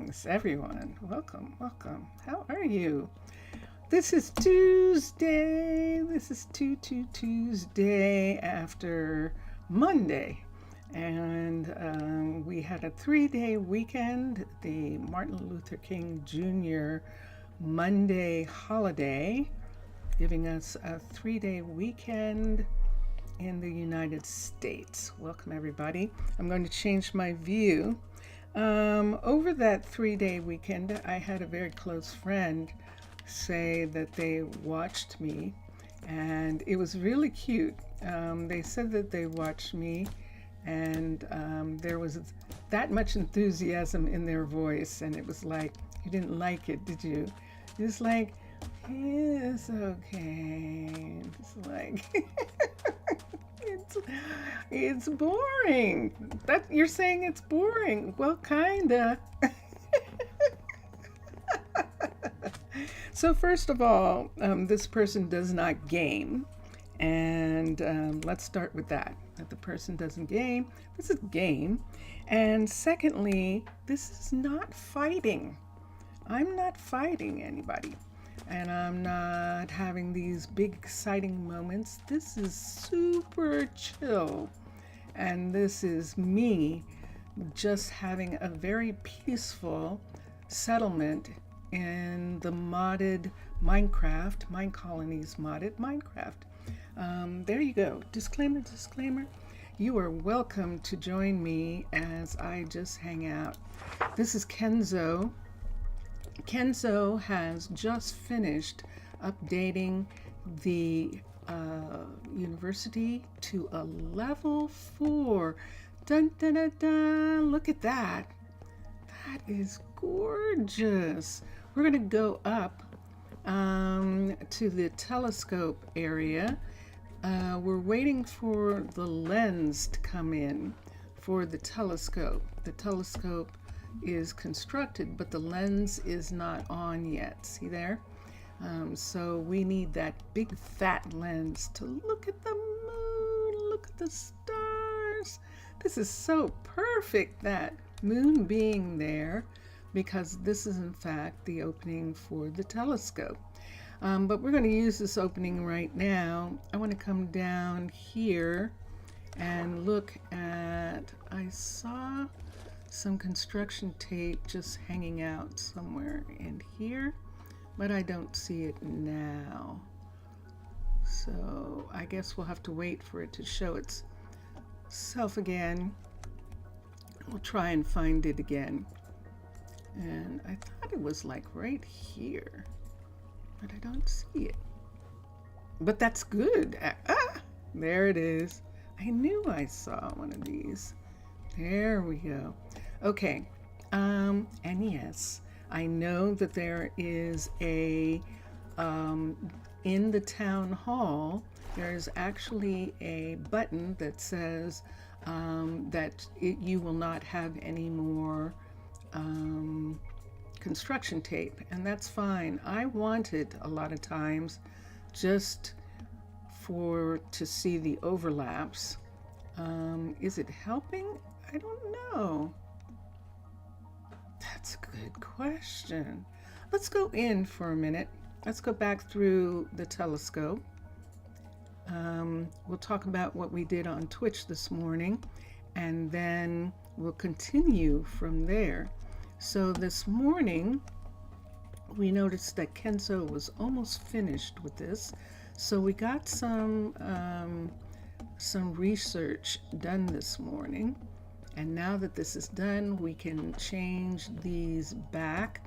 Greetings, everyone. Welcome, welcome. How are you? This is Tuesday. This is Tuesday after Monday. And we had a 3-day weekend, the Martin Luther King Jr. Monday holiday, giving us a 3-day weekend in the United States. Welcome, everybody. I'm going to change my view. Over that 3-day weekend, I had a very close friend say that they watched me, and it was really cute. They said that they watched me, and there was that much enthusiasm in their voice, and it was like, you didn't like it, did you? It's like, it's okay. It's like, it's boring. That you're saying it's boring. Well, kinda. So first of all, this person does not game, and let's start with that. That the person doesn't game. This is game, and secondly, this is not fighting. I'm not fighting anybody. And I'm not having these big exciting moments. This is super chill. And this is me just having a very peaceful settlement in the modded Minecraft, Minecolonies modded Minecraft. There you go. Disclaimer, disclaimer. You are welcome to join me as I just hang out. This is Kenzo. Kenzo has just finished updating the university to a level 4. Dun, dun, dun, dun. Look at that. That is gorgeous. We're going to go up to the telescope area. We're waiting for the lens to come in for the telescope. The telescope is constructed, but the lens is not on yet. See there? So we need that big fat lens to look at the moon, look at the stars. This is so perfect, that moon being there, because this is in fact the opening for the telescope. But we're going to use this opening right now. I want to come down here and look at, I saw some construction tape just hanging out somewhere in here, but I don't see it now. So I guess we'll have to wait for it to show itself again. We'll try and find it again. And I thought it was like right here, but I don't see it. But that's good. There it is. I knew I saw one of these. There we go. Okay, and yes, I know that there is a, in the town hall, there's actually a button that says that you will not have any more construction tape, and that's fine. I want it a lot of times just to see the overlaps. Is it helping? I don't know. That's a good question. Let's go in for a minute. Let's go back through the telescope. We'll talk about what we did on Twitch this morning, and then we'll continue from there. So this morning, we noticed that Kenzo was almost finished with this. So we got some research done this morning. And now that this is done, we can change these back.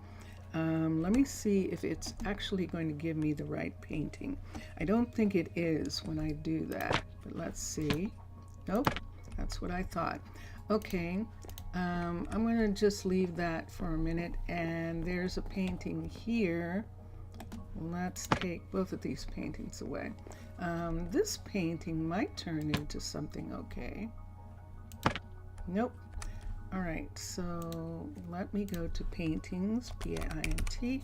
Let me see if it's actually going to give me the right painting. I don't think it is when I do that, but let's see. Nope, that's what I thought. Okay, I'm going to just leave that for a minute, and there's a painting here. Let's take both of these paintings away. This painting might turn into something okay. Nope. All right, so let me go to paintings, P-A-I-N-T.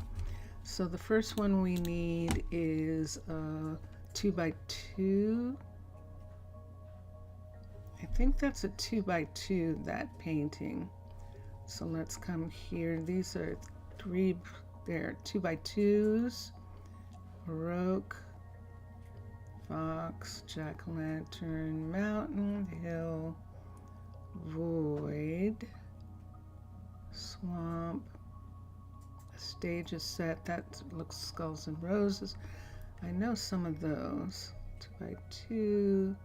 So the first one we need is a 2x2. I think that's a 2x2, that painting. So let's come here. These are they're 2x2s. Baroque, fox, jack-o'-lantern, mountain, hill, void, swamp. A stage is set. That looks skulls and roses. I know some of those. 2x2.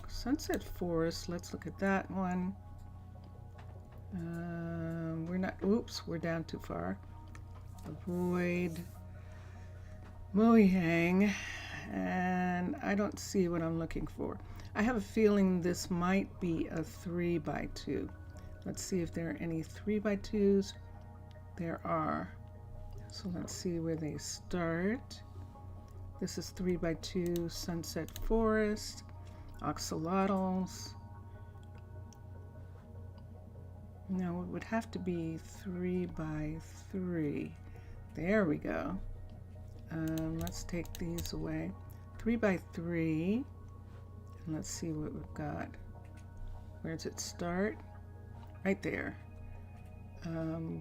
Sunset forest. Let's look at that one. We're not. Oops, we're down too far. Avoid. Mojang, and I don't see what I'm looking for. I have a feeling this might be a 3x2. Let's see if there are any 3x2s. There are. So let's see where they start. This is 3x2 Sunset Forest, Axolotls. No, it would have to be 3x3. There we go. Let's take these away. 3x3. And let's see what we've got. Where does it start? Right there.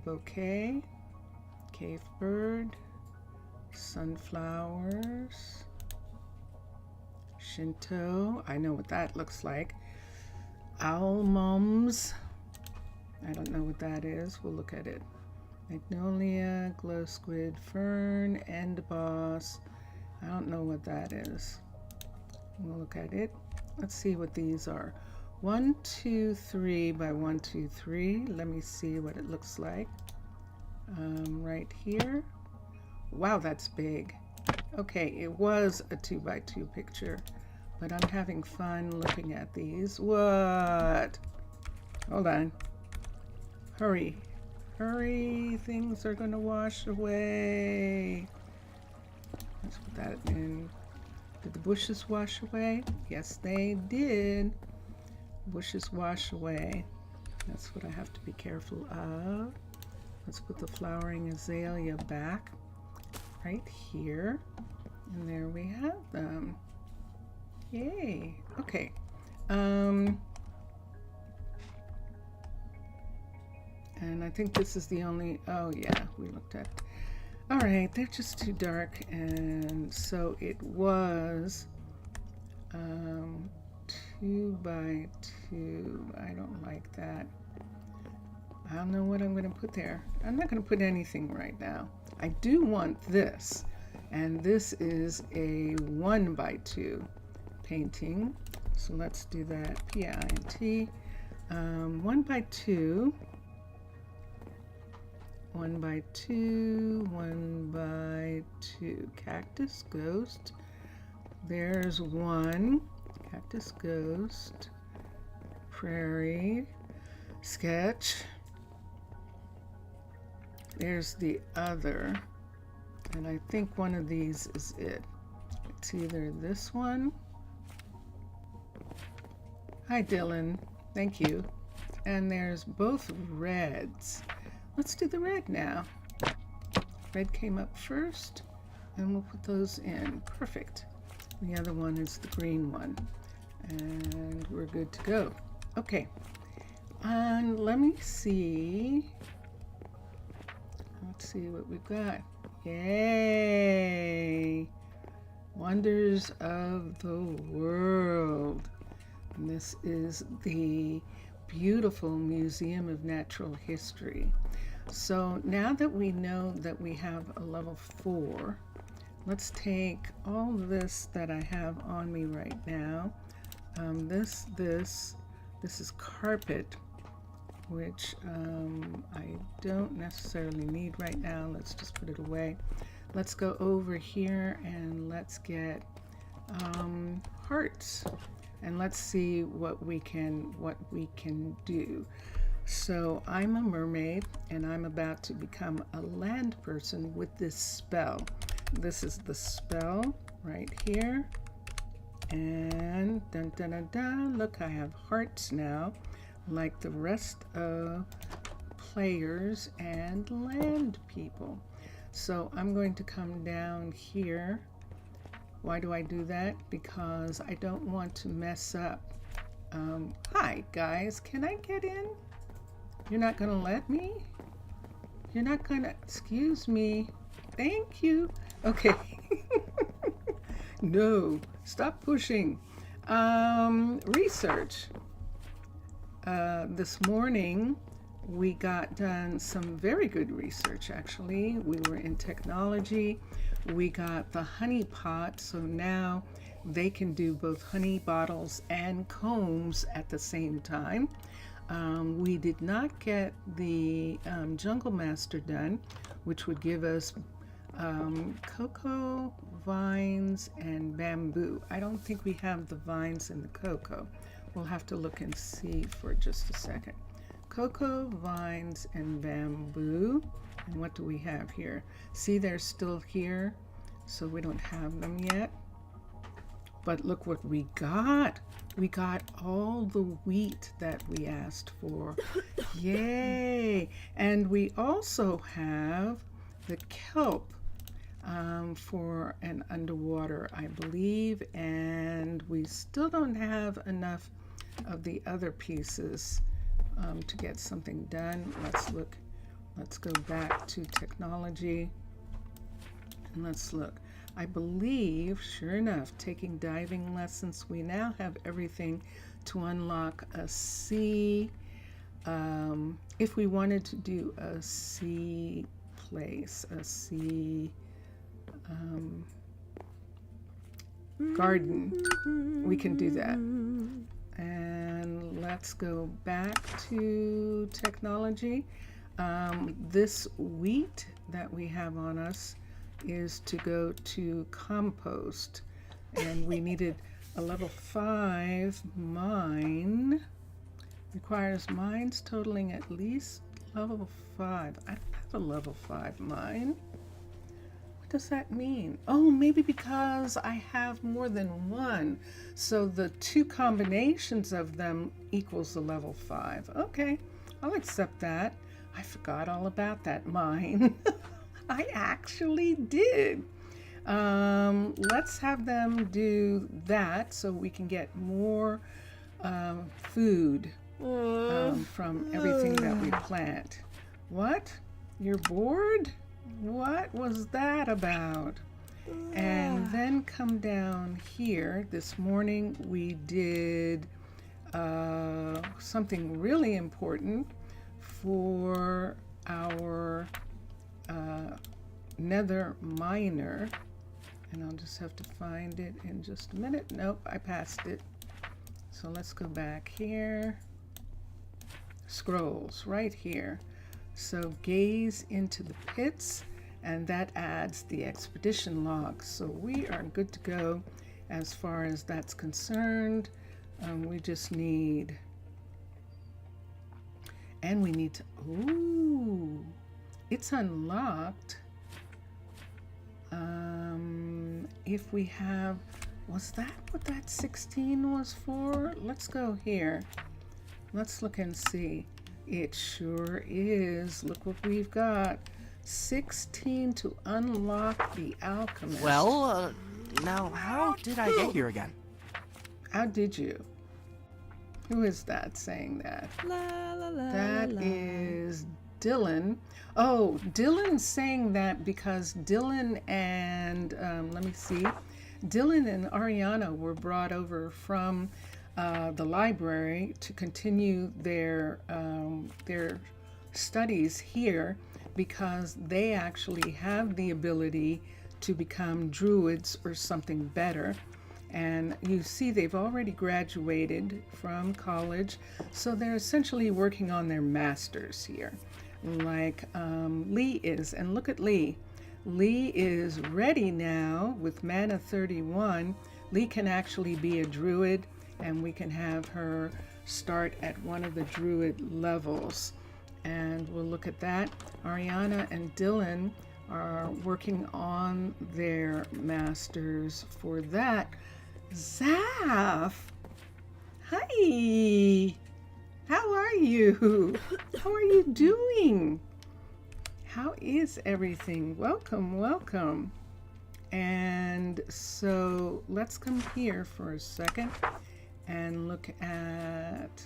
Bouquet. Cave bird. Sunflowers. Shinto. I know what that looks like. Owl mums. I don't know what that is. We'll look at it. Magnolia, glow squid, fern, end boss. I don't know what that is. We'll look at it. Let's see what these are. 1, 2, 3 by 1, 2, 3. Let me see what it looks like. Right here. Wow, that's big. Okay, it was a 2x2 picture, but I'm having fun looking at these. What? Hold on. Hurry. Hurry, things are going to wash away. Let's put that in. Did the bushes wash away? Yes, they did. Bushes wash away. That's what I have to be careful of. Let's put the flowering azalea back right here. And there we have them. Yay. Okay. And I think this is the only, oh yeah, we looked at. All right, they're just too dark. And so it was 2x2. I don't like that. I don't know what I'm going to put there. I'm not going to put anything right now. I do want this. And this is a 1x2 painting. So let's do that. P-I-N-T. 1x2. 1x2, 1x2. Cactus ghost. There's one. Cactus ghost. Prairie. Sketch. There's the other. And I think one of these is it. It's either this one. Hi, Dylan. Thank you. And there's both reds. Let's do the red now. Red came up first, and we'll put those in. Perfect. The other one is the green one. And we're good to go. Okay. And let me see. Let's see what we've got. Yay! Wonders of the world. And this is the beautiful Museum of Natural History. So now that we know that we have a level 4, let's take all this that I have on me right now. This is carpet, which I don't necessarily need right now. Let's just put it away. Let's go over here and let's get hearts, and let's see what we can do. So I'm a mermaid, and I'm about to become a land person with this spell. This is the spell right here. And dun dun dun dun, look, I have hearts now, like the rest of players and land people. So I'm going to come down here. Why do I do that? Because I don't want to mess up. Hi guys, can I get in? You're not gonna let me? You're not gonna, excuse me. Thank you. Okay. No, stop pushing. Research. This morning, we got done some very good research, actually. We were in technology. We got the honey pot, so now they can do both honey bottles and combs at the same time. We did not get the Jungle Master done, which would give us cocoa, vines, and bamboo. I don't think we have the vines and the cocoa. We'll have to look and see for just a second. Cocoa, vines, and bamboo. And what do we have here? See, they're still here, so we don't have them yet. But look what we got. We got all the wheat that we asked for. Yay! And we also have the kelp for an underwater, I believe. And we still don't have enough of the other pieces to get something done. Let's look. Let's go back to technology. And let's look. I believe, sure enough, taking diving lessons, we now have everything to unlock a sea. If we wanted to do a sea place, a sea garden, we can do that. And let's go back to technology. This wheat that we have on us is to go to compost, and we needed a level 5 mine. Requires mines totaling at least level 5. I don't have a level 5 mine. What does that mean? Oh, maybe because I have more than one, so the two combinations of them equals the level 5. Okay, I'll accept that. I forgot all about that mine. I actually did. Let's have them do that so we can get more food from everything that we plant. What? You're bored? What was that about? And then come down here. This morning we did something really important for our nether miner, and I'll just have to find it in just a minute. Nope, I passed it. So let's go back here. Scrolls right here. So gaze into the pits, and that adds the expedition log. So we are good to go as far as that's concerned. We just need, and we need to, ooh, it's unlocked. If we have, was that what that 16 was for? Let's go here. Let's look and see. It sure is. Look what we've got. 16 to unlock the alchemist. Well, now how did I get here again? How did you? Who is that saying that? La, la, la, That la. is Dylan. Oh, Dylan's saying that because Dylan and, let me see, Dylan and Ariana were brought over from the library to continue their studies here because they actually have the ability to become druids or something better. And you see they've already graduated from college, so they're essentially working on their masters here, like Lee is. And look at Lee. Lee is ready now with Mana 31. Lee can actually be a druid, and we can have her start at one of the druid levels. And we'll look at that. Ariana and Dylan are working on their masters for that. Zaf! Hi! How are you? How are you doing? How is everything? Welcome, welcome. And so let's come here for a second and look at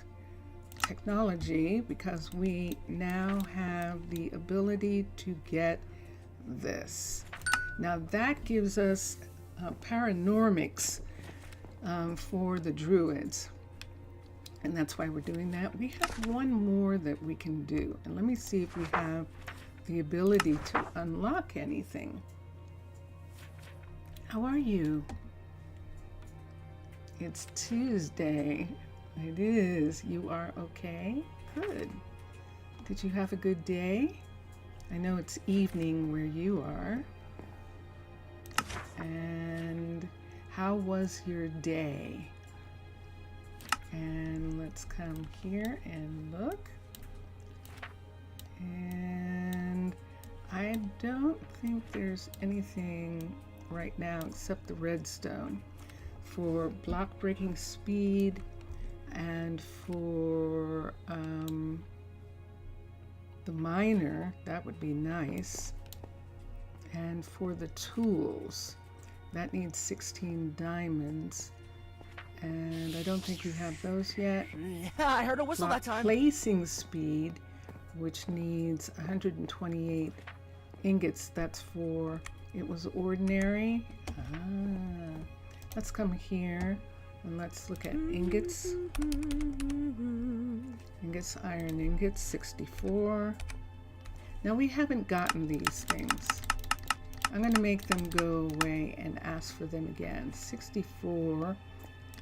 technology because we now have the ability to get this. Now that gives us paranormics for the druids. And that's why we're doing that. We have one more that we can do. And let me see if we have the ability to unlock anything. How are you? It's Tuesday. It is. You are okay? Good. Did you have a good day? I know it's evening where you are. And how was your day? And let's come here and look. And I don't think there's anything right now except the redstone for block breaking speed and for the miner. That would be nice. And for the tools, that needs 16 diamonds. And I don't think you have those yet. Yeah, I heard a whistle that time. Placing speed, which needs 128 ingots. That's for, it was ordinary. Let's come here and let's look at ingots. Ingots, iron ingots, 64. Now we haven't gotten these things. I'm going to make them go away and ask for them again. 64.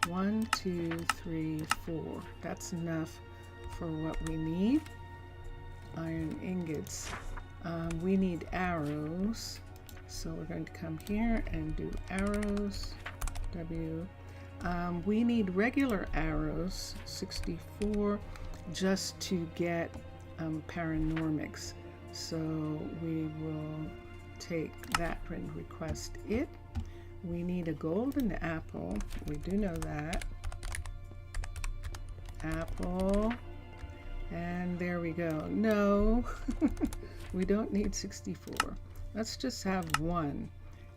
1, 2, 3, 4. That's enough for what we need. Iron ingots. We need arrows. So we're going to come here and do arrows. W. We need regular arrows, 64, just to get paranormics. So we will take that and request it. We need a golden apple. We do know that. Apple. And there we go. No, we don't need 64. Let's just have one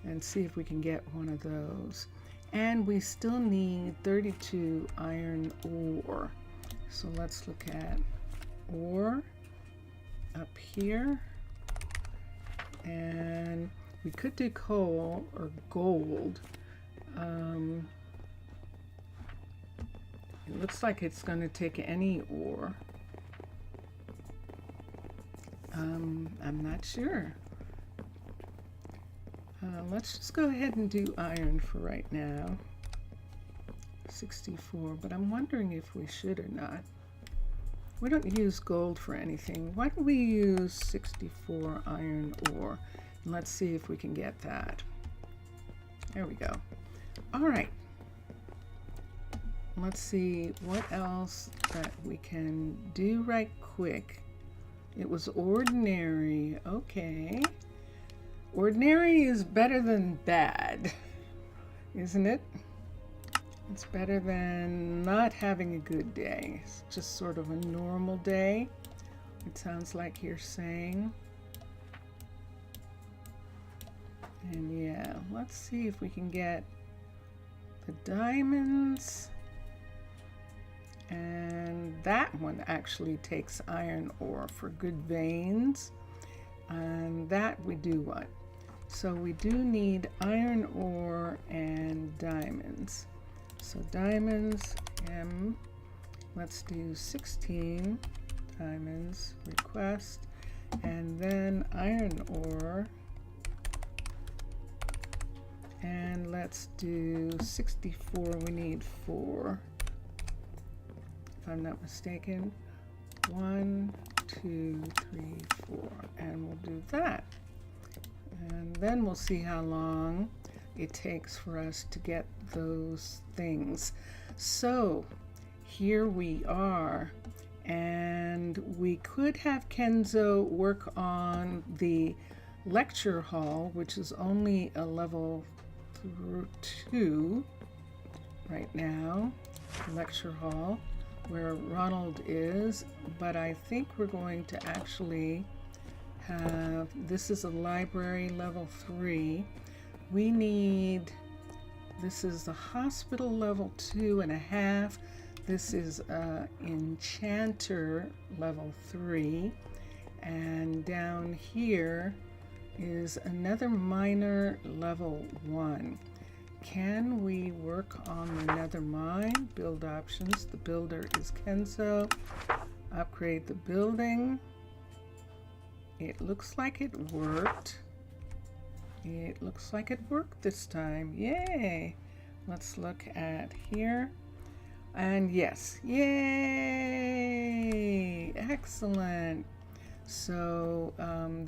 and see if we can get one of those. And we still need 32 iron ore. So let's look at ore up here. And we could do coal or gold. It looks like it's going to take any ore. I'm not sure. Let's just go ahead and do iron for right now. 64, but I'm wondering if we should or not. We don't use gold for anything. Why don't we use 64 iron ore? And let's see if we can get that. There we go. All right. Let's see what else that we can do right quick. It was ordinary. Okay. Ordinary is better than bad, isn't it? It's better than not having a good day. It's just sort of a normal day. It sounds like you're saying. And yeah, let's see if we can get the diamonds. And that one actually takes iron ore for good veins. And that we do what? So we do need iron ore and diamonds. So diamonds, M, let's do 16 diamonds, request, and then iron ore, and let's do 64, we need 4, if I'm not mistaken. 1, 2, 3, 4, and we'll do that. And then we'll see how long it takes for us to get those things. So here we are, and we could have Kenzo work on the lecture hall, which is only a level 2 right now, lecture hall where Ronald is, but I think we're going to actually have, this is a library level 3. We need, this is the hospital level 2.5. This is Enchanter level 3. And down here is another miner level 1. Can we work on the nether mine? Build options. The builder is Kenzo. Upgrade the building. It looks like it worked. It looks like it worked this time. Yay! Let's look at here. And yes, yay! Excellent. So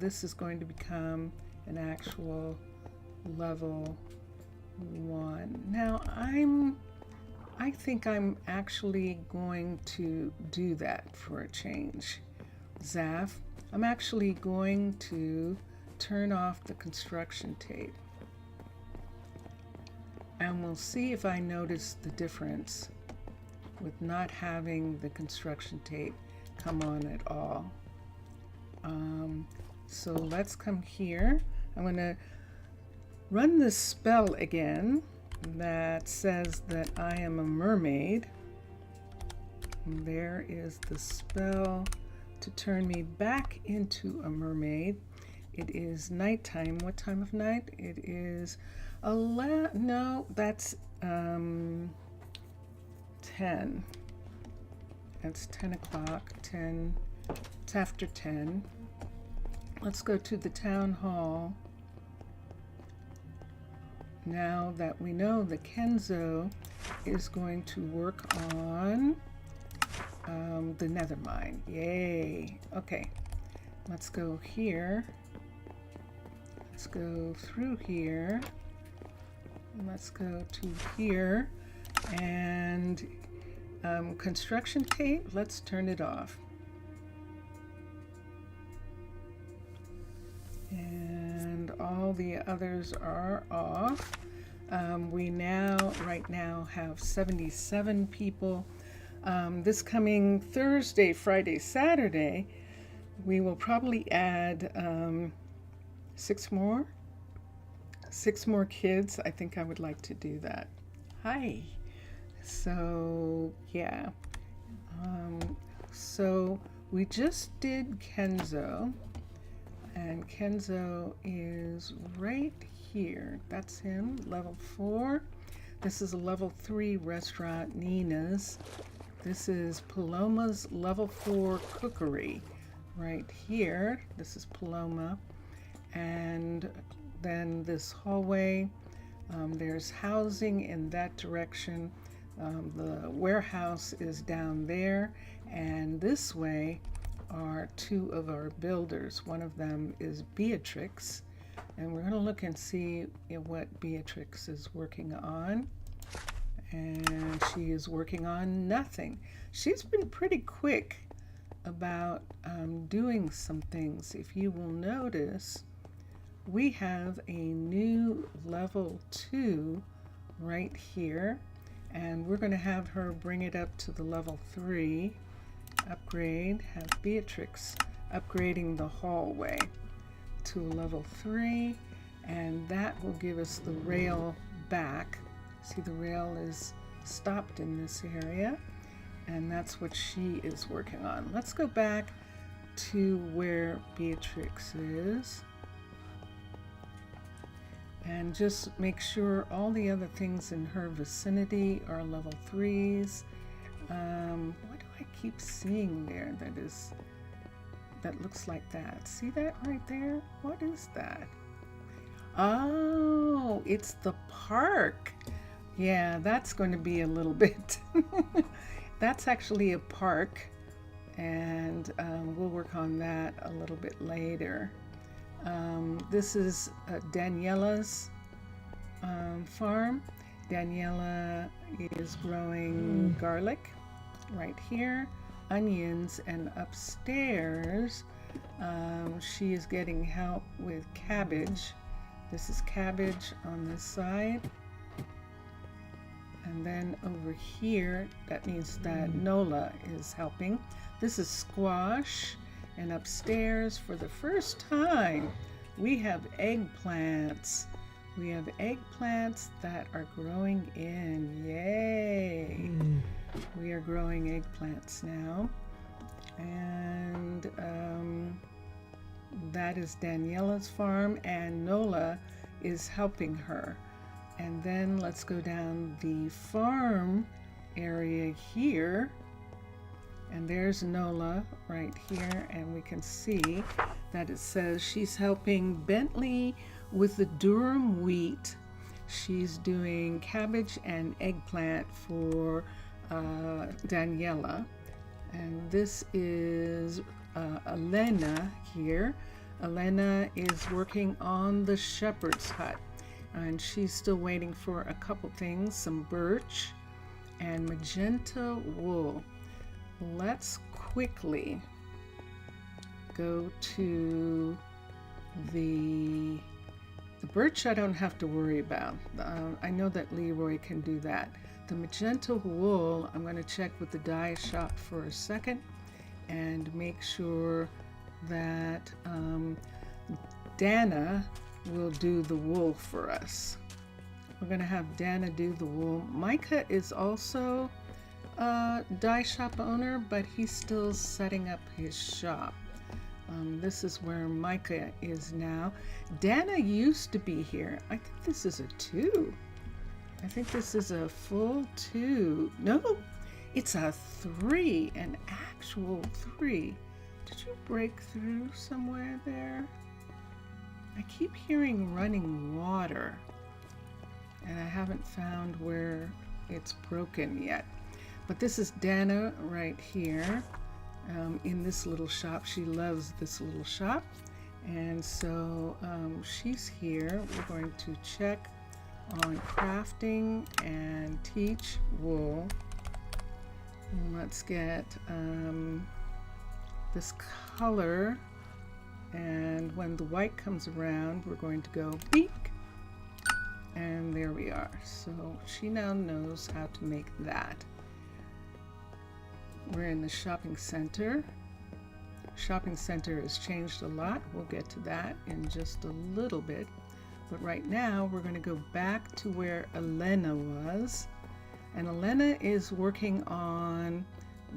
this is going to become an actual level 1. Now I think I'm actually going to do that for a change. Zaf, I'm actually going to turn off the construction tape. And we'll see if I notice the difference with not having the construction tape come on at all. So let's come here. I'm going to run this spell again that says that I am a mermaid. And there is the spell to turn me back into a mermaid. It is nighttime. What time of night? It is no, that's 10. That's 10 o'clock. 10. It's after 10. Let's go to the town hall. Now that we know that Kenzo is going to work on the nether mine. Yay. Okay. Let's go here. Let's go through here. Let's go to here. And construction tape, let's turn it off. And all the others are off. We right now have 77 people. This coming Thursday, Friday, Saturday, we will probably add 6 more kids. I think I would like to do that. Hi. So yeah. So we just did Kenzo. And Kenzo is right here. That's him, level 4. This is a level 3 restaurant, Nina's. This is Paloma's level 4 cookery right here. This is Paloma. And then this hallway, there's housing in that direction. The warehouse is down there. And this way are 2 of our builders. One of them is Beatrix, and we're going to look and see what Beatrix is working on. And she is working on nothing. She's been pretty quick about doing some things. If you will notice, we have a new level 2 right here, and we're going to have her bring it up to the level 3. Upgrade, have Beatrix upgrading the hallway to level 3, and that will give us the rail back. See, the rail is stopped in this area, and that's what she is working on. Let's go back to where Beatrix is and just make sure all the other things in her vicinity are level 3s. What do I keep seeing there that looks like that? See that right there? What is that? Oh, it's the park. Yeah, that's going to be a little bit. That's actually a park, and we'll work on that a little bit later. This is Daniela's farm. Daniela is growing garlic right here, onions, and upstairs she is getting help with cabbage. This is cabbage on this side. And then over here, that means that Nola is helping. This is squash. And upstairs, for the first time, we have eggplants. We have eggplants that are growing in. Yay! We are growing eggplants now. And that is Daniela's farm, and Nola is helping her. And then let's go down the farm area here. And there's Nola right here, and we can see that it says she's helping Bentley with the durum wheat. She's doing cabbage and eggplant for Daniela. And this is Elena here. Elena is working on the shepherd's hut, and she's still waiting for a couple things, some birch and magenta wool. Let's quickly go to the birch. I don't have to worry about. I know that Leroy can do that. The magenta wool, I'm going to check with the dye shop for a second and make sure that Dana will do the wool for us. We're going to have Dana do the wool. Micah is also a dye shop owner, but he's still setting up his shop. This is where Micah is now. Dana used to be here. I think this is a 2. I think this is a full 2. No, it's a 3, an actual 3. Did you break through somewhere there? I keep hearing running water, and I haven't found where it's broken yet. But this is Dana right here in this little shop. She loves this little shop. And so she's here. We're going to check on crafting and teach wool. And let's get this color. And when the white comes around, we're going to go beep. And there we are. So she now knows how to make that. We're in the shopping center. Shopping center has changed a lot. We'll get to that in just a little bit. But right now we're going to go back to where Elena was. And Elena is working on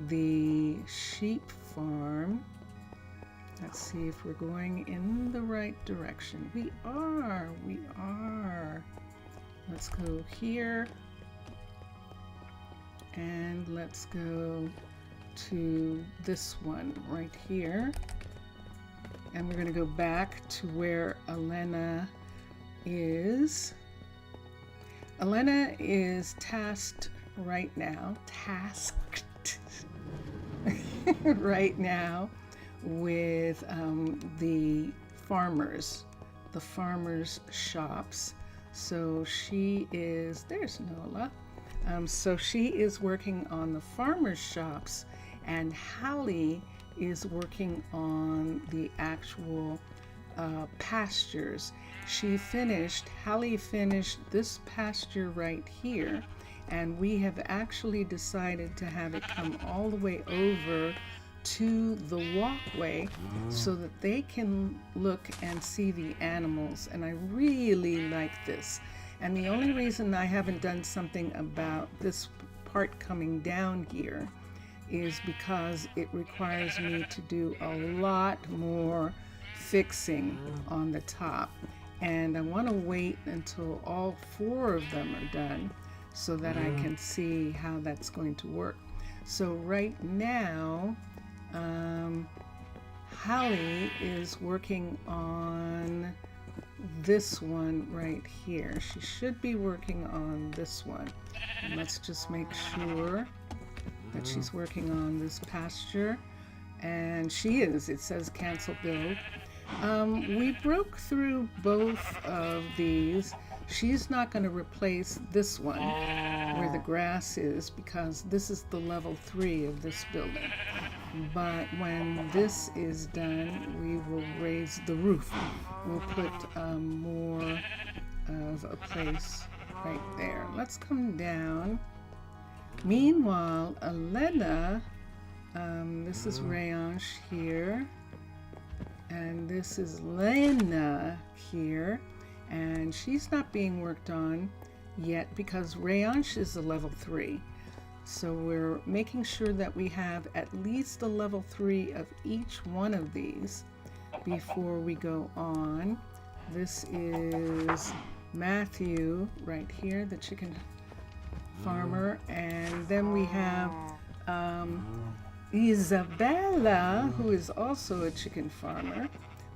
the sheep farm. Let's see if we're going in the right direction. We are. Let's go here. And let's go to this one right here. And we're going to go back to where Elena is. Elena is tasked right now with the farmers shops. So she is, there's Nola. So she is working on the farmers shops, and Hallie is working on the actual pastures. Hallie finished this pasture right here, and we have actually decided to have it come all the way over to the walkway so that they can look and see the animals. And I really like this. And the only reason I haven't done something about this part coming down here is because it requires me to do a lot more fixing on the top. And I want to wait until all 4 of them are done so that I can see how that's going to work. So right now, Hallie is working on this one right here. She should be working on this one. And let's just make sure that she's working on this pasture. And she is. It says cancel build. We broke through both of these. She's not going to replace this one where the grass is, because this is the level 3 of this building. But when this is done, we will raise the roof. We'll put more of a place right there. Let's come down. Meanwhile, Elena, this is Rayange here, and this is Lena here, and she's not being worked on yet because Rayange is a level 3. So we're making sure that we have at least a level 3 of each one of these before we go on. This is Matthew right here, the chicken farmer, and then we have Isabella, who is also a chicken farmer,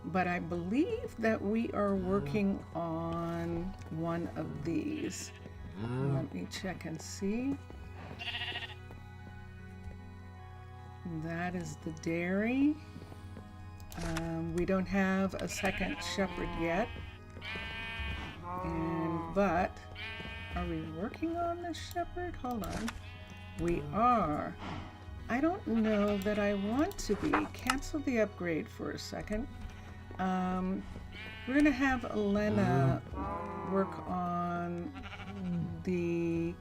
but I believe that we are working on one of these. Let me check and see. That is the dairy. We don't have a second shepherd yet, but are we working on the shepherd? Hold on. We are. I don't know that I want to be. Cancel the upgrade for a second. We're going to have Elena work on the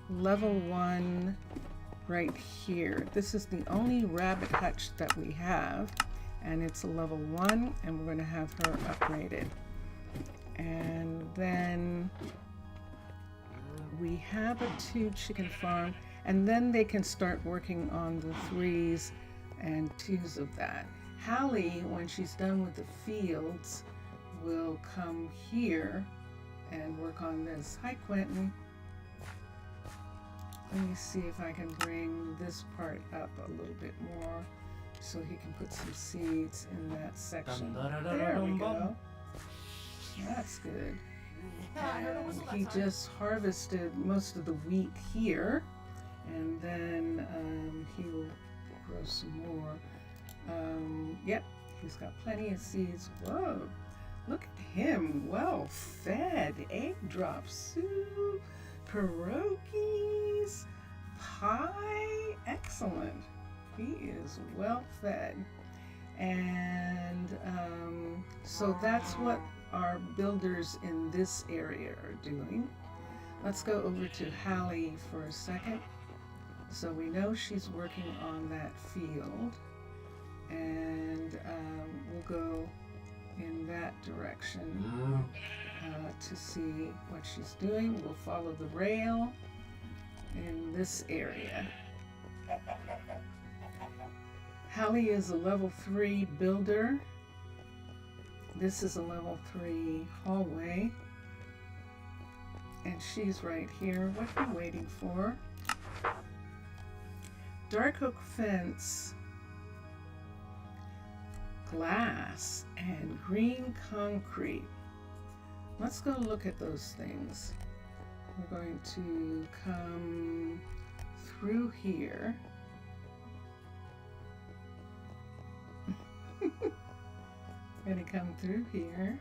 level 1 right here. This is the only rabbit hutch that we have, and it's a level 1, and we're going to have her upgraded. And then we have a 2 chicken farm, and then they can start working on the 3s and 2s of that. Hallie, when she's done with the fields, will come here and work on this. Hi, Quentin. Let me see if I can bring this part up a little bit more so he can put some seeds in that section. There we go. That's good. And he just harvested most of the wheat here, and then he will grow some more. Yep, he's got plenty of seeds. Whoa, look at him, well fed. Egg drop soup, pierogies, pie, excellent. He is well fed. And so that's what our builders in this area are doing. Let's go over to Hallie for a second. So we know she's working on that field, and we'll go in that direction to see what she's doing. We'll follow the rail in this area. Hallie is a level 3 builder. This is a level 3 hallway, and she's right here. What are you waiting for? Dark oak fence, glass, and green concrete. Let's go look at those things. We're going to come through here. Going to come through here.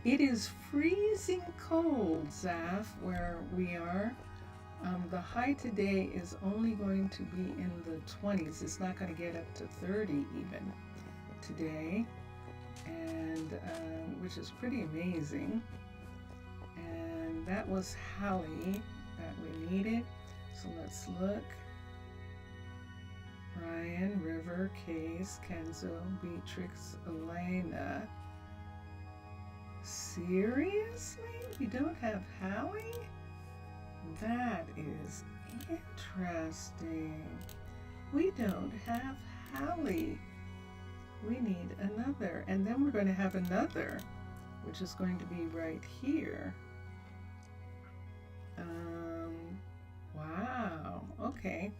It is freezing cold, Zaf, where we are. The high today is only going to be in the 20s. It's not going to get up to 30 even today, and which is pretty amazing. And that was Hallie that we needed. So let's look. Ryan, River, Case, Kenzo, Beatrix, Elena. Seriously? We don't have Hallie? That is interesting. We don't have Hallie. We need another. And then we're going to have another, which is going to be right here. Wow. Okay.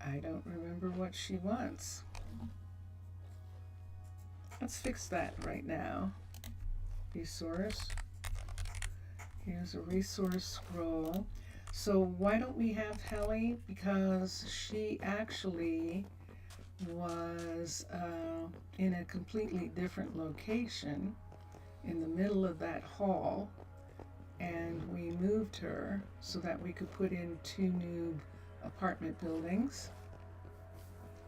I don't remember what she wants. Let's fix that right now. Resource. Here's a resource scroll. So why don't we have Hallie? Because she actually was in a completely different location in the middle of that hall, and we moved her so that we could put in 2 new apartment buildings.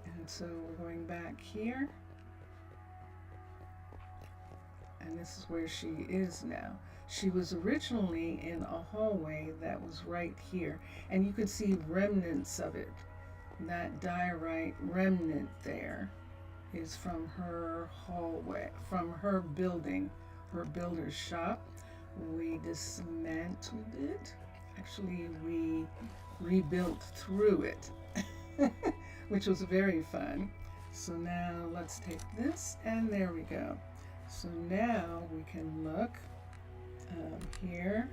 And so we're going back here, and this is where she is now. She was originally in a hallway that was right here, and you can see remnants of it. That diorite remnant there is from her hallway, from her building, her builder's shop. we dismantled it. Actually, we rebuilt through it, which was very fun. So now let's take this, and there we go. So now we can look here,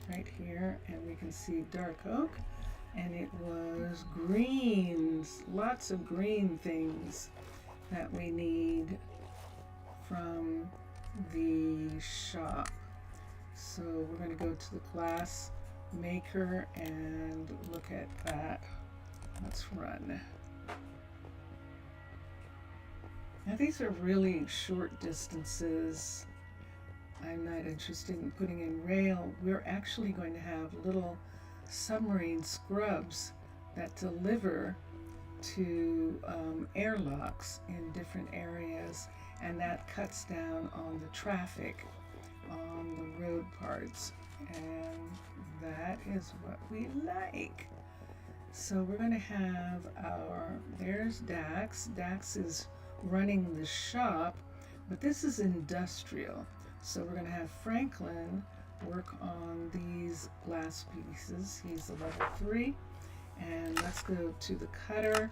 right here, and we can see dark oak, and it was greens, lots of green things that we need from the shop. So we're going to go to the glass maker and look at that. Let's run. Now these are really short distances. I'm not interested in putting in rail. We're actually going to have little submarine scrubs that deliver to airlocks in different areas, and that cuts down on the traffic on the road parts, and that is what we like. So we're going to have there's Dax. Dax is running the shop, but this is industrial. So we're going to have Franklin work on these glass pieces. He's a level 3. And let's go to the cutter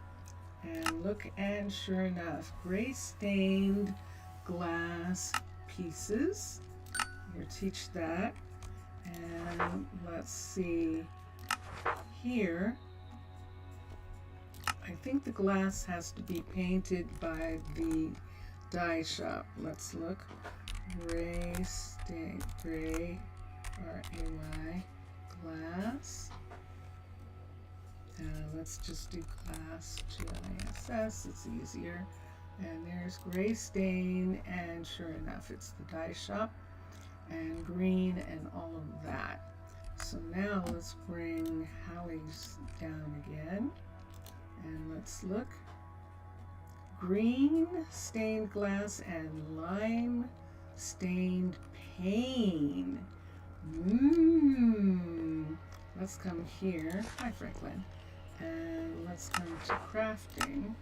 and look, and sure enough, gray stained glass pieces. We'll teach that. And let's see here. I think the glass has to be painted by the dye shop. Let's look. Gray stained, gray, R-A-Y, glass. Let's just do class GISS, it's easier. And there's gray stain, and sure enough, it's the dye shop, and green and all of that. So now let's bring Hallie's down again, and let's look. Green stained glass and lime stained pane. Let's come here. Hi, Franklin. And let's come to crafting.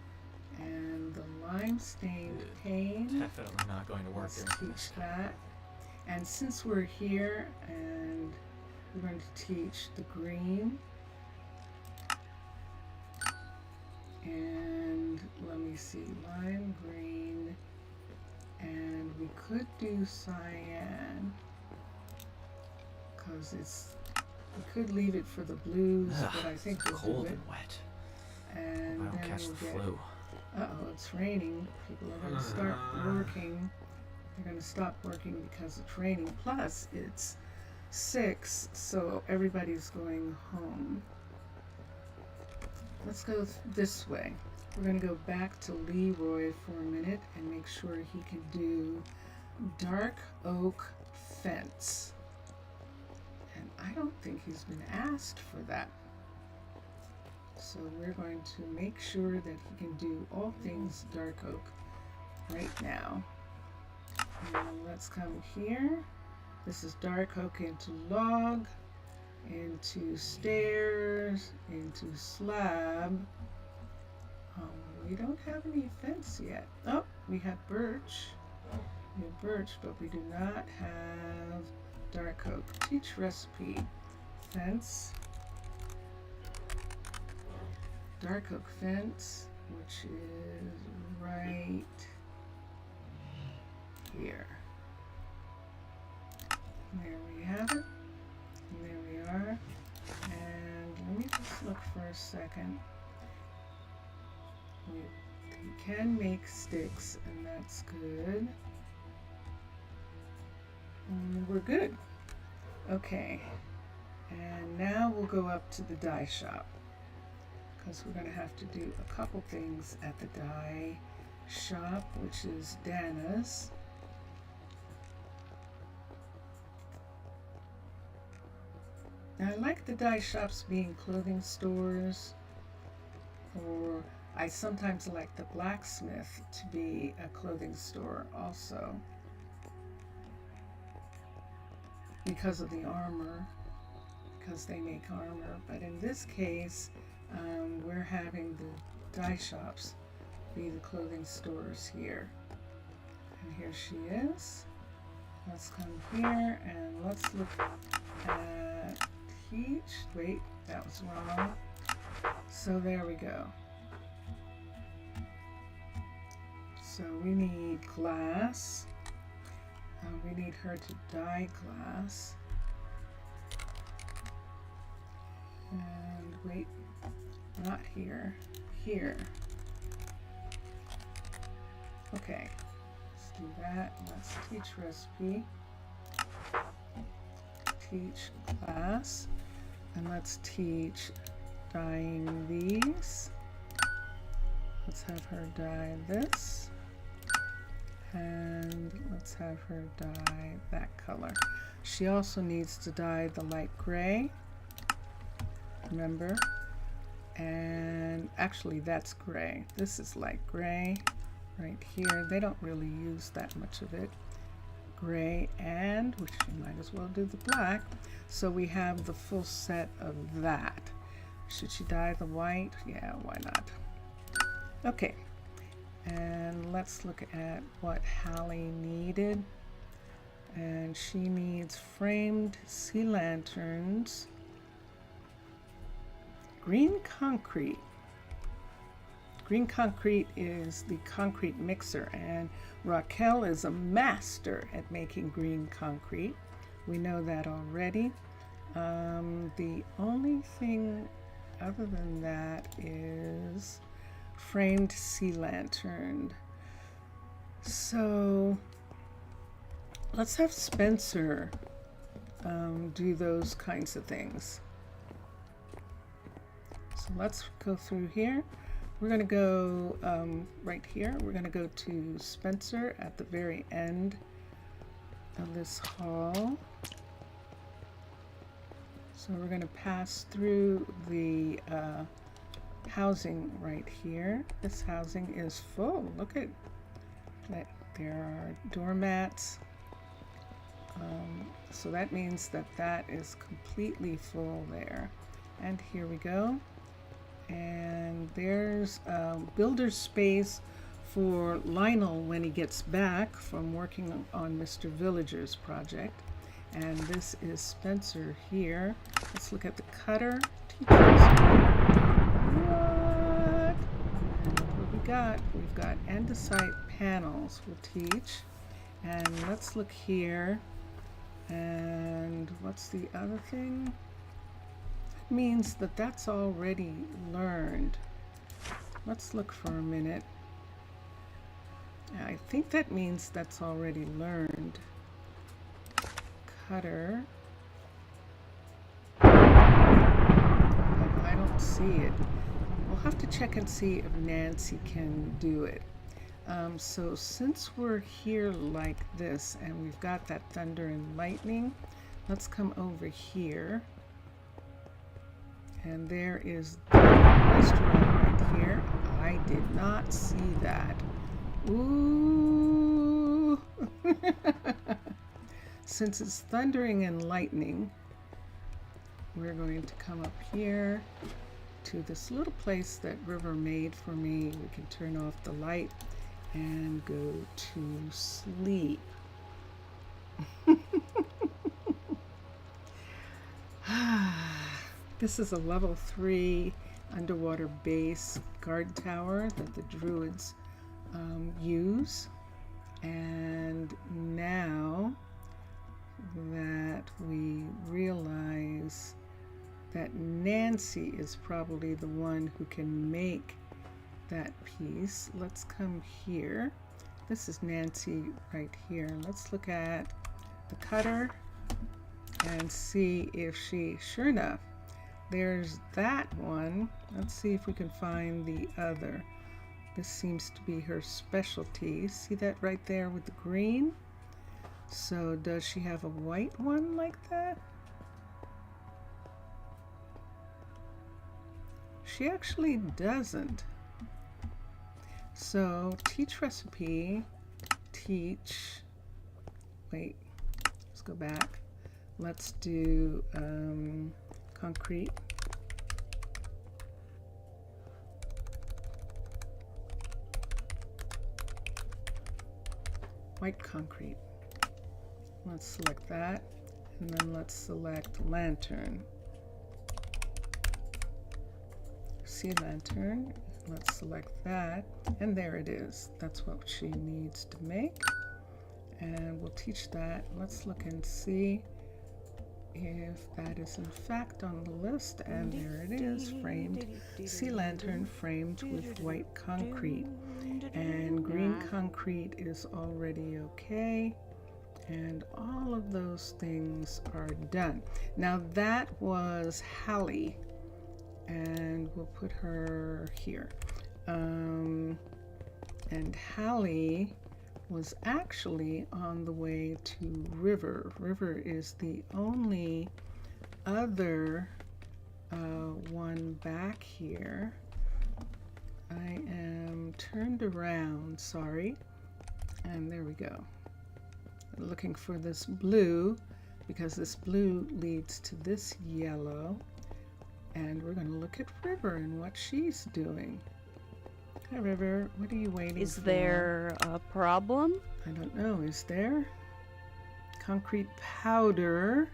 And the lime stained pane. Definitely not going to work Let's here. teach that. And since we're here, and we're going to teach the green. And let me see, lime green. And we could do cyan, because we could leave it for the blues, but I think we'll cold do it. and wet. And I don't then catch we'll the get, flu. it's raining. People are going to start working. They're going to stop working because it's raining. Plus, it's 6, so everybody's going home. Let's go this way. We're going to go back to Leroy for a minute and make sure he can do dark oak fence. And I don't think he's been asked for that. So we're going to make sure that he can do all things dark oak right now. And let's come here. This is dark oak into log, into stairs, into slab. We don't have any fence yet. Oh, we have birch. We have birch, but we do not have dark oak. Teach recipe. Fence. Dark oak fence, which is right here. There we have it. And there we are. And let me just look for a second. We can make sticks, and that's good. And we're good. Okay. And now we'll go up to the dye shop, because we're going to have to do a couple things at the dye shop, which is Dana's. Now, I like the dye shops being clothing stores, or I sometimes like the blacksmith to be a clothing store also, because of the armor, because they make armor. But in this case, we're having the dye shops be the clothing stores here. And here she is. Let's come here and let's look at teach. Wait, that was wrong. So there we go. So we need glass. We need her to dye glass. And wait, not here, here. Okay, let's do that. Let's teach recipe, teach class, and let's teach dyeing these. Let's have her dye this, and let's have her dye that color. She also needs to dye the light gray, remember, and actually that's gray. This is light gray. Right here, they don't really use that much of it. Gray, and which you might as well do the black. So we have the full set of that. Should she dye the white? Yeah, why not? Okay, and let's look at what Hallie needed. And she needs framed sea lanterns, green concrete. Green concrete is the concrete mixer, and Raquel is a master at making green concrete. We know that already. The only thing other than that is framed sea lantern. So let's have Spencer do those kinds of things. So let's go through here. We're going to go right here. We're going to go to Spencer at the very end of this hall. So we're going to pass through the housing right here. This housing is full. Look at that. There are doormats. So that means that that is completely full there. And here we go. And there's builder space for Lionel when he gets back from working on Mr. Villager's project. And this is Spencer here. Let's look at the cutter. What? What we got? We've got andesite panels. We'll teach. And let's look here. And what's the other thing? Means that that's already learned. Let's look for a minute. I think that means that's already learned. Cutter. But I don't see it. We'll have to check and see if Nancy can do it. So since we're here like this and we've got that thunder and lightning, let's come over here. And there is the restaurant right here. I did not see that. Ooh. Since it's thundering and lightning, we're going to come up here to this little place that River made for me. We can turn off the light and go to sleep. This is a level 3 underwater base guard tower that the druids use. And now that we realize that Nancy is probably the one who can make that piece, let's come here. This is Nancy right here. Let's look at the cutter and see if she, sure enough, there's that one. Let's see if we can find the other. This seems to be her specialty. See that right there with the green? So does she have a white one like that? She actually doesn't. So teach recipe, teach, wait, let's go back. Let's do concrete. White concrete. Let's select that, and then let's select lantern. Sea lantern. Let's select that, and there it is. That's what she needs to make, and we'll teach that. Let's look and see if that is in fact on the list, and there it is, framed sea lantern framed with white concrete, and green concrete is already okay, and all of those things are done. Now that was Hallie, and we'll put her here. And Hallie was actually on the way to River. River is the only other one back here. I am turned around, sorry, and there we go. Looking for this blue, because this blue leads to this yellow, and we're going to look at River and what she's doing. Hi River, what are you waiting for? Is there a problem? I don't know, is there? Concrete powder.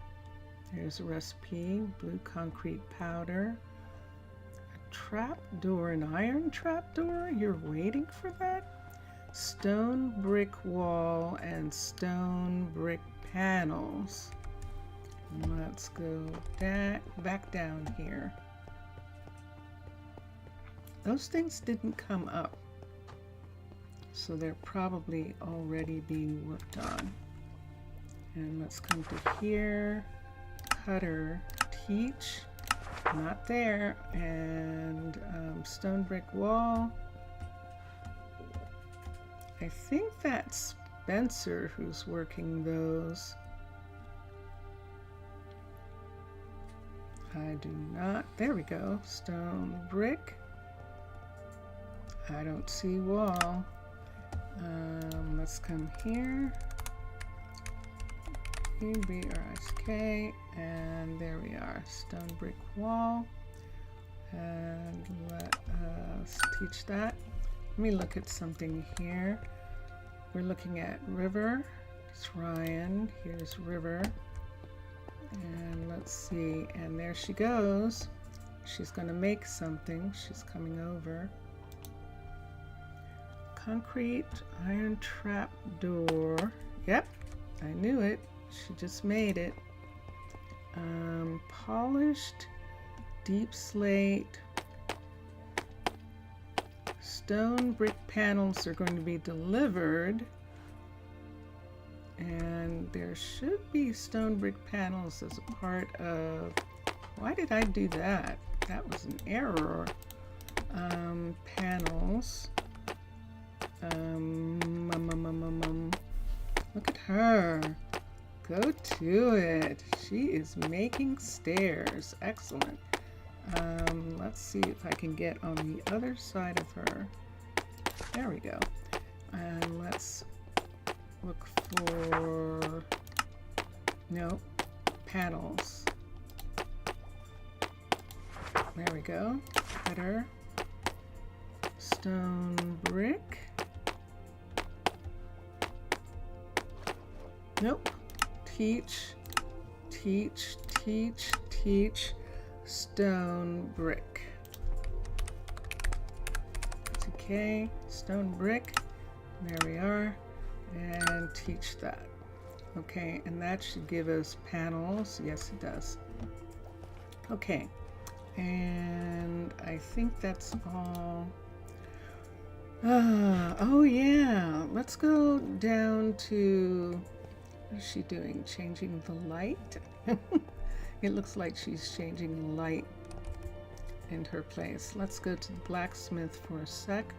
There's a recipe, blue concrete powder. A trap door, an iron trap door? You're waiting for that? Stone brick wall and stone brick panels. Let's go back down here. Those things didn't come up, so they're probably already being worked on. And let's come to here, cutter, teach, not there, and stone brick wall. I think that's Spencer who's working those. I do not, there we go, stone brick. I don't see wall. Let's come here. BRSK, and there we are. Stone brick wall. And let us teach that. Let me look at something here. We're looking at River. It's Ryan. Here's River. And let's see. And there she goes. She's going to make something. She's coming over. Concrete iron trap door. Yep, I knew it. She just made it. Polished deep slate. Stone brick panels are going to be delivered. And there should be stone brick panels as a part of... Why did I do that? That was an error. Panels. Look at her. Go to it. She is making stairs. Excellent. Let's see if I can get on the other side of her. There we go. And let's look for... No. Panels. There we go. Cutter. Stone brick. Nope. Teach, stone brick. It's okay. Stone brick. There we are. And teach that. Okay, and that should give us panels. Yes, it does. Okay. And I think that's all. Oh yeah, let's go down to, what is she doing? Changing the light? It looks like she's changing the light in her place. Let's go to the blacksmith for a sec.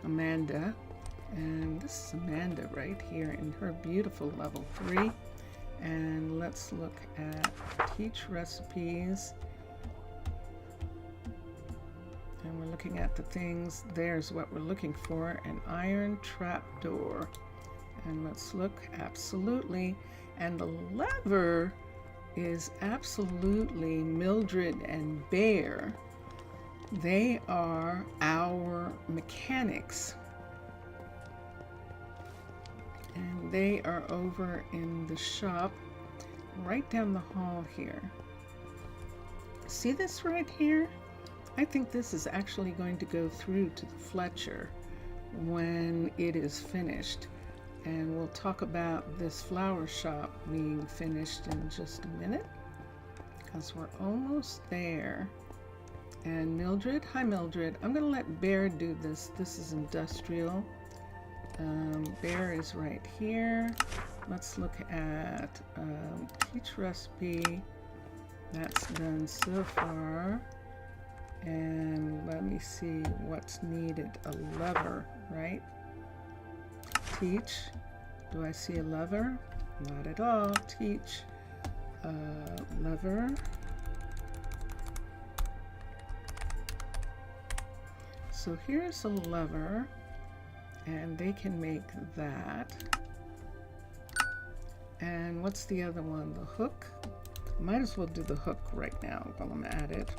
Amanda. And this is Amanda right here in her beautiful level 3. And let's look at teach recipes. And we're looking at the things. There's what we're looking for, an iron trapdoor. And let's look, absolutely. And the lever is absolutely Mildred and Bear. They are our mechanics. And they are over in the shop right down the hall here. See this right here? I think this is actually going to go through to the Fletcher when it is finished. And we'll talk about this flower shop being finished in just a minute, because we're almost there. And Mildred, hi Mildred, I'm going to let Bear do this. This is industrial. Bear is right here. Let's look at teach recipe. That's done so far. And let me see what's needed. A lever, right? Teach. Do I see a lever? Not at all. Teach. Lever. So here's a lever, and they can make that. And what's the other one? The hook? Might as well do the hook right now while I'm at it.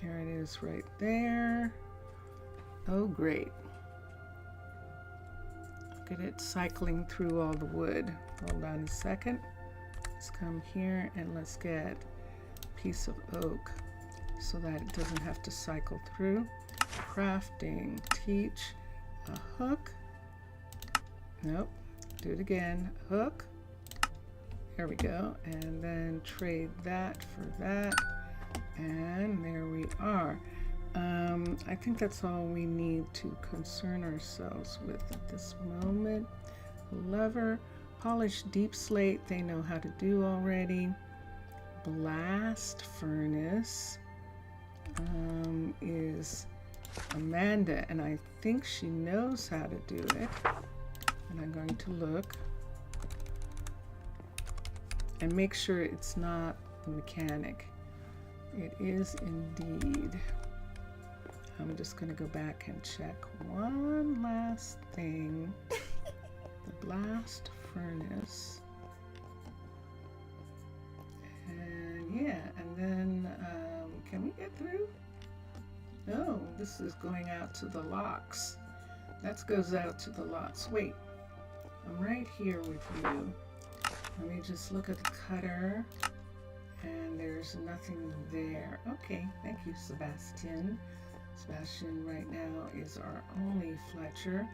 Here it is right there. Oh, great. Look at it cycling through all the wood. Hold on a second. Let's come here and let's get a piece of oak so that it doesn't have to cycle through. Crafting, teach, a hook. Nope, do it again. Hook. There we go. And then trade that for that. And there we are. I think that's all we need to concern ourselves with at this moment. Lever, polished deep slate, they know how to do already. Blast furnace is Amanda, and I think she knows how to do it. And I'm going to look and make sure it's not the mechanic. It is indeed. I'm just going to go back and check one last thing. The blast furnace. And yeah, and then can we get through? No, this is going out to the locks. That goes out to the locks. Wait, I'm right here with you. Let me just look at the cutter. And there's nothing there. Okay, thank you, Sebastian. Sebastian right now is our only Fletcher.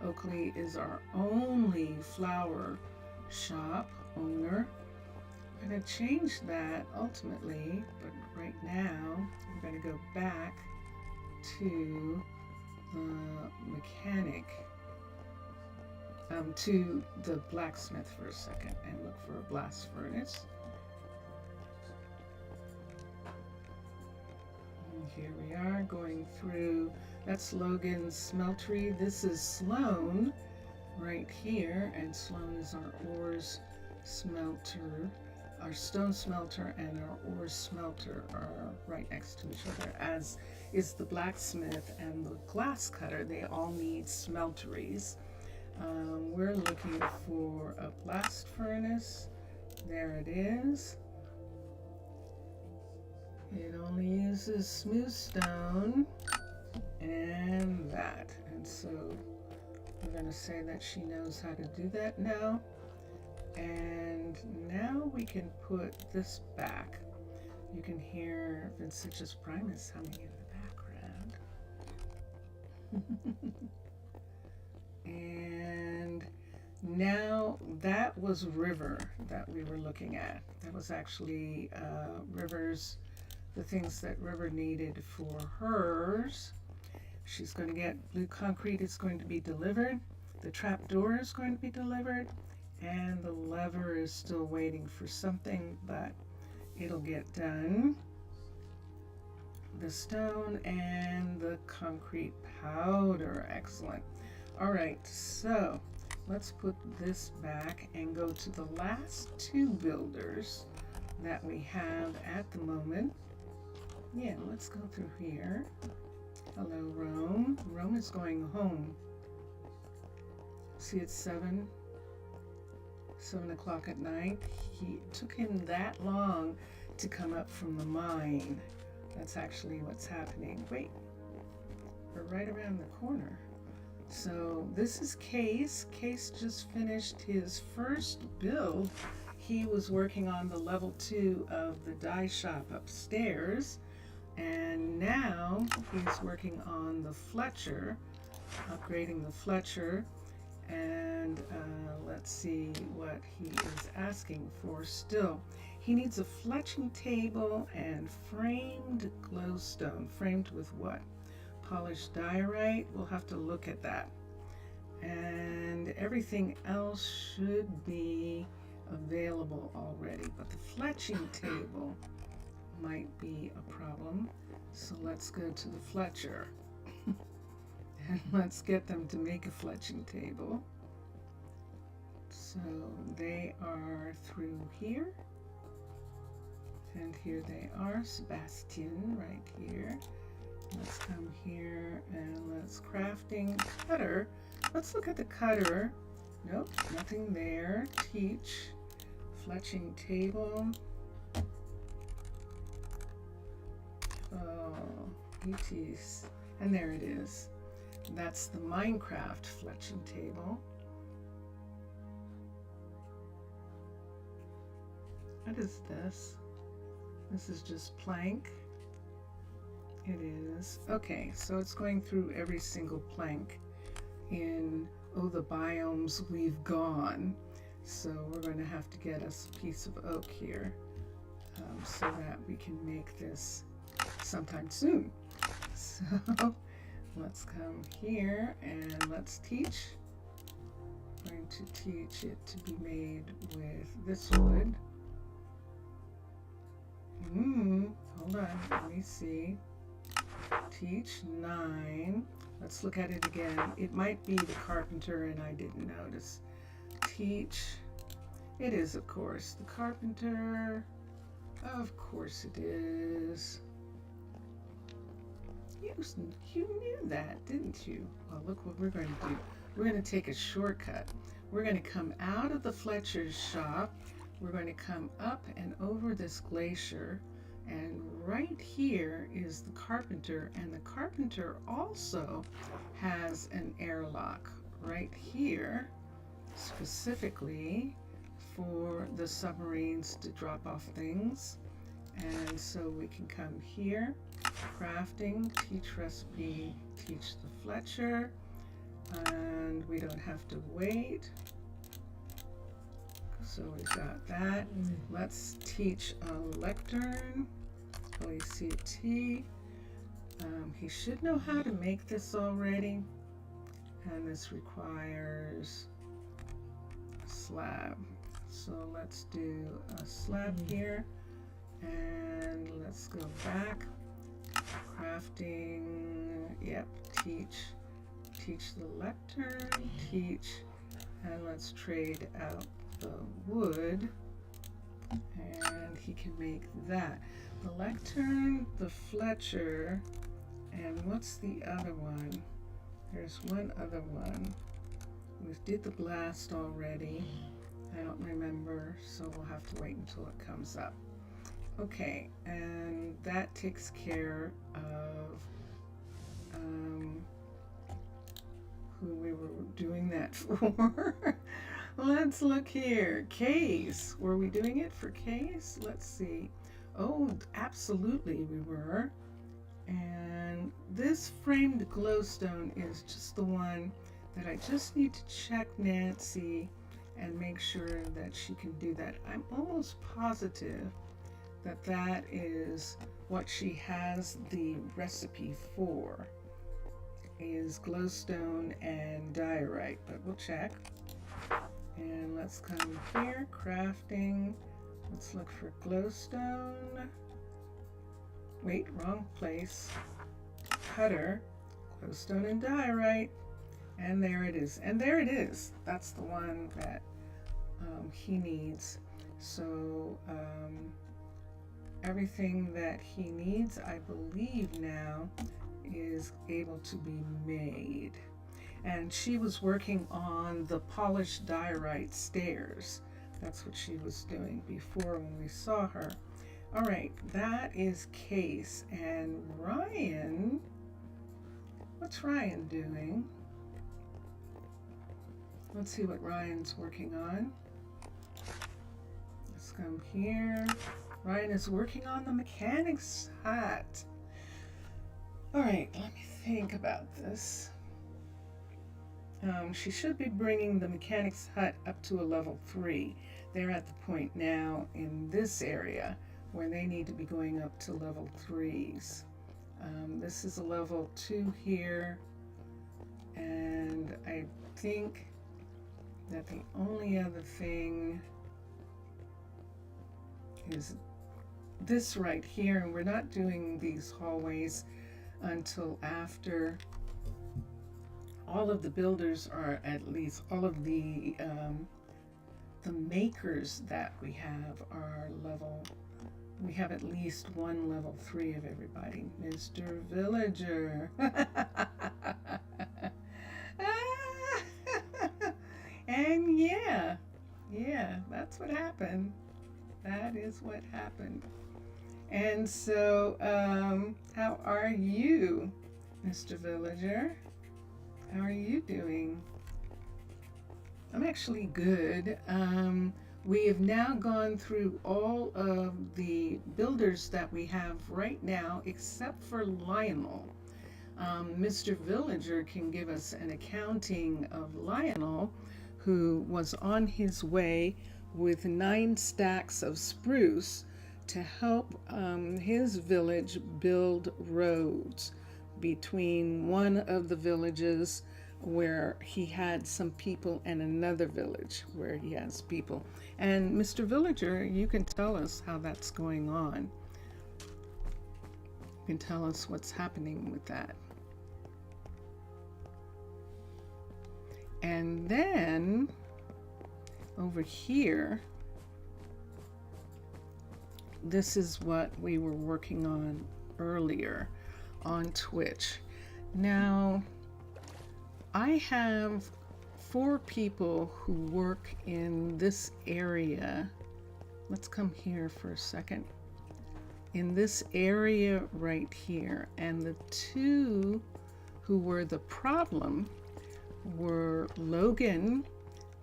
Oakley is our only flower shop owner. I'm going to change that ultimately, but right now I'm going to go back to the mechanic, to the blacksmith for a second and look for a blast furnace. Here we are going through, that's Logan's smeltery. This is Sloan right here, and Sloan is our ores smelter. Our stone smelter and our ore smelter are right next to each other, as is the blacksmith and the glass cutter. They all need smelteries. We're looking for a blast furnace. There it is. It only uses smooth stone and that. And so we're going to say that she knows how to do that now. And now we can put this back. You can hear Vincentius Primus humming in the background. And now that was River that we were looking at. That was actually River's, the things that River needed for hers. She's going to get blue concrete is going to be delivered. The trap door is going to be delivered. And the lever is still waiting for something, but it'll get done. The stone and the concrete powder. Excellent. All right, so let's put this back and go to the last two builders that we have at the moment. Yeah, let's go through here. Hello, Rome. Rome is going home. See, it's 7 o'clock at night. It took him that long to come up from the mine. That's actually what's happening. Wait, we're right around the corner. So this is Case. Case just finished his first build. He was working on the level 2 of the dye shop upstairs, and now he's working on the Fletcher, upgrading the Fletcher. And let's see what he is asking for still. He needs a fletching table and framed glowstone. Framed with what? Polished diorite? We'll have to look at that. And everything else should be available already, but the fletching table might be a problem. So let's go to the Fletcher. And let's get them to make a fletching table. So they are through here. And here they are, Sebastian right here. Let's come here and let's crafting cutter. Let's look at the cutter. Nope, nothing there. Teach, fletching table. Oh, ETs. And there it is. That's the Minecraft fletching table. What is this? This is just plank. It is. Okay, so it's going through every single plank in, oh, the biomes we've gone. So we're going to have to get us a piece of oak here so that we can make this sometime soon. So let's come here and let's teach. I'm going to teach it to be made with this wood. Hold on, let me see. Teach 9. Let's look at it again. It might be the carpenter and I didn't notice. Teach. It is, of course, the carpenter. Of course it is. You knew that, didn't you? Well, look what we're going to do. We're going to take a shortcut. We're going to come out of the Fletcher's shop. We're going to come up and over this glacier. And right here is the carpenter. And the carpenter also has an airlock right here, specifically for the submarines to drop off things. And so we can come here, crafting, teach recipe, teach the Fletcher, and we don't have to wait. So we've got that. Let's teach a lectern, LECT. He should know how to make this already, and this requires a slab. So let's do a slab here. And let's go back. Crafting, yep, teach the lectern, teach, and let's trade out the wood, and he can make that. The lectern, the Fletcher, and what's the other one? There's one other one. We did the blast already. I don't remember, so we'll have to wait until it comes up. Okay, and that takes care of who we were doing that for. Let's look here. Case. Were we doing it for Case? Let's see. Oh, absolutely we were. And this framed glowstone is just the one that I just need to check Nancy and make sure that she can do that. I'm almost positive that that is what she has the recipe for, is glowstone and diorite, but we'll check. And let's come here, crafting. Let's look for glowstone. Wait, wrong place. Cutter, glowstone and diorite. And there it is. And there it is. That's the one that he needs. So everything that he needs, I believe now, is able to be made. And she was working on the polished diorite stairs. That's what she was doing before when we saw her. All right, that is Case. And Ryan, what's Ryan doing? Let's see what Ryan's working on. Let's come here. Ryan is working on the mechanic's hut. All right, let me think about this. She should be bringing the mechanic's hut up to a level 3. They're at the point now in this area where they need to be going up to level 3s. This is a level 2 here, and I think that the only other thing is this right here, and we're not doing these hallways until after all of the builders are, at least all of the makers that we have are level. We have at least one level 3 of everybody. Mr. Villager. And yeah, that's what happened. That is what happened. And so, how are you, Mr. Villager? How are you doing? I'm actually good. We have now gone through all of the builders that we have right now, except for Lionel. Mr. Villager can give us an accounting of Lionel, who was on his way with 9 stacks of spruce to help his village build roads between one of the villages where he had some people and another village where he has people. And Mr. Villager, you can tell us how that's going on. You can tell us what's happening with that. And then over here, this is what we were working on earlier on Twitch. Now, I have 4 people who work in this area. Let's come here for a second. In this area right here, and the 2 who were the problem were Logan,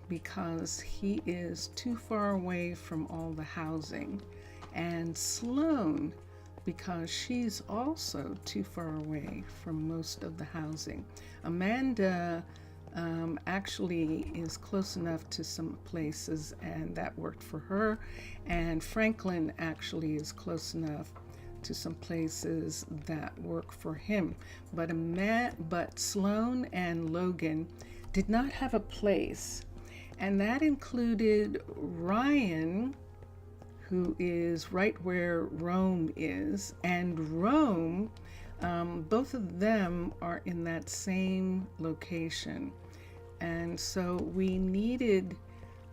because he is too far away from all the housing, and Sloan, because she's also too far away from most of the housing. Amanda actually is close enough to some places, and that worked for her. And Franklin actually is close enough to some places that work for him. But Sloan and Logan did not have a place, and that included Ryan, who is right where Rome is, and Rome. Both of them are in that same location, and so we needed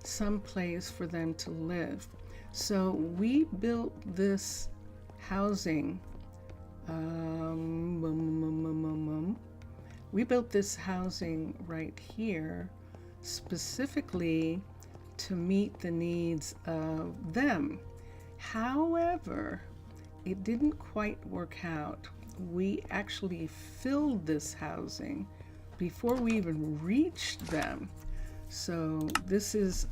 some place for them to live. So we built this housing. We built this housing right here specifically to meet the needs of them. However, it didn't quite work out. We actually filled this housing before we even reached them. So this is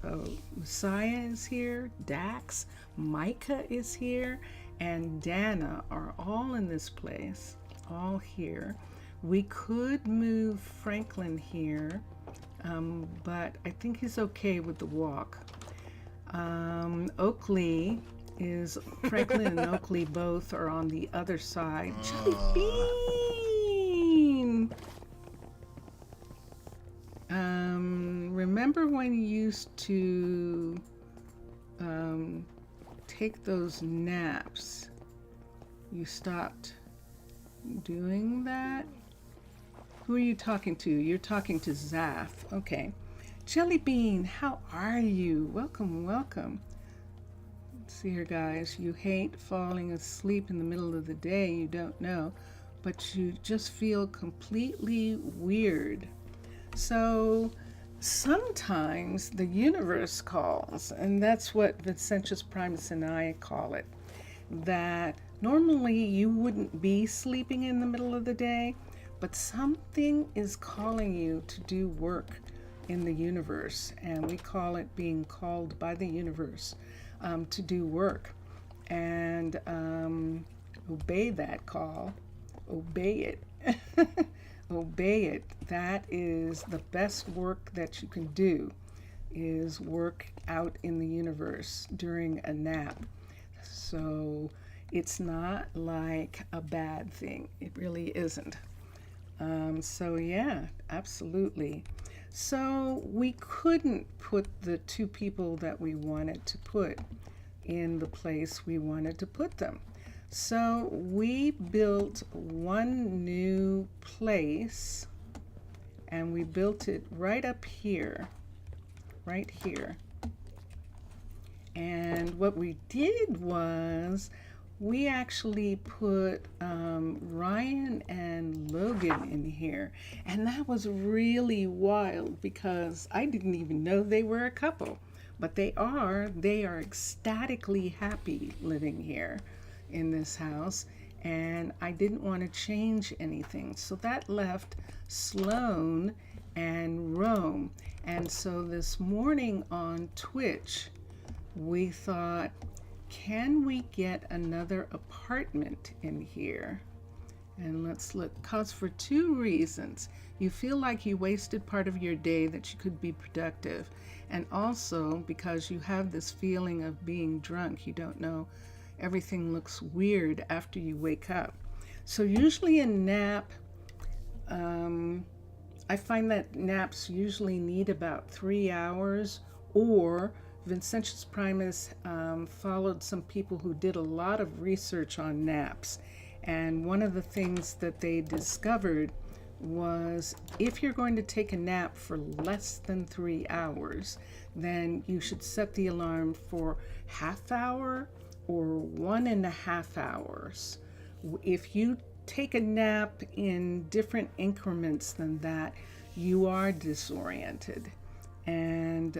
Messiah is here, Dax, Micah is here, and Dana are all in this place, all here. We could move Franklin here, but I think he's okay with the walk. Oakley is, Franklin and Oakley both are on the other side. Jelly Bean! Remember when you used to take those naps? You stopped doing that? Who are you talking to? You're talking to Zaf. Okay. Jelly Bean, how are you? Welcome, welcome. Let's see here, guys. You hate falling asleep in the middle of the day. You don't know, but you just feel completely weird. So sometimes the universe calls, and that's what Vincentius Primus and I call it, that normally you wouldn't be sleeping in the middle of the day, but something is calling you to do work in the universe, and we call it being called by the universe to do work and obey that call. Obey it. Obey it. That is the best work that you can do, is work out in the universe during a nap. So it's not like a bad thing. It really isn't. So yeah, absolutely. So we couldn't put the two people that we wanted to put in the place we wanted to put them. So we built one new place, and we built it right up here, right here. And what we did was we actually put Ryan and Logan in here. And that was really wild because I didn't even know they were a couple. But they are ecstatically happy living here in this house. And I didn't want to change anything. So that left Sloan and Rome. And so this morning on Twitch, we thought, can we get another apartment in here? And let's look, cause for two reasons. You feel like you wasted part of your day that you could be productive. And also because you have this feeling of being drunk. You don't know, everything looks weird after you wake up. So usually a nap, I find that naps usually need about 3 hours, or Vincentius Primus followed some people who did a lot of research on naps. And one of the things that they discovered was if you're going to take a nap for less than 3 hours, then you should set the alarm for half hour or 1.5 hours. If you take a nap in different increments than that, you are disoriented. And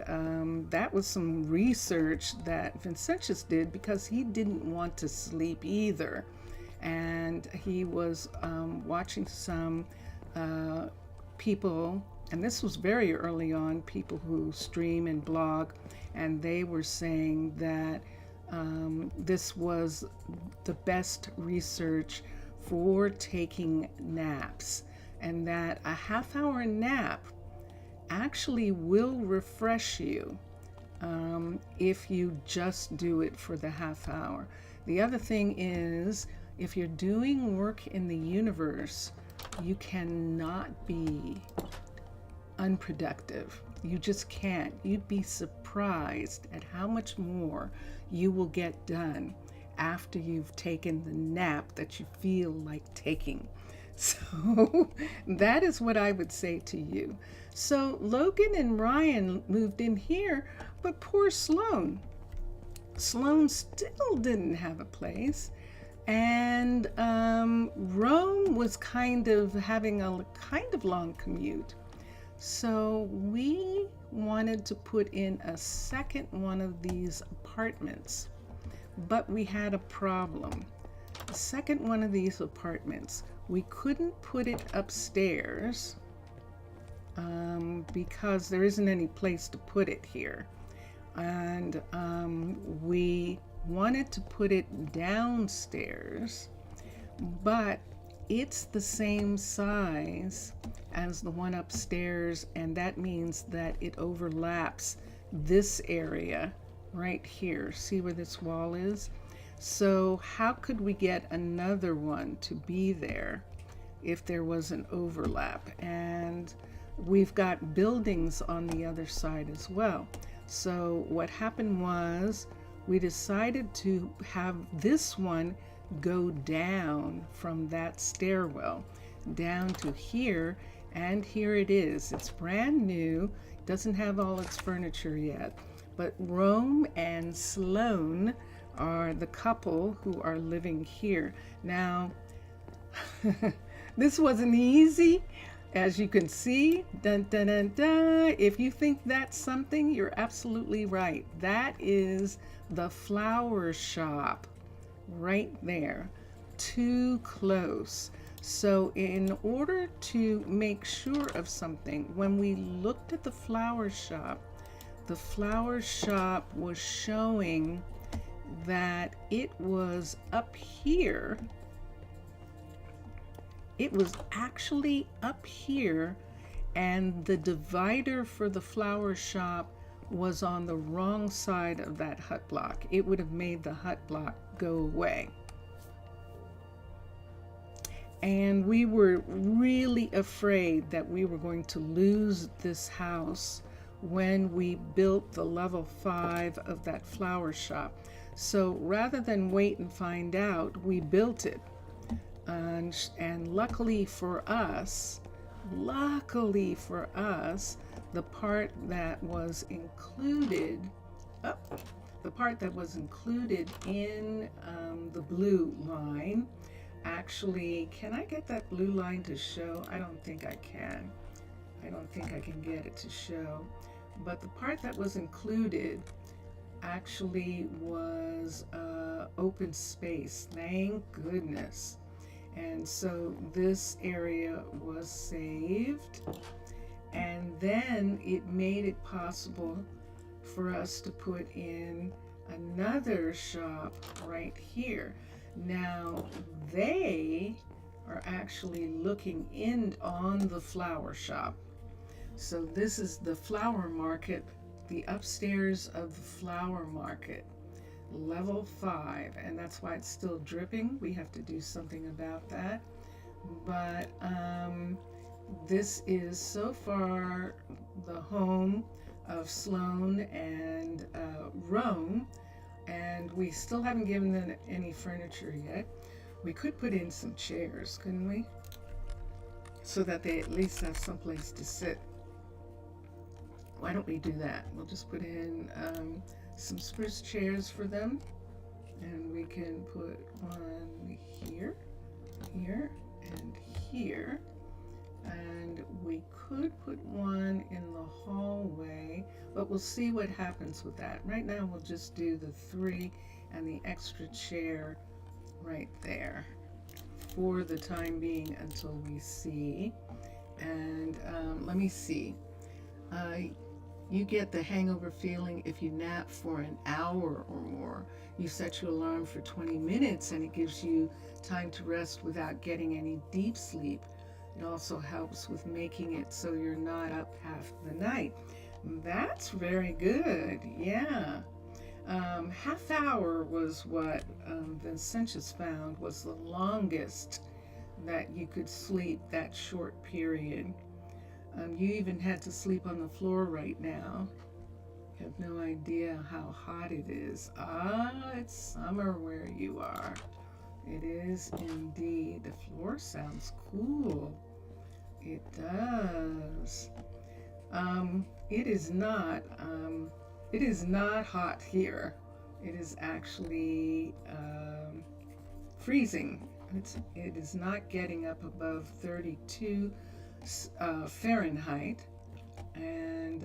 that was some research that Vincentius did because he didn't want to sleep either. And he was watching some people, and this was very early on, people who stream and blog, and they were saying that this was the best research for taking naps, and that a half-hour nap actually will refresh you if you just do it for the half hour. The other thing is, if you're doing work in the universe, you cannot be unproductive. You just can't. You'd be surprised at how much more you will get done after you've taken the nap that you feel like taking. So that is what I would say to you. So Logan and Ryan moved in here, but poor Sloan. Sloan still didn't have a place. And Rome was kind of having a kind of long commute. So we wanted to put in a second one of these apartments, but we had a problem. The second one of these apartments, we couldn't put it upstairs because there isn't any place to put it here. And we wanted to put it downstairs, but it's the same size as the one upstairs, and that means that it overlaps this area right here. See where this wall is? So how could we get another one to be there if there was an overlap? And we've got buildings on the other side as well. So what happened was we decided to have this one go down from that stairwell down to here, and here it is. It's brand new, doesn't have all its furniture yet, but Rome and Sloan are the couple who are living here. Now, this wasn't easy, as you can see. Dun, dun, dun, dun. If you think that's something, you're absolutely right. That is the flower shop right there. Too close. So in order to make sure of something, when we looked at the flower shop was showing that it was up here. It was actually up here, and the divider for the flower shop was on the wrong side of that hut block. It would have made the hut block go away. And we were really afraid that we were going to lose this house when we built the level 5 of that flower shop. So rather than wait and find out, we built it. And luckily for us, the part that was included, in the blue line, actually, can I get that blue line to show? I don't think I can. I don't think I can get it to show. But the part that was included actually was open space. Thank goodness. And so this area was saved. And then it made it possible for us to put in another shop right here. Now they are actually looking in on the flower shop. So this is the flower market, the upstairs of the flower market, level 5, and that's why it's still dripping. We have to do something about that. But this is so far the home of Sloan and Rome, and we still haven't given them any furniture yet. We could put in some chairs, couldn't we? So that they at least have someplace to sit. Why don't we do that? We'll just put in some spruce chairs for them, and we can put one here, here, and here. And we could put one in the hallway, but we'll see what happens with that. Right now we'll just do the 3 and the extra chair right there for the time being until we see. And let me see. You get the hangover feeling if you nap for an hour or more. You set your alarm for 20 minutes and it gives you time to rest without getting any deep sleep. It also helps with making it so you're not up half the night. That's very good, yeah. Half hour was what Vincentius found was the longest that you could sleep that short period. You even had to sleep on the floor right now. You have no idea how hot it is. It's summer where you are. It is indeed. The floor sounds cool. It does. It is not hot here. It is actually freezing. It is not getting up above 32 Fahrenheit, and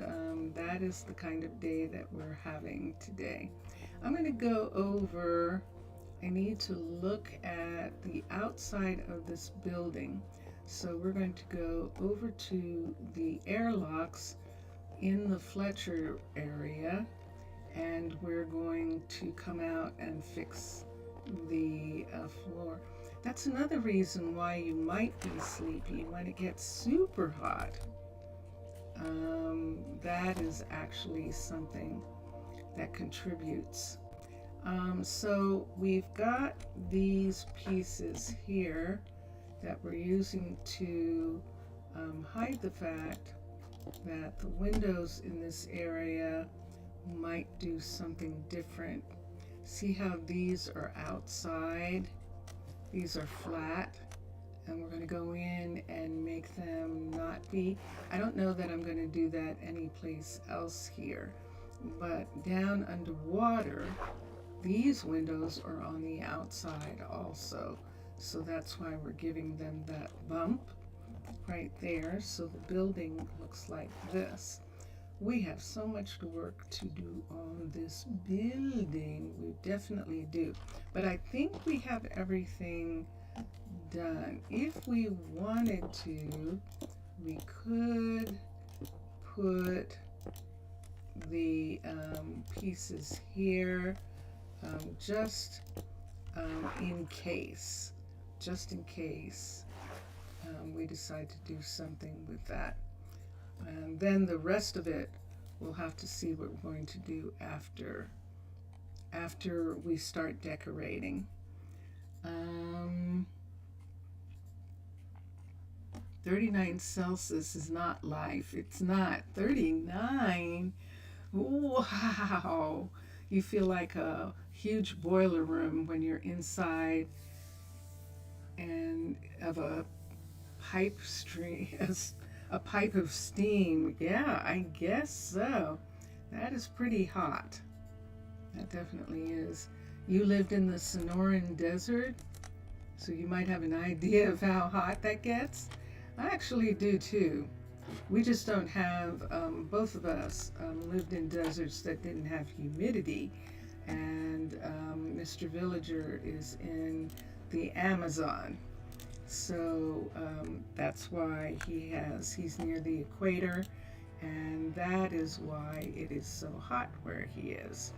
that is the kind of day that we're having today. I'm going to go over, I need to look at the outside of this building. So we're going to go over to the airlocks in the Fletcher area, and we're going to come out and fix the floor. That's another reason why you might be sleepy when it gets super hot. That is actually something that contributes. So we've got these pieces here that we're using to hide the fact that the windows in this area might do something different. See how these are outside? These are flat, and we're going to go in and make them not be. I don't know that I'm going to do that anyplace else here, but down underwater, these windows are on the outside also. So that's why we're giving them that bump right there. So the building looks like this. We have so much work to do on this building. We definitely do. But I think we have everything done. If we wanted to, we could put the pieces here just in case, we decide to do something with that. And then the rest of it, we'll have to see what we're going to do after we start decorating. 39 Celsius is not life. It's not. 39? Wow. You feel like a huge boiler room when you're inside and of a pipe of steam. Yeah, I guess so. That is pretty hot. That definitely is. You lived in the Sonoran Desert, so you might have an idea of how hot that gets. I actually do too. We just don't have, both of us lived in deserts that didn't have humidity, and Mr. Villager is in the Amazon. So that's why he's near the equator, and that is why it is so hot where he is.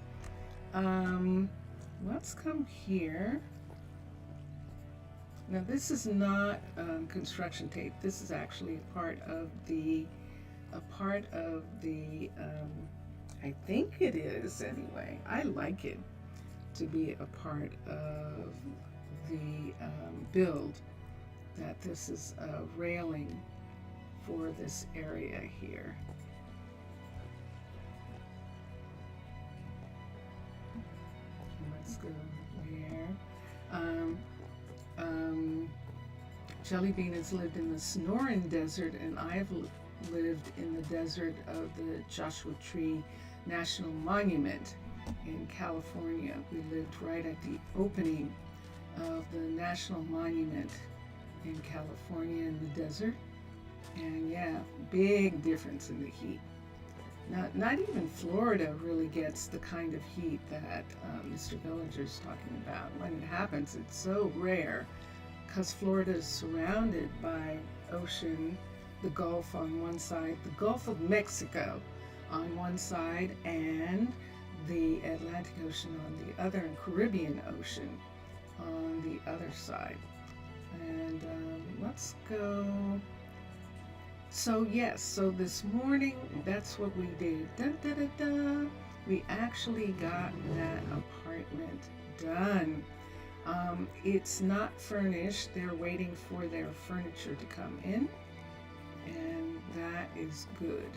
Let's come here. Now this is not construction tape. This is actually a part of the I think it is anyway. I like it to be a part of the build, that this is a railing for this area here. Let's go there. Jellybean has lived in the Sonoran Desert, and I've lived in the desert of the Joshua Tree National Monument in California. We lived right at the opening of the National Monument in California in the desert. And yeah, big difference in the heat. Not even Florida really gets the kind of heat that Mr. Villager's talking about. When it happens, it's so rare because Florida is surrounded by ocean, the Gulf on one side, the Gulf of Mexico on one side, and the Atlantic Ocean on the other, and Caribbean Ocean on the other side. And let's go. So yes, so this morning, that's what we did. Dun, dun, dun, dun. We actually got that apartment done. It's not furnished. They're waiting for their furniture to come in, and that is good.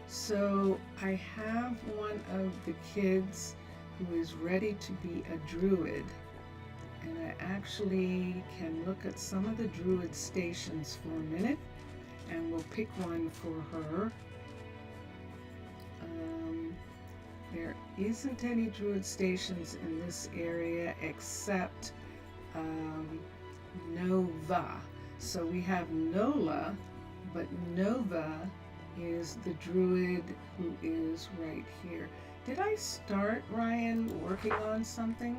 So I have one of the kids who is ready to be a druid, and I actually can look at some of the druid stations for a minute, and we'll pick one for her. There isn't any druid stations in this area except Nova. So we have Nola, but Nova is the druid who is right here. Did I start Ryan working on something?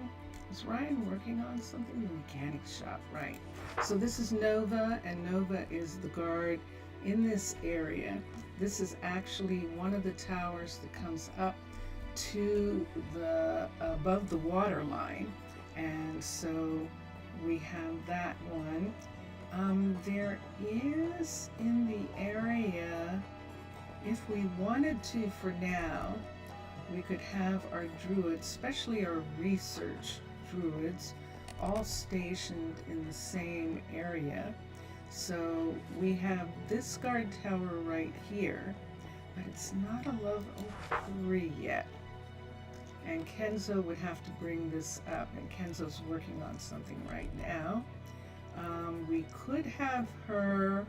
Is Ryan working on something in the mechanic shop? Right. So this is Nova, and Nova is the guard in this area. This is actually one of the towers that comes up to the above the water line, and so we have that one. There is in the area, if we wanted to for now, we could have our druids, especially our research druids, all stationed in the same area. So we have this guard tower right here, but it's not a level 3 yet. And Kenzo would have to bring this up, and Kenzo's working on something right now. We could have her,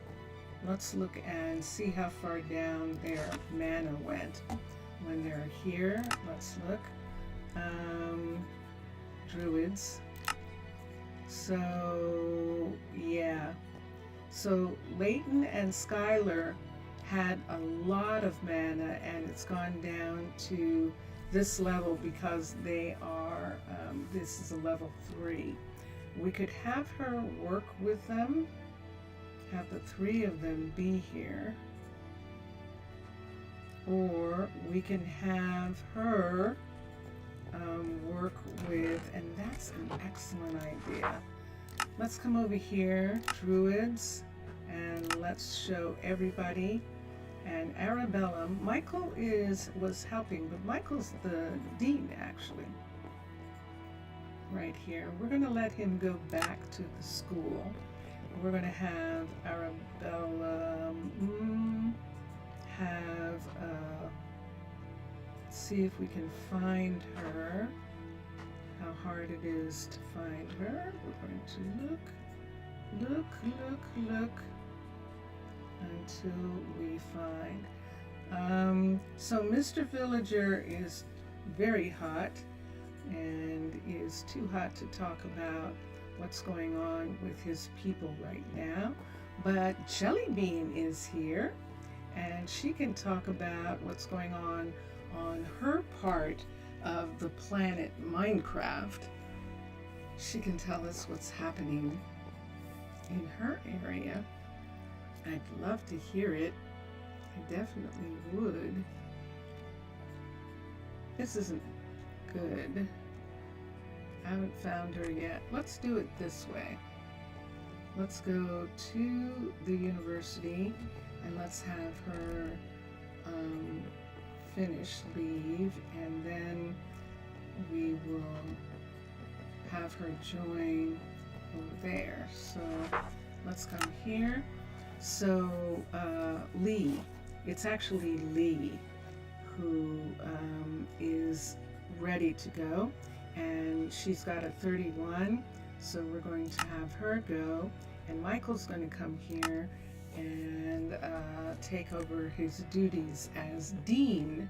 let's look and see how far down their mana went when they're here. Let's look. Druids. So, yeah. So Leighton and Skylar had a lot of mana, and it's gone down to this level because they are, this is a level 3. We could have her work with them, have the three of them be here, or we can have her work with, and that's an excellent idea. Let's come over here, druids, and let's show everybody. And Arabella, Michael was helping, but Michael's the dean actually. Right here. We're going to let him go back to the school. We're going to have Arabella see if we can find her. How hard it is to find her. We're going to look until we find. So Mr. Villager is very hot and is too hot to talk about what's going on with his people right now. But Jellybean is here and she can talk about what's going on her part of the planet Minecraft. She can tell us what's happening in her area. I'd love to hear it. I definitely would. This isn't good. I haven't found her yet. Let's do it this way. Let's go to the university and let's have her finish, leave, and then we will have her join over there. So let's come here. So Lee, it's actually Lee who is ready to go, and she's got a 31, so we're going to have her go, and Michael's going to come here and take over his duties as dean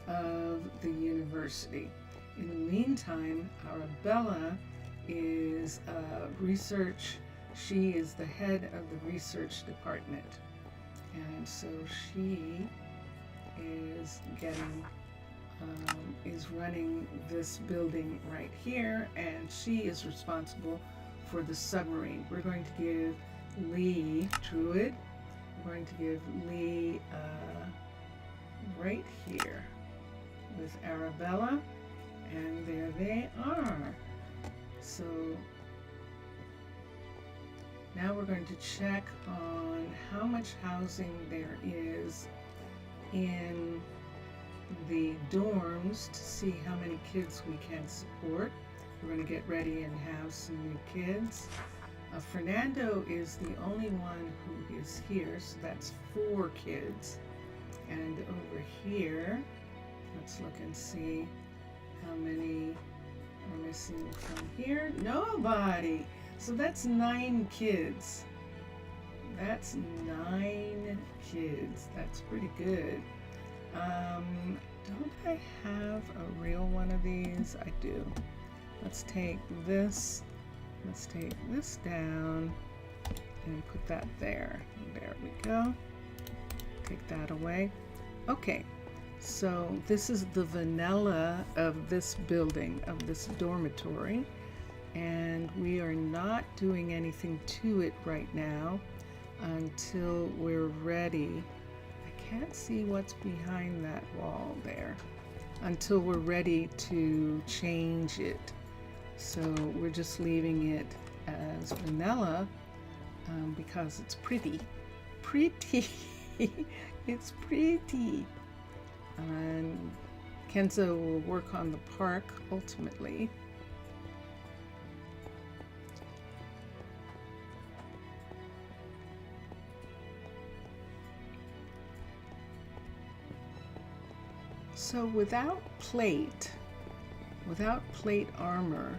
of the university. In the meantime, Arabella is research. She is the head of the research department, and so she is running this building right here, and she is responsible for the submarine. We're going to give Lee Druid. We're going to give Lee right here with Arabella, and there they are. So now we're going to check on how much housing there is in the dorms to see how many kids we can support. We're going to get ready and have some new kids. Fernando is the only one who is here, so that's 4 kids. And over here, let's look and see how many are missing from here. Nobody! So that's 9 kids. That's 9 kids. That's pretty good. Don't I have a real one of these? I do. Let's take this. Let's take this down and put that there. There we go. Take that away. Okay, so this is the vanilla of this building, of this dormitory, and we are not doing anything to it right now until we're ready. I can't see what's behind that wall there until we're ready to change it. So we're just leaving it as vanilla because it's pretty. It's pretty. And Kenzo will work on the park ultimately. So without plate armor,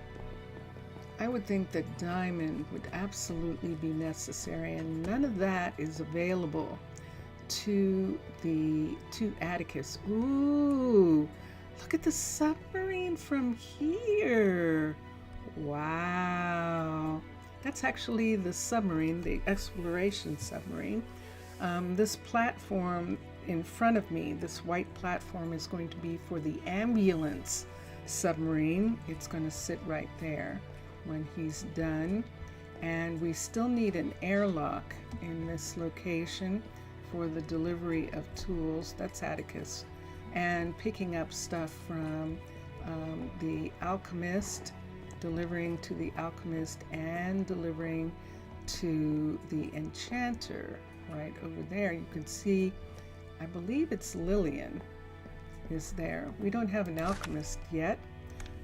I would think that diamond would absolutely be necessary, and none of that is available to Atticus. Ooh, look at the submarine from here. Wow. That's actually the submarine, the exploration submarine. This platform in front of me, this white platform, is going to be for the ambulance submarine. It's going to sit right there. when he's done. And we still need an airlock in this location for the delivery of tools. That's Atticus. And picking up stuff from the alchemist, delivering to the alchemist, and delivering to the enchanter right over there. You can see, I believe it's Lillian is there. We don't have an alchemist yet.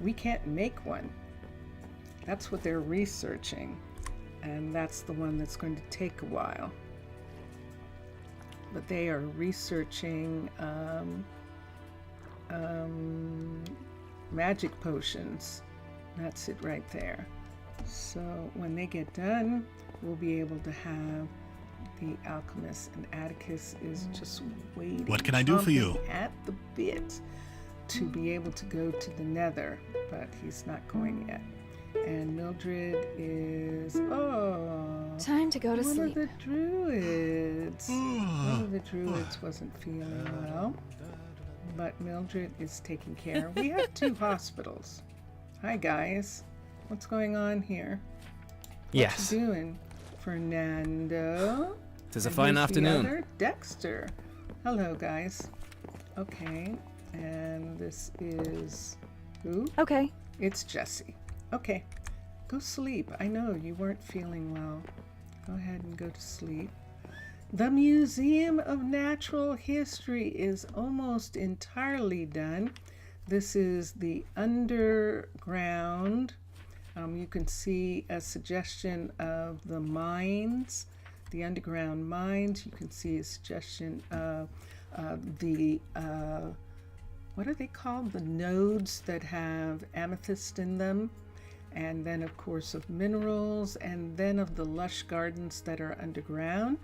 We can't make one. That's what they're researching. And that's the one that's going to take a while. But they are researching magic potions. That's it right there. So when they get done, we'll be able to have the alchemist, and Atticus is just waiting. What can I do for you? At the bit to be able to go to the Nether, but he's not going yet. And Mildred is, time to go to one sleep. of the druids. One of the druids wasn't feeling well, but Mildred is taking care. We have 2 hospitals. Hi guys, what's going on here? Yes. What you doing, Fernando? Tis a And fine who's the afternoon. other? Dexter. Hello guys. Okay, and this is who? Okay. It's Jessie. Okay, go sleep. I know you weren't feeling well. Go ahead and go to sleep. The Museum of Natural History is almost entirely done. This is the underground. You can see a suggestion of the mines, the underground mines. You can see a suggestion of the what are they called? The nodes that have amethyst in them. And then, of course, of minerals, and then of the lush gardens that are underground.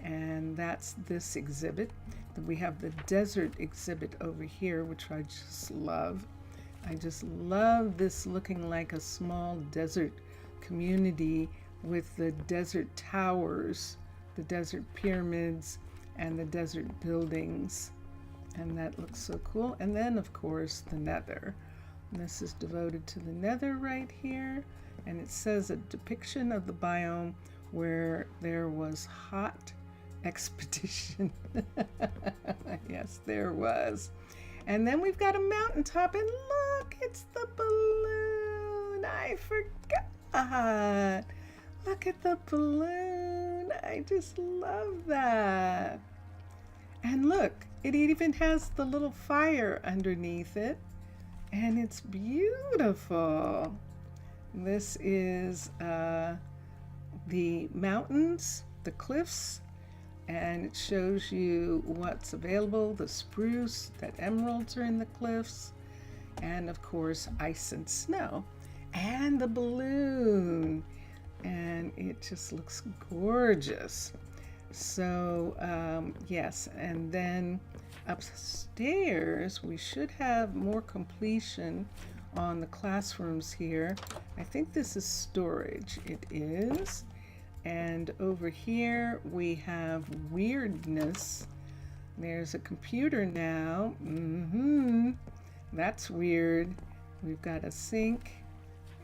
And that's this exhibit. Then we have the desert exhibit over here, which I just love. I just love this looking like a small desert community with the desert towers, the desert pyramids, and the desert buildings. And that looks so cool. And then, of course, the Nether. And this is devoted to the Nether right here. And it says a depiction of the biome where there was hot expedition. Yes, there was. And then we've got a mountaintop, and look, it's the balloon. I forgot. Look at the balloon. I just love that. And look, it even has the little fire underneath it. And it's beautiful. This is the mountains, the cliffs, and it shows you what's available, the spruce, that emeralds are in the cliffs, and of course ice and snow, and the balloon. And it just looks gorgeous. So yes, and then upstairs we should have more completion on the classrooms here. I think this is storage. It is. And over here we have weirdness. There's a computer now. That's weird. We've got a sink,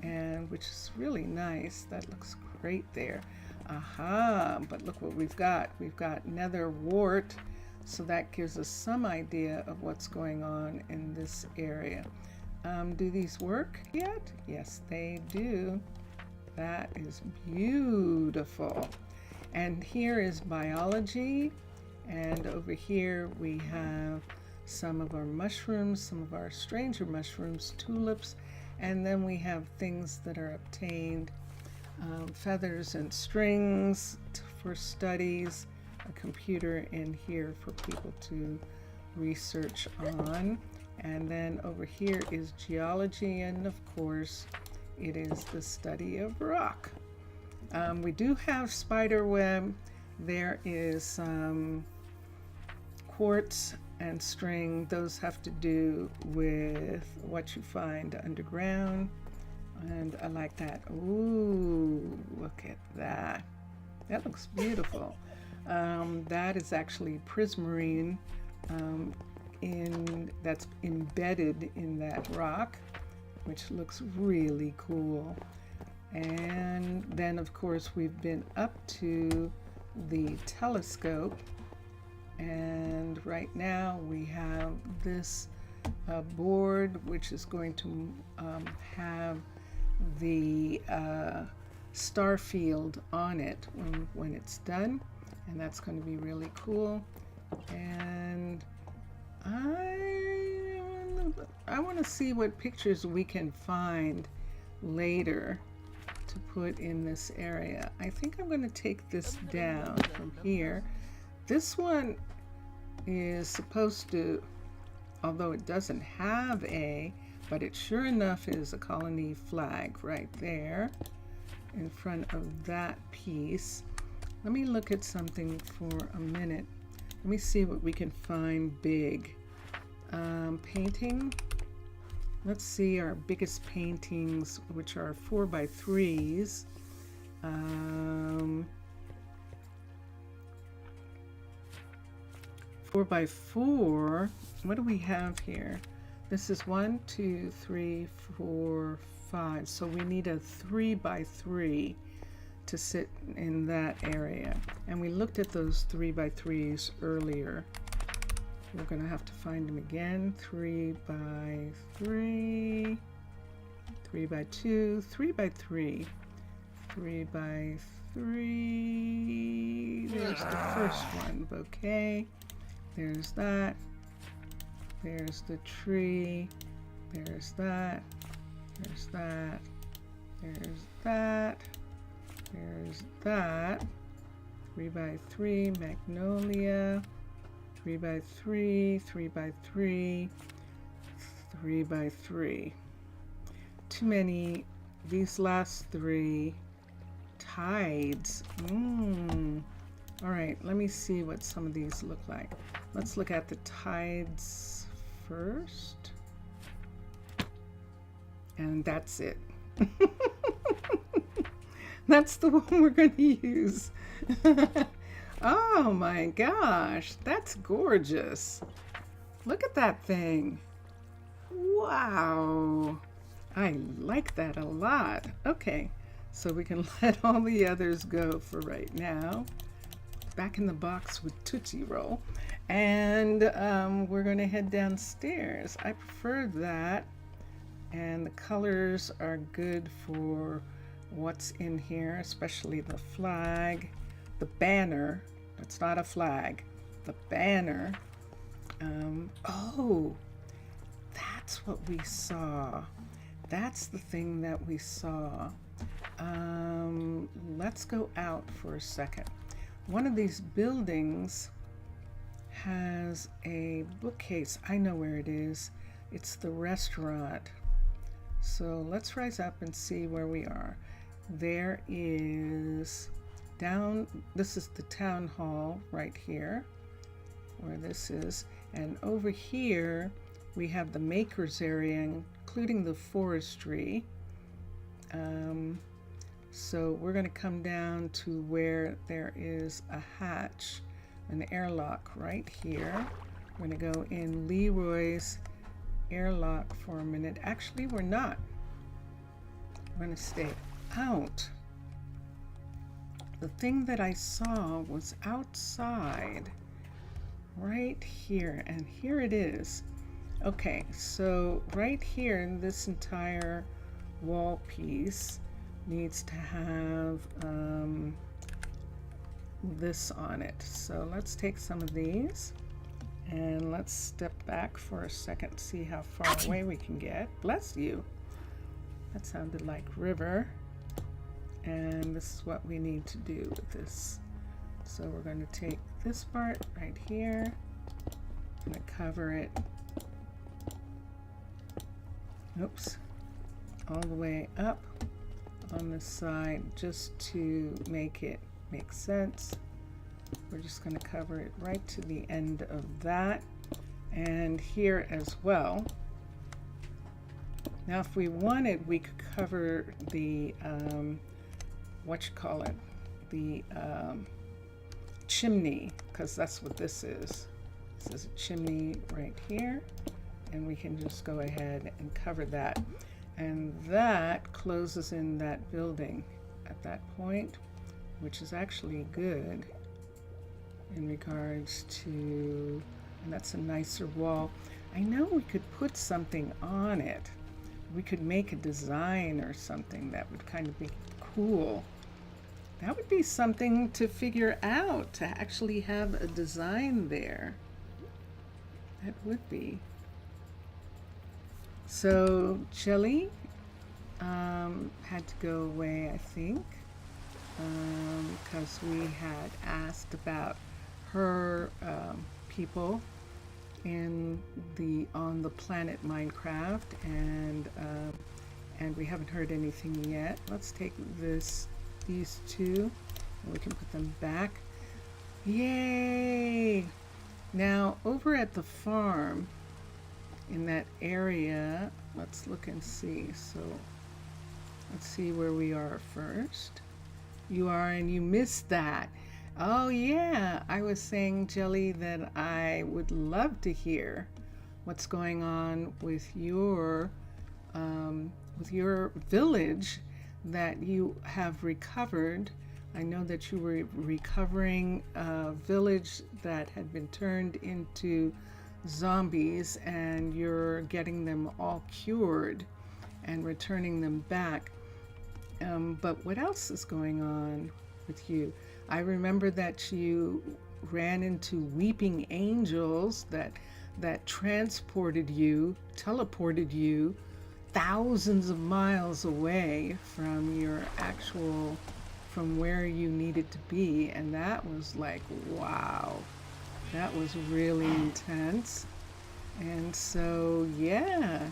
and which is really nice. That looks great there. Aha, but look what we've got. We've got nether wart, so that gives us some idea of what's going on in this area. Do these work yet? Yes, they do. That is beautiful. And here is biology, and over here we have some of our mushrooms, some of our stranger mushrooms, tulips, and then we have things that are obtained, feathers and strings for studies, a computer in here for people to research on. And then over here is geology, and of course it is the study of rock. We do have spider web. There is quartz and string. Those have to do with what you find underground, and I like that. Ooh, look at that. That looks beautiful. That is actually prismarine that's embedded in that rock, which looks really cool. And then of course we've been up to the telescope, and right now we have this board which is going to have the star field on it when it's done, and that's going to be really cool. And I want to see what pictures we can find later to put in this area. I think I'm going to take this down from here. This one is supposed to, although it doesn't have a, but it sure enough is a colony flag right there in front of that piece. Let me look at something for a minute. Let me see what we can find big. Painting. Let's see our biggest paintings, which are 4x3s. 4x4. What do we have here? This is 1, 2, 3, 4, 5. So we need a 3x3 to sit in that area. And we looked at those 3x3s earlier. We're going to have to find them again. 3x3, 3x2, 3x3, 3x3. There's the first one, bouquet. There's that. There's the tree. There's that. There's that. There's that. There's that. 3x3, magnolia. 3x3, 3x3, 3x3. Too many. These last three. Tides. All right, let me see what some of these look like. Let's look at the tides first. And that's it. That's the one we're going to use. Oh my gosh, that's gorgeous. Look at that thing. Wow. I like that a lot. Okay, so we can let all the others go for right now. Back in the box with Tootsie Roll. And we're going to head downstairs. I prefer that. And the colors are good for what's in here, especially the flag. The banner, it's not a flag, the banner. Oh, that's what we saw. That's the thing that we saw. Let's go out for a second. One of these buildings has a bookcase. I know where it is. It's the restaurant. So let's rise up and see where we are. There is down, this is the town hall right here, where this is, and over here we have the makers area, including the forestry. So we're going to come down to where there is a hatch, an airlock right here. We're going to go in Leroy's airlock for a minute. Actually, we're not. We're going to stay out. The thing that I saw was outside, right here, and here it is. Okay, so right here in this entire wall piece needs to have this on it. So let's take some of these and let's step back for a second, see how far away we can get. Bless you. That sounded like river. And this is what we need to do with this. So we're going to take this part right here. I'm going to cover it. Oops. All the way up on this side just to make it make sense. We're just going to cover it right to the end of that. And here as well. Now if we wanted, we could cover the the chimney, because that's what this is. This is a chimney right here, and we can just go ahead and cover that. And that closes in that building at that point, which is actually good in regards to, and that's a nicer wall. I know we could put something on it. We could make a design or something that would kind of be cool. That would be something to figure out, to actually have a design there. That would be. So Jelly had to go away, I think, because we had asked about her people on the planet Minecraft, and we haven't heard anything yet. Let's take these two, and we can put them back. Yay! Now over at the farm, in that area, let's look and see. So let's see where we are first. You are, and you missed that. Oh yeah, I was saying, Jelly, that I would love to hear what's going on with your village that you have recovered. I know that you were recovering a village that had been turned into zombies, and you're getting them all cured and returning them back. But what else is going on with you? I remember that you ran into weeping angels that transported you, teleported you thousands of miles away from from where you needed to be, and that was like, wow, that was really intense. And so yeah,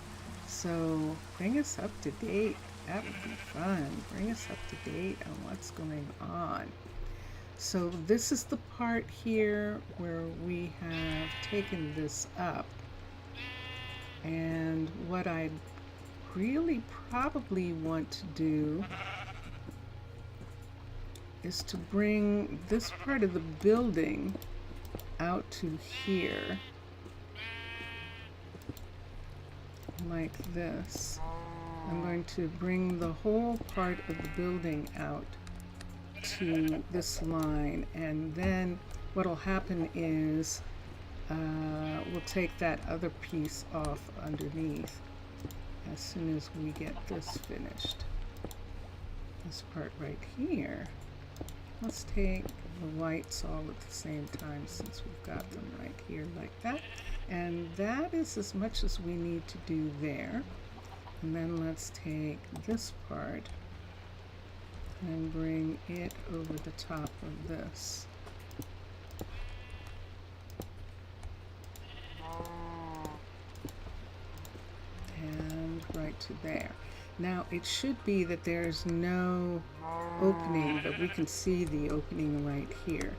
so bring us up to date. That would be fun. Bring us up to date on what's going on. So this is the part here where we have taken this up, and what I really probably want to do is to bring this part of the building out to here, like this. I'm going to bring the whole part of the building out to this line, and then what'll happen is we'll take that other piece off underneath as soon as we get this finished. This part right here. Let's take the whites all at the same time, since we've got them right here like that. And that is as much as we need to do there. And then let's take this part and bring it over the top of this. And right to there. Now it should be that there's no opening, but we can see the opening right here.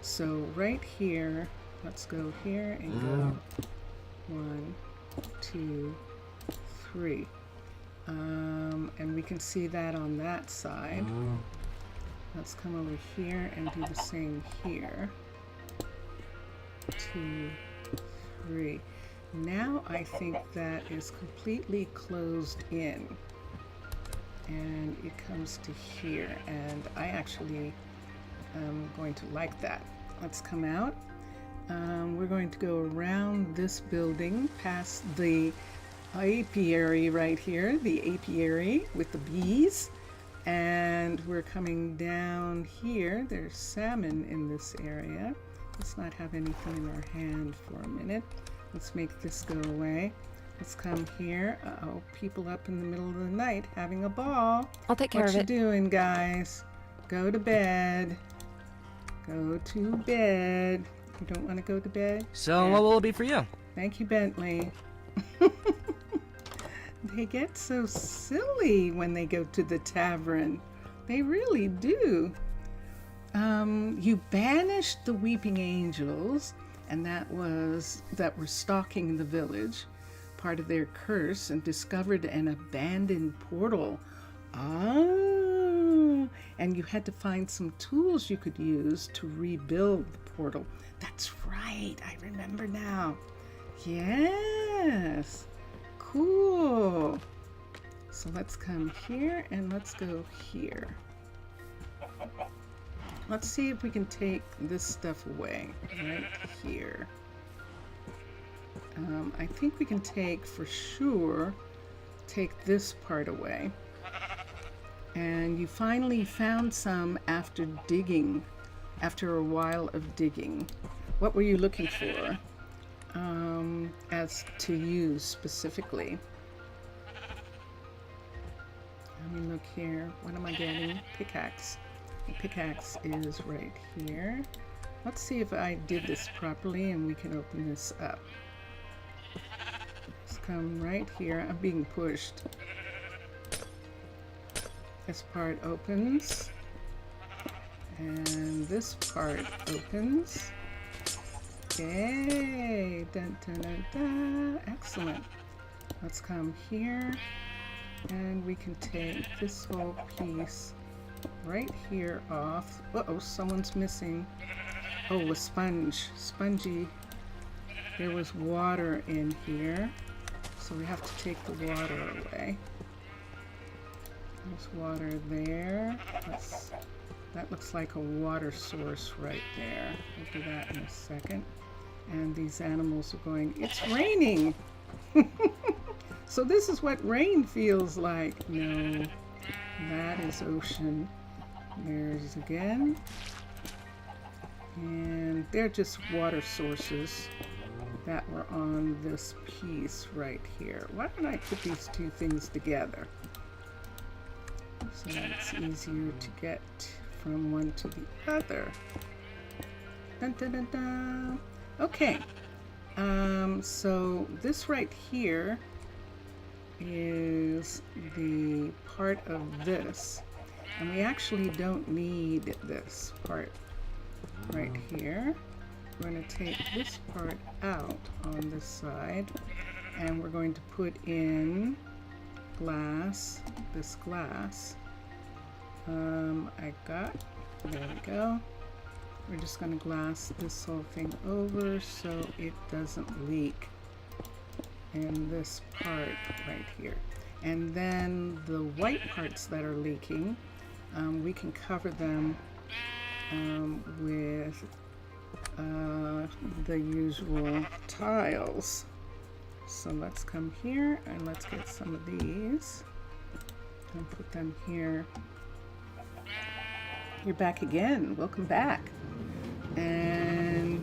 So right here, let's go here and go 1, 2, 3. And we can see that on that side. Let's come over here and do the same here. 2, 3. Now I think that is completely closed in, and it comes to here, and I actually am going to like that. Let's come out. We're going to go around this building past the apiary right here, the apiary with the bees, and we're coming down here. There's salmon in this area. Let's not have anything in our hand for a minute. Let's make this go away. Let's come here. Uh-oh, people up in the middle of the night having a ball. I'll take care of it. What you doing, guys? Go to bed. Go to bed. You don't want to go to bed? So what will it be for you? Thank you, Bentley. They get so silly when they go to the tavern. They really do. You banished the weeping angels, and that were stalking the village, part of their curse, and discovered an abandoned portal. Oh, and you had to find some tools you could use to rebuild the portal. That's right, I remember now. Yes, cool. So let's come here and let's go here. Let's see if we can take this stuff away right here. I think we can take this part away. And you finally found some after digging, after a while of digging. What were you looking for as to use specifically? Let me look here. What am I getting? Pickaxe. The pickaxe is right here. Let's see if I did this properly and we can open this up. Let's come right here. I'm being pushed. This part opens. And this part opens. Yay! Dun, dun, dun, dun. Excellent. Let's come here. And we can take this whole piece right here off. Uh-oh, someone's missing. Oh, a sponge. Spongy. There was water in here. So we have to take the water away. There's water there. That looks like a water source right there. We'll do that in a second. And these animals are going, it's raining! So this is what rain feels like. No, that is ocean. There's again. And they're just water sources that were on this piece right here. Why don't I put these two things together? So that it's easier to get from one to the other. Dun, dun, dun, dun. Okay. So this right here is the part of this, and we actually don't need this part right here. We're going to take this part out on this side, and we're going to put in glass, this glass. There we go. We're just going to glass this whole thing over so it doesn't leak in this part right here. And then the white parts that are leaking, we can cover them with the usual tiles. So let's come here and let's get some of these and put them here. You're back again. Welcome back. And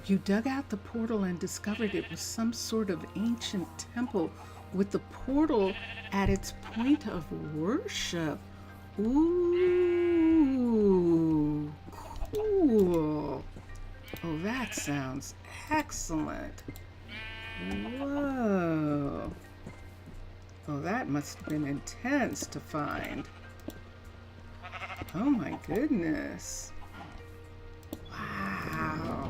you dug out the portal and discovered it was some sort of ancient temple with the portal at its point of worship. Ooh, cool. Oh, that sounds excellent. Whoa. Oh, that must have been intense to find. Oh my goodness. Wow.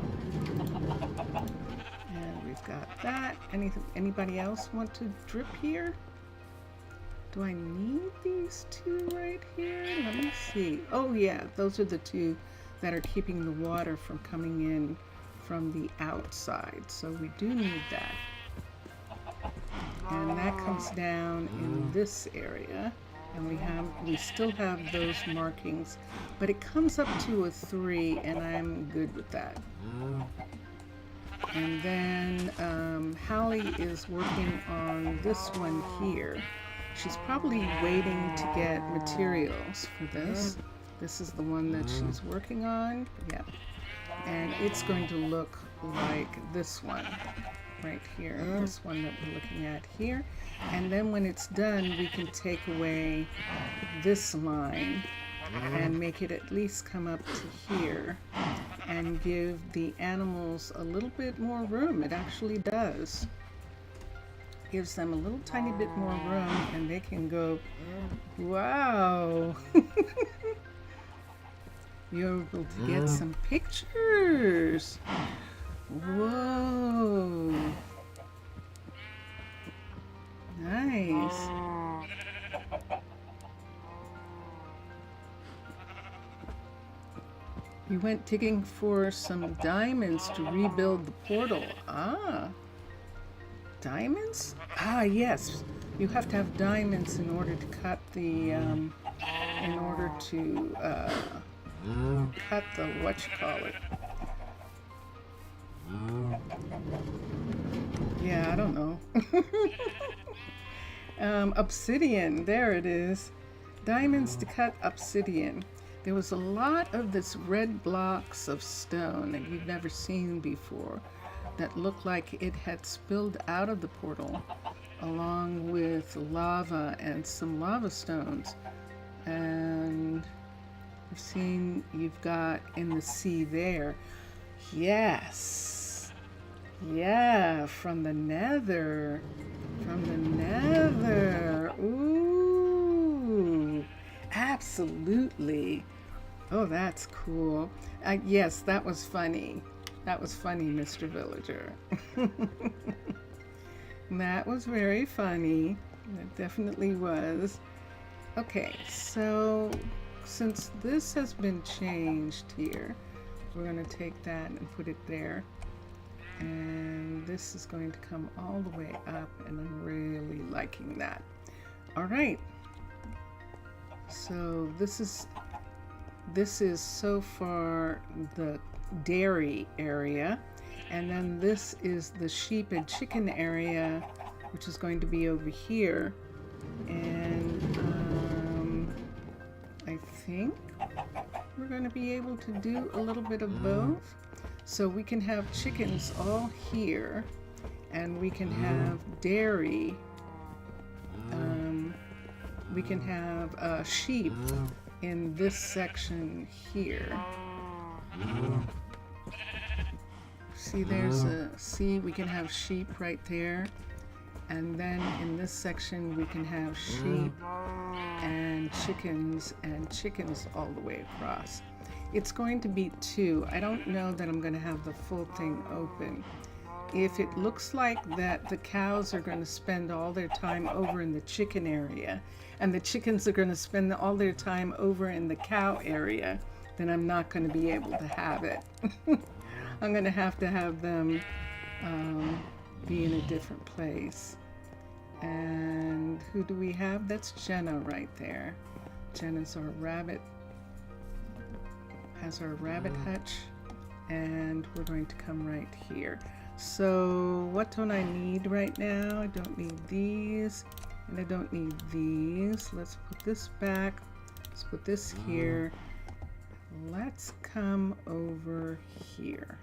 And we've got that. Anybody else want to drip here? Do I need these two right here? Let me see. Oh yeah, those are the two that are keeping the water from coming in from the outside. So we do need that. And that comes down in this area. And we still have those markings, but it comes up to a 3, and I'm good with that. And then Hallie is working on this one here. She's probably waiting to get materials for this. This is the one that she's working on. Yep. And it's going to look like this one right here. This one that we're looking at here. And then when it's done, we can take away this line and make it at least come up to here and give the animals a little bit more room. It actually does. Gives them a little tiny bit more room and they can go, wow. You're able to get some pictures. Whoa. Nice. You went digging for some diamonds to rebuild the portal. Ah. Diamonds? Ah, yes. You have to have diamonds in order to cut the, cut the, whatchamacallit. Yeah, I don't know. Obsidian, there it is. Diamonds to cut obsidian. There was a lot of this red blocks of stone that you've never seen before that looked like it had spilled out of the portal, along with lava and some lava stones. And I've seen you've got in the sea there. Yes. Yeah, from the nether. From the nether. Ooh. Absolutely. Oh, that's cool. Yes, that was funny. That was funny, Mr. Villager. That was very funny. It definitely was. Okay, so since this has been changed here, we're going to take that and put it there. And this is going to come all the way up, and I'm really liking that. All right. So this is so far the dairy area, and then this is the sheep and chicken area, which is going to be over here. And I think we're going to be able to do a little bit of both. So we can have chickens all here, and we can have dairy. We can have sheep in this section here. See, we can have sheep right there. And then in this section, we can have sheep and chickens all the way across. It's going to be 2. I don't know that I'm going to have the full thing open. If it looks like that the cows are going to spend all their time over in the chicken area, and the chickens are going to spend all their time over in the cow area, then I'm not going to be able to have it. I'm going to have them be in a different place. And who do we have? That's Jenna right there. Jenna's our rabbit, has our rabbit hutch, and we're going to come right here. So what don't I need right now? I don't need these, and I don't need these. Let's put this back. Let's put this here. Let's come over here.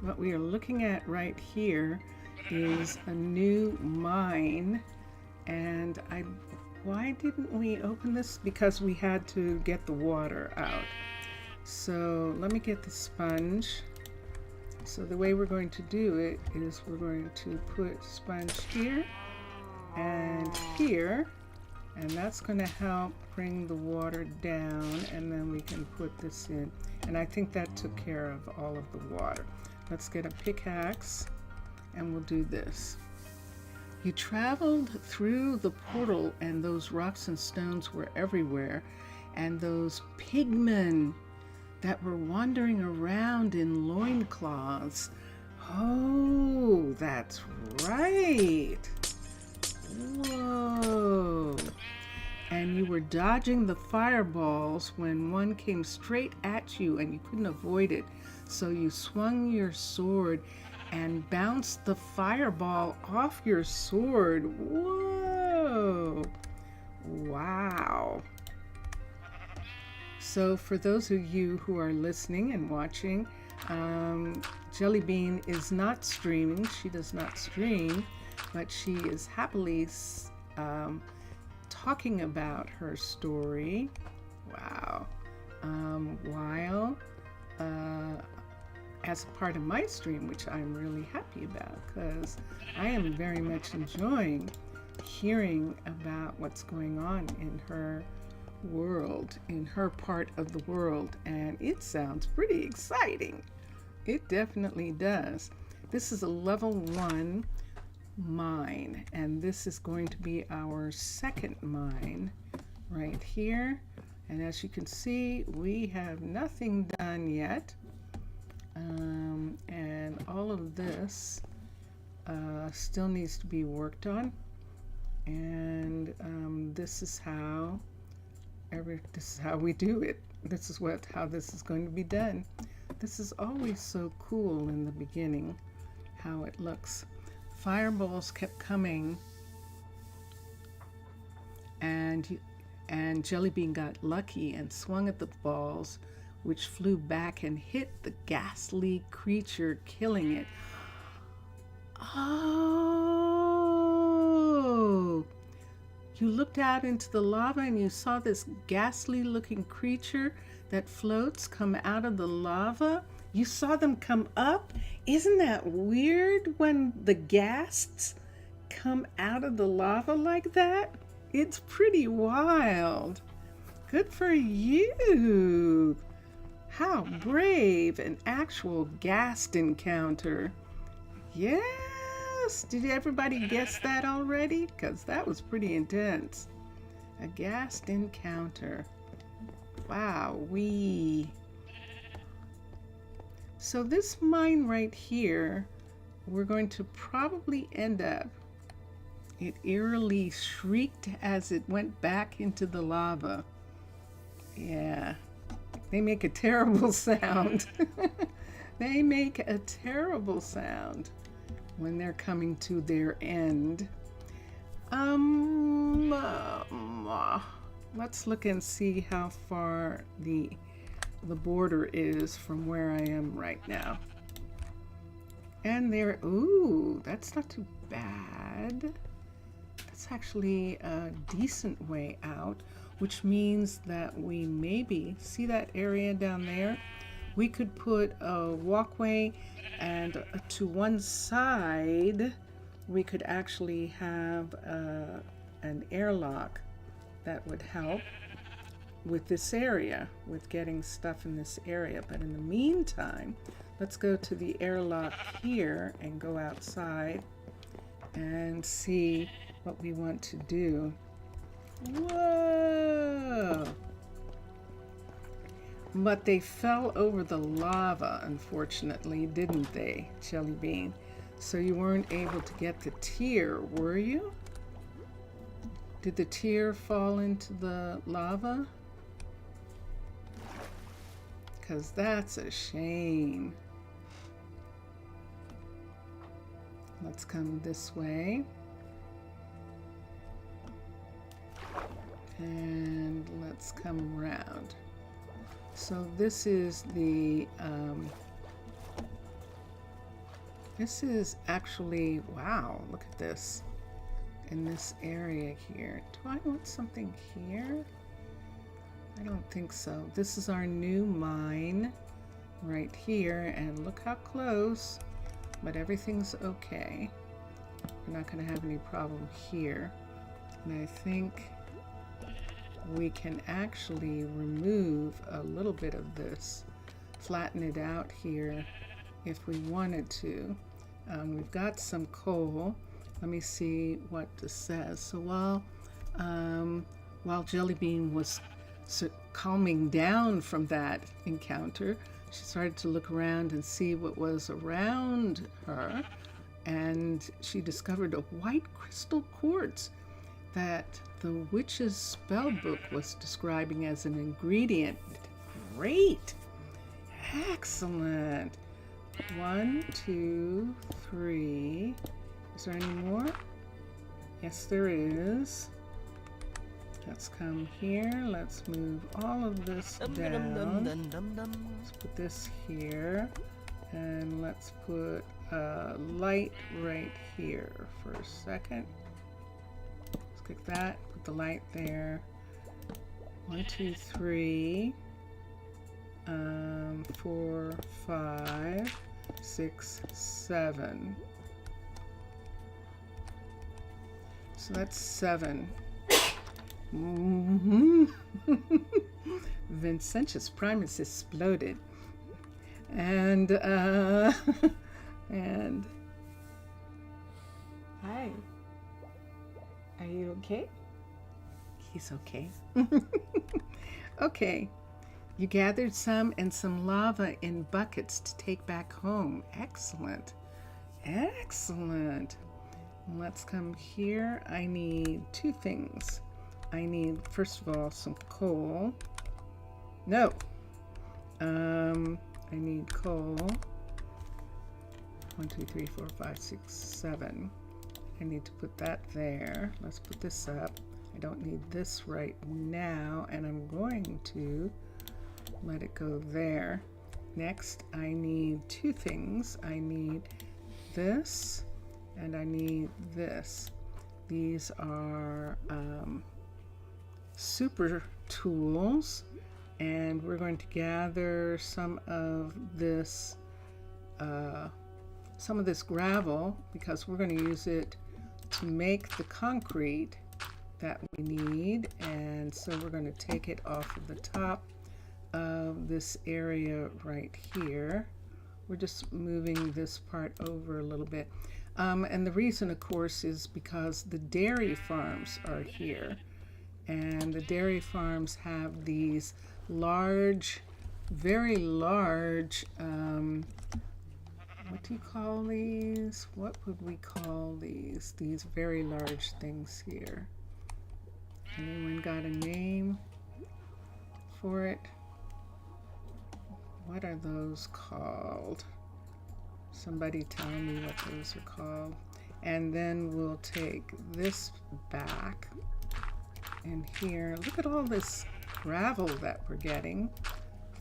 What we are looking at right here is a new mine, and why didn't we open this? Because we had to get the water out. So let me get the sponge. So the way we're going to do it is we're going to put sponge here and here, and that's going to help bring the water down, and then we can put this in. And I think that took care of all of the water. Let's get a pickaxe and we'll do this. You traveled through the portal, and those rocks and stones were everywhere, and those pigmen that were wandering around in loincloths. Oh, that's right. Whoa. And you were dodging the fireballs when one came straight at you and you couldn't avoid it. So you swung your sword and bounced the fireball off your sword. Whoa. Wow. So for those of you who are listening and watching, Jellybean is not streaming. She does not stream, but she is happily talking about her story. Wow. While as a part of my stream, which I'm really happy about, because I am very much enjoying hearing about what's going on in her world, in her part of the world, and it sounds pretty exciting. It definitely does. This is a level 1 mine, and this is going to be our second mine right here. And as you can see, we have nothing done yet. And all of this still needs to be worked on. And this is how we do it. This is how this is going to be done. This is always so cool in the beginning, how it looks. Fireballs kept coming, and Jellybean got lucky and swung at the balls, which flew back and hit the ghastly creature, killing it. Oh! You looked out into the lava and you saw this ghastly looking creature that floats come out of the lava. You saw them come up. Isn't that weird when the ghasts come out of the lava like that? It's pretty wild. Good for you. How brave, an actual ghast encounter. Yes. Did everybody guess that already? Because that was pretty intense. A ghast encounter. Wow-wee. So this mine right here, we're going to probably end up. It eerily shrieked as it went back into the lava. Yeah, they make a terrible sound. They make a terrible sound when they're coming to their end. Let's look and see how far the border is from where I am right now. And there, ooh, that's not too bad. That's actually a decent way out, which means that we maybe, see that area down there? We could put a walkway, and to one side we could actually have an airlock that would help with this area, with getting stuff in this area. But in the meantime, let's go to the airlock here and go outside and see what we want to do. Whoa! But they fell over the lava, unfortunately, didn't they, Jellybean? So you weren't able to get the tier, were you? Did the tier fall into the lava? Because that's a shame. Let's come this way. And let's come around. So this is the, this is actually, wow, look at this. In this area here. Do I want something here? I don't think so. This is our new mine right here, and look how close, but everything's okay. We're not going to have any problem here. And I think we can actually remove a little bit of this, flatten it out here if we wanted to. We've got some coal. Let me see what this says. So while Jellybean was calming down from that encounter, she started to look around and see what was around her, and she discovered a white crystal quartz that the witch's spell book was describing as an ingredient. Great! Excellent! 1, 2, 3. Is there any more? Yes, there is. Let's come here. Let's move all of this down. Let's put this here. And let's put a light right here for a second. Let's click that. Put the light there. 1, 2, 3. 4, 5, 6, 7. So that's 7. Vincentius Primus exploded. And, and... Hi. Are you okay? He's okay. Okay. You gathered some and some lava in buckets to take back home. Excellent. Excellent. Let's come here. I need 2 things. I need, first of all, some coal. No. I need coal. 1, 2, 3, 4, 5, 6, 7. I need to put that there. Let's put this up. I don't need this right now, and I'm going to let it go there. Next, I need 2 things. I need this, and I need this. These are super tools, and we're going to gather some of this gravel because we're going to use it to make the concrete that we need. And so we're going to take it off of the top of this area right here. We're just moving this part over a little bit. And the reason, of course, is because the dairy farms are here. And the dairy farms have these large, very large, what do you call these? What would we call these? These very large things here. Anyone got a name for it? What are those called? Somebody tell me what those are called. And then we'll take this back. And here, look at all this gravel that we're getting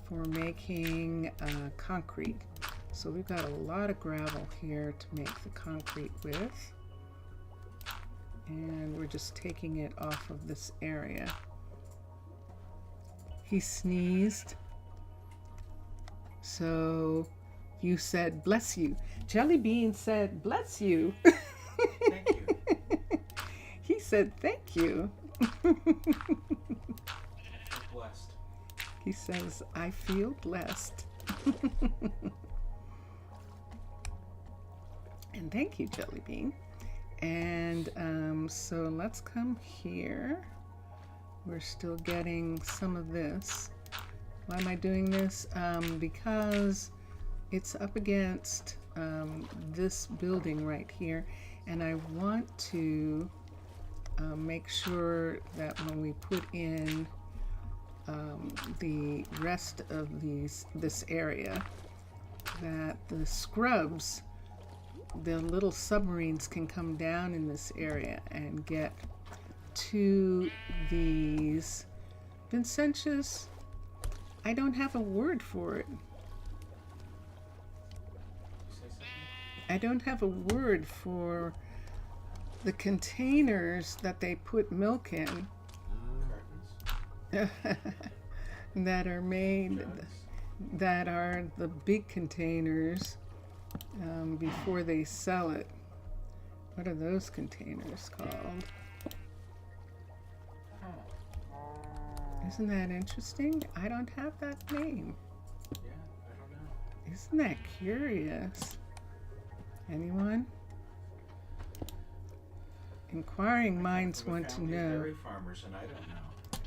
for making concrete. So we've got a lot of gravel here to make the concrete with. And we're just taking it off of this area. He sneezed. So you said, bless you. Jelly Bean said, bless you. Thank you. He said, thank you. Blessed. He says, I feel blessed. And thank you, Jelly Bean. And so let's come here. We're still getting some of this. Why am I doing this? Because it's up against this building right here, and I want to make sure that when we put in the rest of this area, that the scrubs, the little submarines, can come down in this area and get to these Vincentius. I don't have a word for it. I don't have a word for the containers that they put milk in. That are made, that are the big containers before they sell it. What are those containers called? Isn't that interesting? I don't have that name. Yeah, I don't know. Isn't that curious? Anyone? Inquiring minds want to know. Dairy farmers, and I don't know.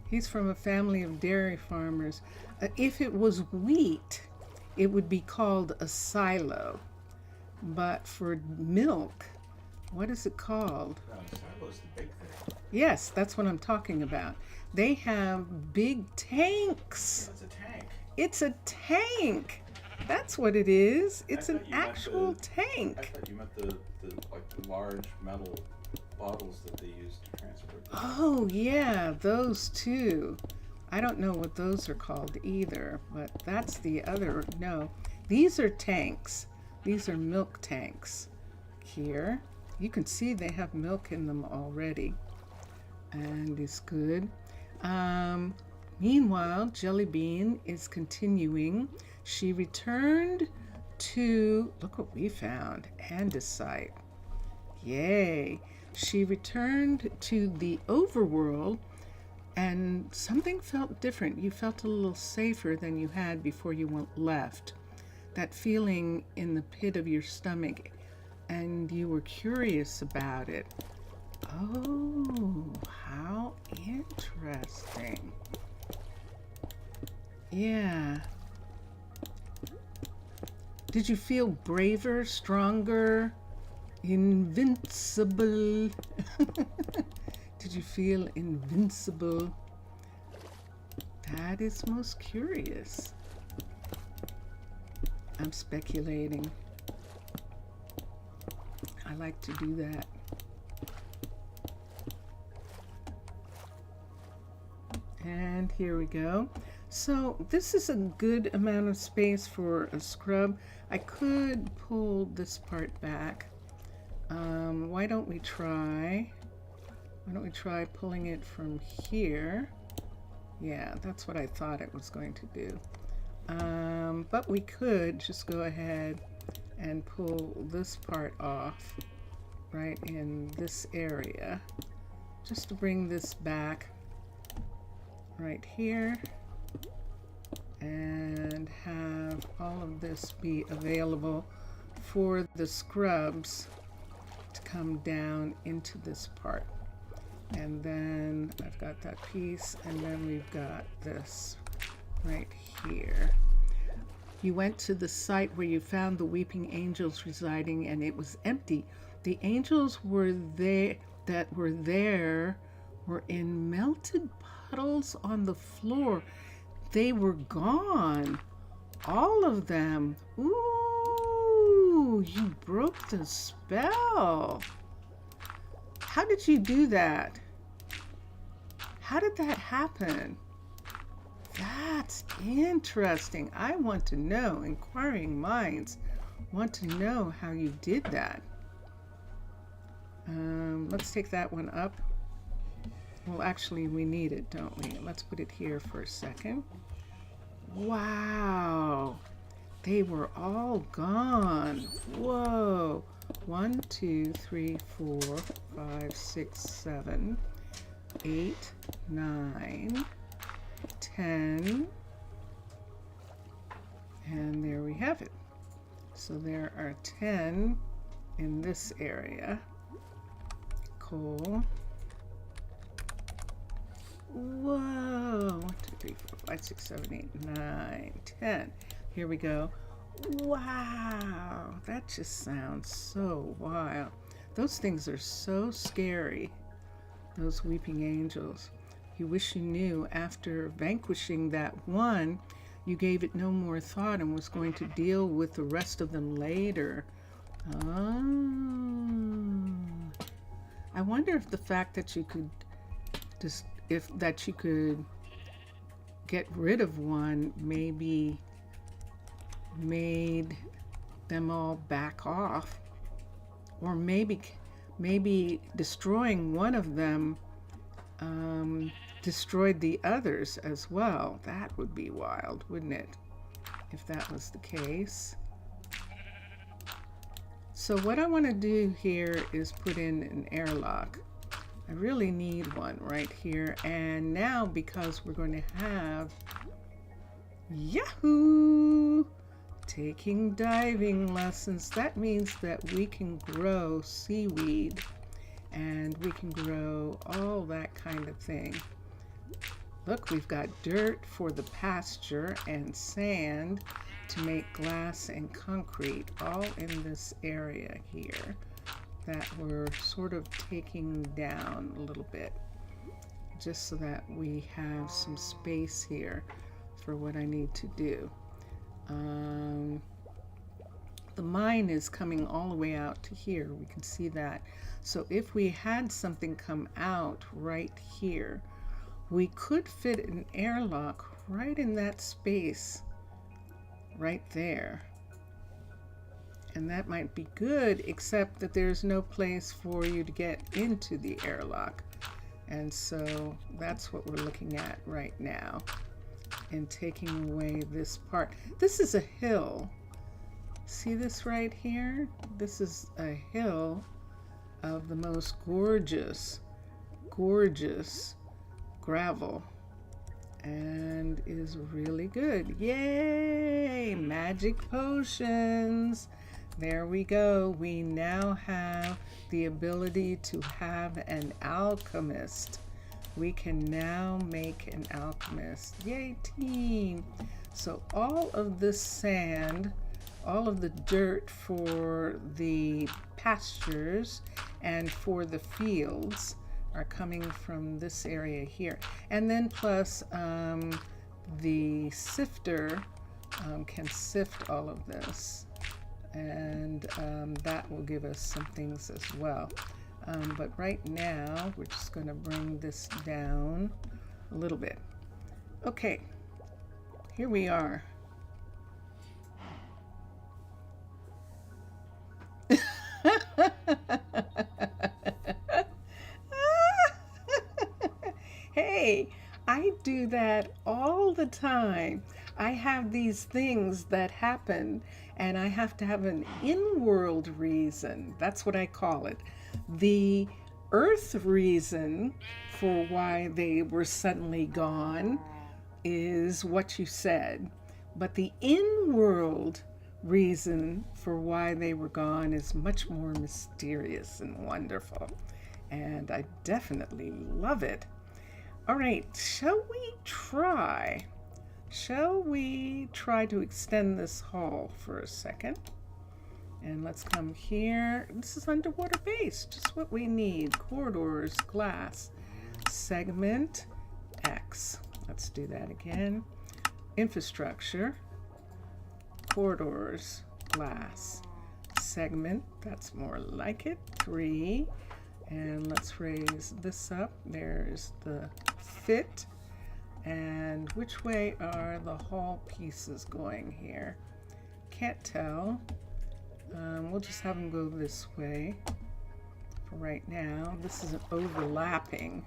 He's from a family of dairy farmers. If it was wheat, it would be called a silo. But for milk, what is it called? The silo's the big thing. Yes, that's what I'm talking about. They have big tanks. That's a tank. It's a tank. That's what it is. It's I an thought you meant actual I tank. thought you meant the large metal bottles that they use to transport. Oh, yeah, those too. I don't know what those are called either, but that's the other. No, these are tanks. These are milk tanks here. You can see they have milk in them already, and it's good. Meanwhile, Jelly Bean is continuing. She returned to, look what we found, andesite. Yay. She returned to the overworld, and something felt different. You felt a little safer than you had before you left. That feeling in the pit of your stomach, and you were curious about it. Oh, how interesting. Yeah. Did you feel braver, stronger, invincible? Did you feel invincible? That is most curious. I'm speculating. I like to do that. And here we go. So this is a good amount of space for a scrub. I could pull this part back. Why don't we try pulling it from here? Yeah, that's what I thought it was going to do. But we could just go ahead and pull this part off right in this area, just to bring this back right here and have all of this be available for the scrubs to come down into this part. And then I've got that piece, and then we've got this right here. You went to the site where you found the weeping angels residing, and it was empty. The angels were there were in melted puddles on the floor. They were gone. All of them. Ooh, you broke the spell. How did you do that? How did that happen? That's interesting. I want to know. Inquiring minds want to know how you did that. Let's take that one up. Well, actually, we need it, don't we? Let's put it here for a second. Wow. They were all gone. Whoa. 1, 2, 3, 4, 5, 6, 7, 8, 9, 10. And there we have it. So there are 10 in this area. Cool. Whoa. 1, 2, 3, 4, 5, 6, 7, 8, 9, 10. Here we go. Wow. That just sounds so wild. Those things are so scary. Those weeping angels. You wish you knew after vanquishing that one, you gave it no more thought and was going to deal with the rest of them later. Oh. I wonder if the fact that you could that you could get rid of one maybe made them all back off, or maybe destroying one of them destroyed the others as well. That would be wild, wouldn't it, if that was the case? So what I want to do here is put in an airlock. I really need one right here. And now, because we're going to have Yahoo! Taking diving lessons, that means that we can grow seaweed and we can grow all that kind of thing. Look, we've got dirt for the pasture and sand to make glass and concrete, all in this area here that we're sort of taking down a little bit, just so that we have some space here for what I need to do. The mine is coming all the way out to here. We can see that. So if we had something come out right here, we could fit an airlock right in that space right there. And that might be good, except that there's no place for you to get into the airlock. And so that's what we're looking at right now, and taking away this part. This is a hill. See this right here? This is a hill of the most gorgeous gravel, and is really good. Yay! Magic potions. There we go. We now have the ability to have an alchemist. we can now make an alchemist. Yay, team! So all of this sand, all of the dirt for the pastures and for the fields are coming from this area here. And then plus the sifter can sift all of this, and that will give us some things as well. But right now we're just going to bring this down a little bit. Okay, here we are. Hey, I do that all the time. I have these things that happen, and I have to have an in-world reason. That's what I call it. The earth reason for why they were suddenly gone is what you said, but the in-world reason for why they were gone is much more mysterious and wonderful, and I definitely love it. All right, shall we try to extend this hall for a second? And let's come here. This is underwater base, just what we need. Corridors, glass, segment, X. Let's do that again. Infrastructure, corridors, glass, segment, that's more like it, 3. And let's raise this up. There's the fit. And which way are the hall pieces going here? Can't tell. We'll just have them go this way for right now. This isn't overlapping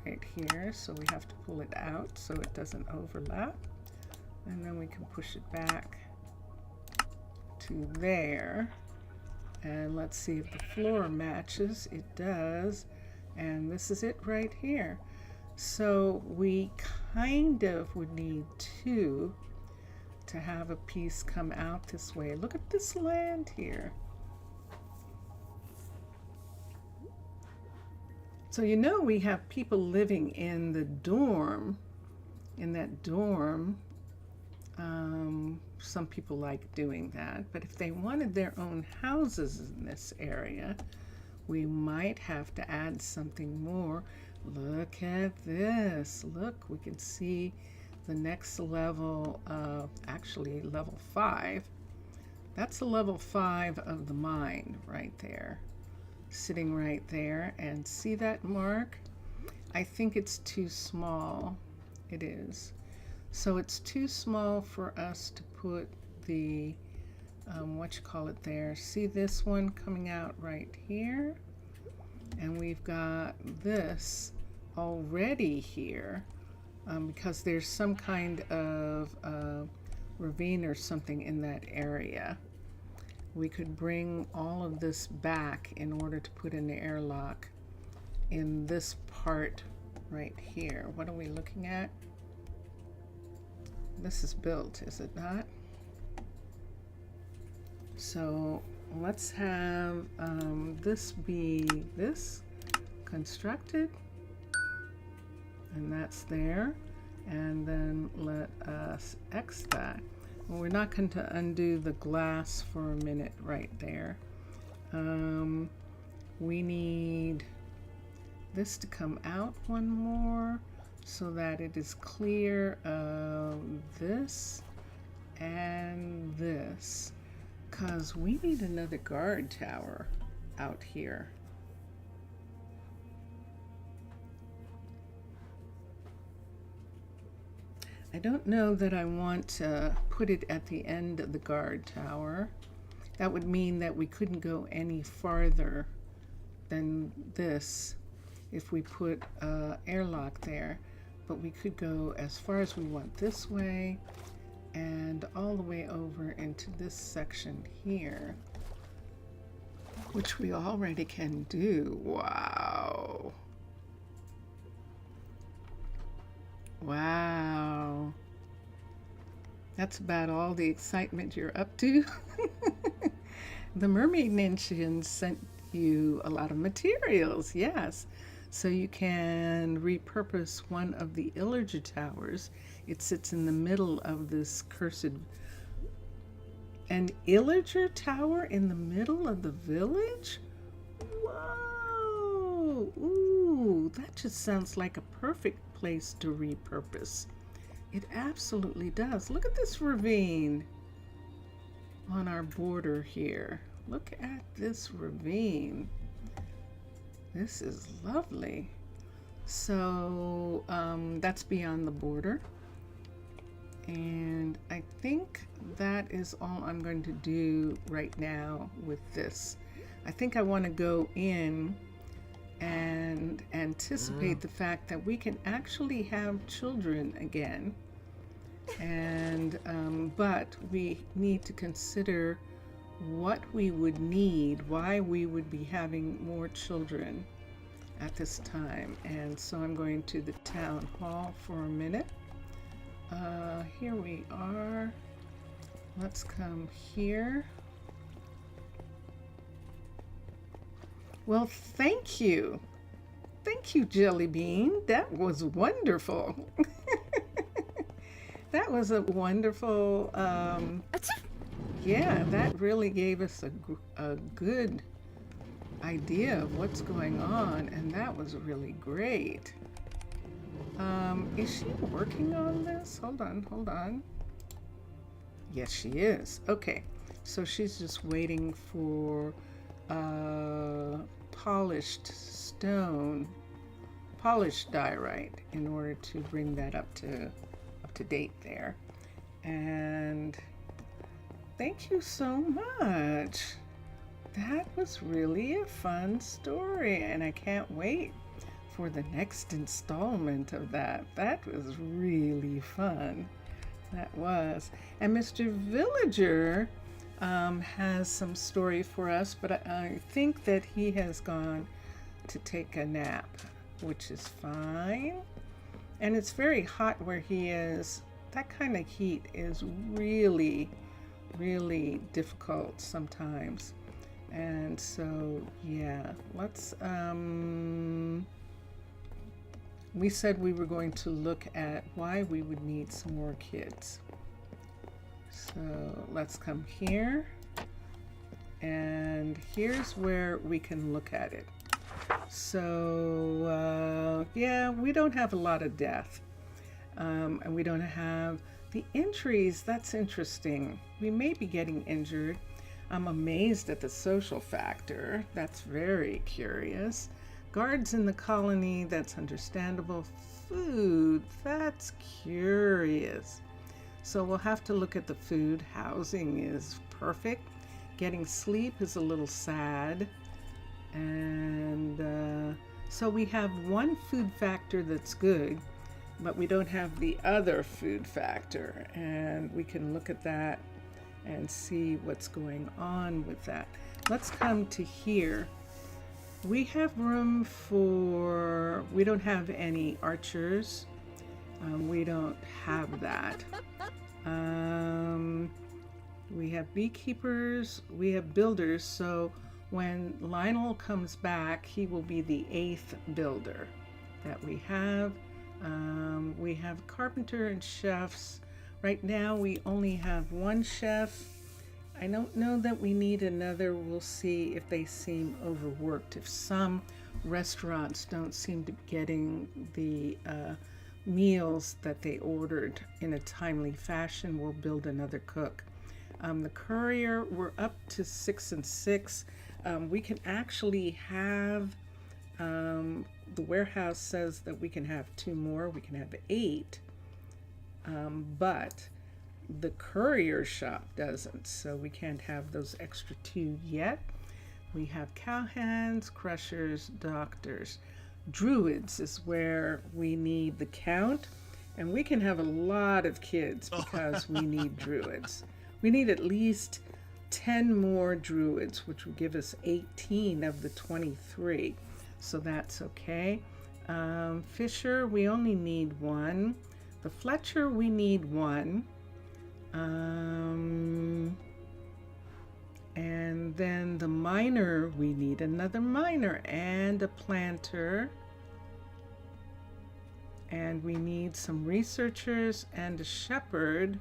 right here, so we have to pull it out so it doesn't overlap. And then we can push it back to there. And let's see if the floor matches. It does. And this is it right here. So we kind of would need 2 to have a piece come out this way. Look at this land here. So you know we have people living in the dorm, in that dorm. Some people like doing that, but if they wanted their own houses in this area, we might have to add something more. Look at this. Look, we can see the next level, actually level 5. That's a level 5 of the mine right there, sitting right there. And see that mark? I think it's too small. It is. So it's too small for us to put the, there. See this one coming out right here? And we've got this already here because there's some kind of ravine or something in that area. We could bring all of this back in order to put an airlock in this part right here. What are we looking at? This is built, is it not? So let's have this be this constructed, and that's there. And then let us X that. Well, we're not going to undo the glass for a minute right there. We need this to come out one more so that it is clear of this and this, because we need another guard tower out here. I don't know that I want to put it at the end of the guard tower. That would mean that we couldn't go any farther than this if we put an airlock there. But we could go as far as we want this way and all the way over into this section here, which we already can do. Wow. Wow. That's about all the excitement you're up to. The Mermaid Nation sent you a lot of materials, yes. So you can repurpose one of the illager towers. It sits in the middle of this cursed. An illager tower in the middle of the village? Whoa! Ooh, that just sounds like a perfect place to repurpose. It absolutely does. Look at this ravine on our border here. Look at this ravine. This is lovely. So that's beyond the border. And I think that is all I'm going to do right now with this. I think I want to go in and anticipate the fact that we can actually have children again. And but we need to consider what we would need, why we would be having more children at this time. And so I'm going to the town hall for a minute. Here we are. Let's come here. Well, thank you. Thank you, Jelly Bean. That was wonderful. That was a wonderful, yeah, that really gave us a good idea of what's going on, and that was really great. Is she working on this? Hold on. Yes, she is. Okay, so she's just waiting for polished stone, polished diorite, in order to bring that up to date there. And thank you so much. That was really a fun story, and I can't wait for the next installment of that. That was really fun. That was. And Mr. Villager has some story for us, but I think that he has gone to take a nap, which is fine. And it's very hot where he is. That kind of heat is really, really difficult sometimes. And so, yeah, let's, we said we were going to look at why we would need some more kids. So let's come here. And here's where we can look at it. So, yeah, we don't have a lot of death. And we don't have the injuries. That's interesting. We may be getting injured. I'm amazed at the social factor. That's very curious. Guards in the colony, that's understandable. Food, that's curious. So we'll have to look at the food. Housing is perfect. Getting sleep is a little sad. And so we have one food factor that's good, but we don't have the other food factor. And we can look at that and see what's going on with that. Let's come to here. We have room for, we don't have any archers. We don't have that. We have beekeepers, we have builders. So when Lionel comes back, he will be the 8th builder that we have. We have carpenter and chefs. Right now we only have one chef. I don't know that we need another. We'll see if they seem overworked. If some restaurants don't seem to be getting the meals that they ordered in a timely fashion, we'll build another cook. The courier, we're up to 6 and 6. We can actually have, the warehouse says that we can have 2 more. We can have 8. But the courier shop doesn't, so we can't have those extra 2 yet. We have cowhands, crushers, doctors. Druids is where we need the count, and we can have a lot of kids because we need druids. We need at least 10 more druids, which will give us 18 of the 23, so that's okay. Fisher, we only need 1. The Fletcher, we need 1. And then the miner, we need another miner and a planter. And we need some researchers and a shepherd.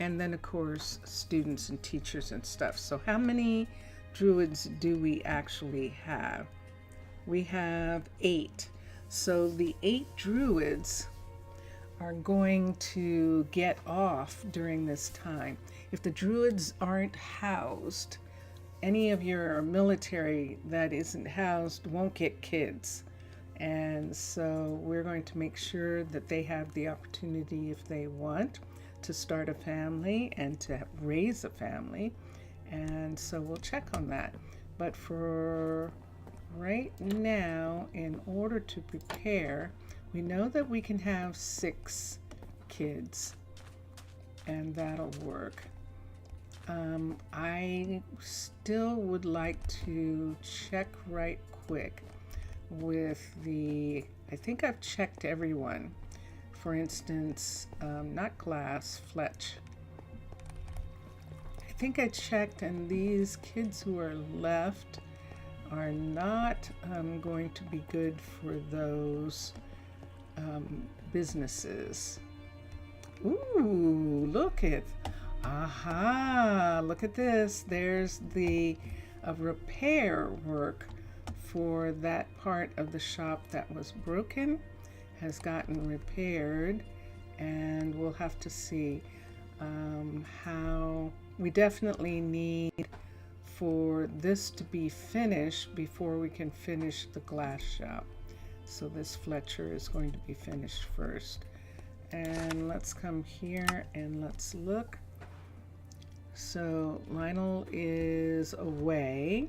And then, of course, students and teachers and stuff. So how many druids do we actually have? We have 8. So the 8 druids are going to get off during this time. If the druids aren't housed, any of your military that isn't housed won't get kids. And so we're going to make sure that they have the opportunity, if they want, to start a family and to raise a family. And so we'll check on that. But for right now, in order to prepare, we know that we can have 6 kids, and that'll work. I still would like to check right quick with I think I've checked everyone. For instance, not Glass, Fletch. I think I checked, and these kids who are left are not going to be good for those businesses. Ooh, look at this. There's the repair work for that part of the shop that was broken has gotten repaired, and we'll have to see how we definitely need for this to be finished before we can finish the glass shop. So this Fletcher is going to be finished first. And let's come here and let's look. So Lionel is away,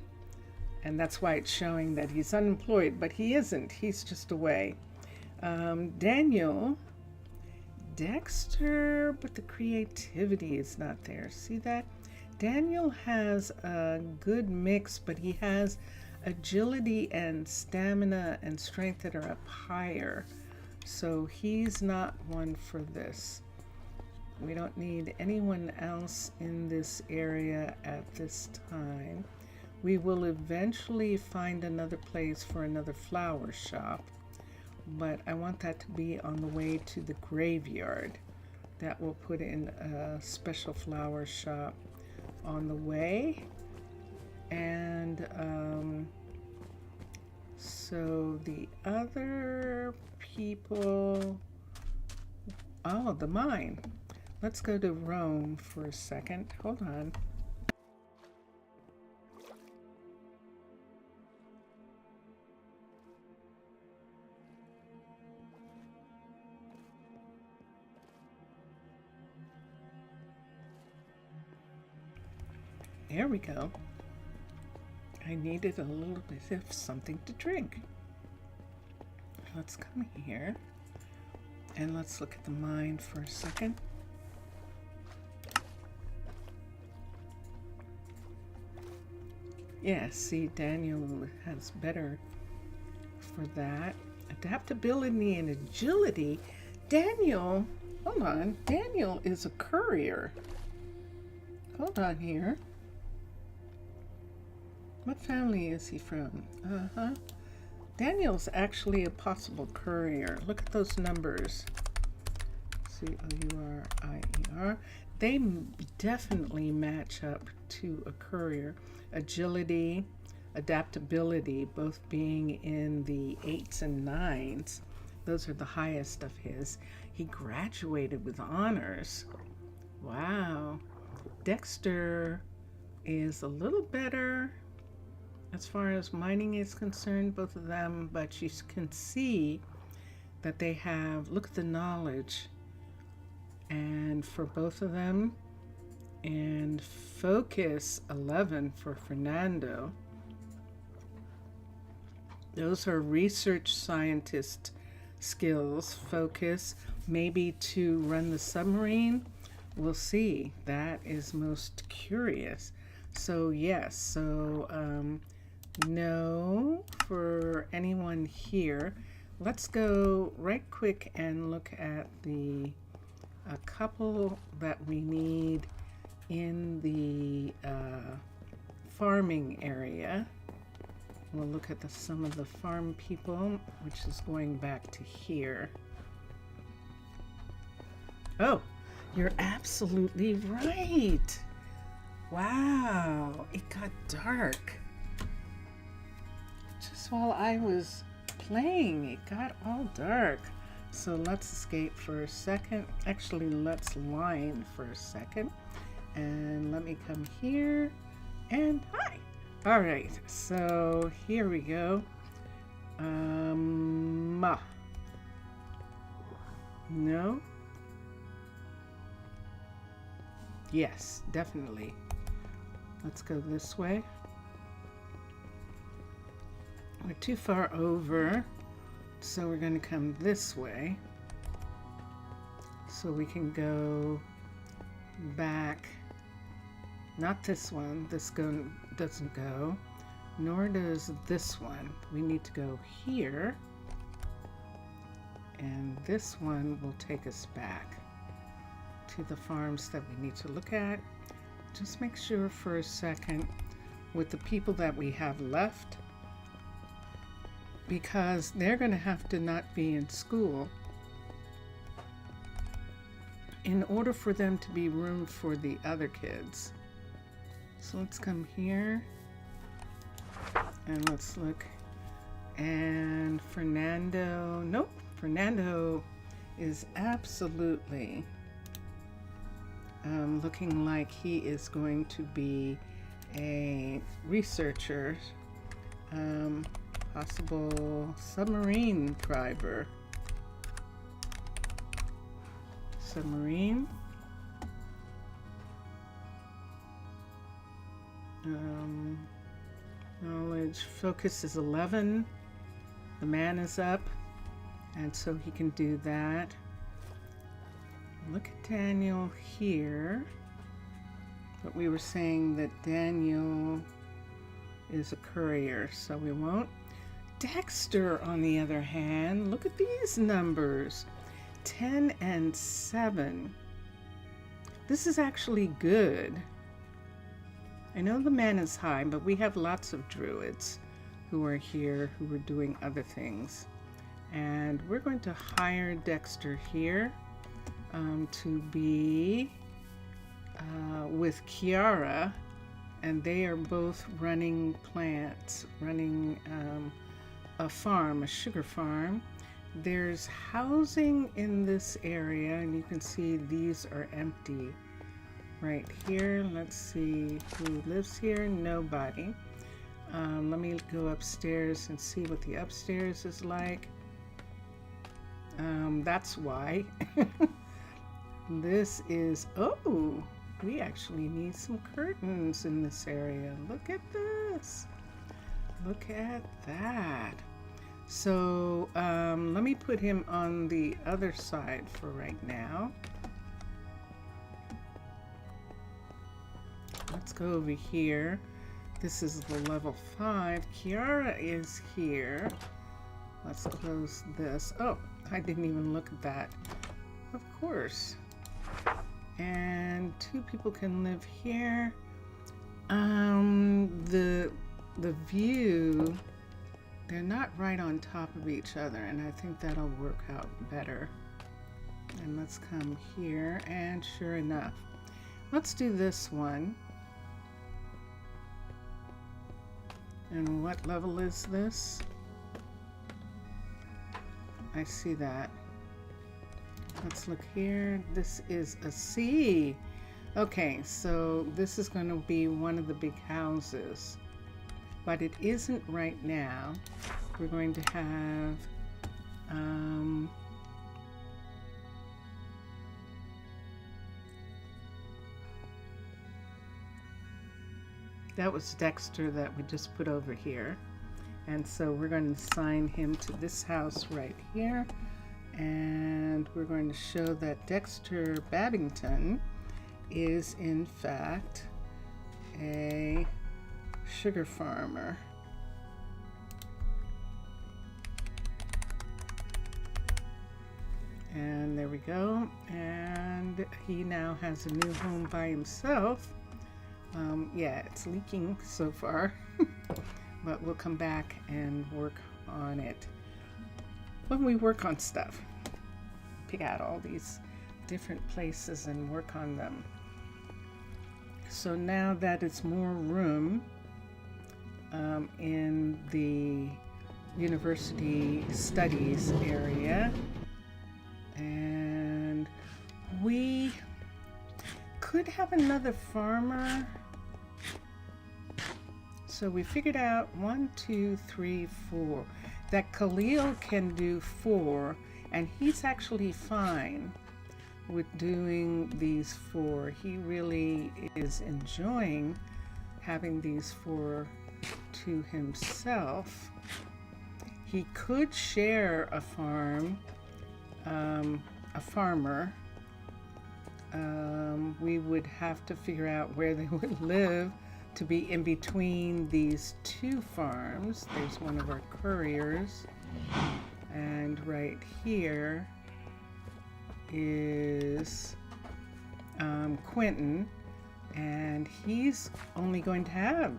and that's why it's showing that he's unemployed, but he isn't. He's just away. Daniel, Dexter, but the creativity is not there. See that? Daniel has a good mix, but he has agility and stamina and strength that are up higher. So he's not one for this. We don't need anyone else in this area at this time. We will eventually find another place for another flower shop, but I want that to be on the way to the graveyard. That will put in a special flower shop on the way. And so the other people, the mine. Let's go to Rome for a second. Hold on. There we go. I needed a little bit of something to drink. Let's come here and let's look at the mine for a second. Yeah, see, Daniel has better for that. Adaptability and agility. Daniel, hold on. Daniel is a courier. Hold on here. What family is he from? Daniel's actually a possible courier. Look at those numbers. C-O-U-R-I-E-R. They definitely match up to a courier. Agility, adaptability, both being in the 8s and 9s. Those are the highest of his. He graduated with honors. Wow. Dexter is a little better as far as mining is concerned, both of them, but you can see that they have, look at the knowledge, and for both of them, and focus 11 for Fernando. Those are research scientist skills. Focus, maybe to run the submarine. We'll see. That is most curious. So yes, so no for anyone here. Let's go right quick and look at a couple that we need in the farming area. we'll look at some of the farm people, which is going back to here. Oh, you're absolutely right. Wow, it got dark. Just while I was playing, it got all dark. So let's escape for a second. Actually, let's line for a second. And let me come here. And hi. All right, so here we go. No. Yes, definitely. Let's go this way. We're too far over, so we're going to come this way. So we can go back. Not this one. This doesn't go. Nor does this one. We need to go here. And this one will take us back to the farms that we need to look at. Just make sure for a second with the people that we have left, because they're going to have to not be in school in order for them to be room for the other kids. So let's come here and let's look. And Fernando, nope, Fernando is absolutely looking like he is going to be a researcher, possible submarine driver. Submarine. Knowledge focus is 11. The man is up, and so he can do that. Look at Daniel here. But we were saying that Daniel is a courier, so we won't. Dexter, on the other hand, look at these numbers. 10 and 7. This is actually good. I know the man is high, but we have lots of druids who are here who are doing other things. And we're going to hire Dexter here to be with Kiara, and they are both running plants, running a farm, a sugar farm. There's housing in this area, and you can see these are empty right here. Let's see who lives here. Nobody. Let me go upstairs and see what the upstairs is like. That's why. This is, oh, we actually need some curtains in this area. Look at this. Look at that. So let me put him on the other side for right now. Let's go over here. This is the level 5. Kiara is here. Let's close this. Oh, I didn't even look at that. Of course. And 2 people can live here. The view, they're not right on top of each other, and I think that'll work out better. And let's come here, and sure enough, let's do this one. And what level is this? I see that. Let's look here. This is a C. Okay, so this is going to be one of the big houses, but it isn't right now. We're going to have that was Dexter that we just put over here, and so we're going to assign him to this house right here. And we're going to show that Dexter Babington is in fact a sugar farmer. And there we go. And he now has a new home by himself. Yeah, it's leaking so far. but we'll come back and work on it when we work on stuff. Pick out all these different places and work on them. So now that it's more room in the university studies area, and we could have another farmer. So we figured out 1, 2, 3, 4 that Khalil can do 4, and he's actually fine with doing these 4. He really is enjoying having these 4 to himself. He could share a farm, a farmer. We would have to figure out where they would live to be in between these 2 farms. There's one of our couriers, and right here is Quentin, and he's only going to have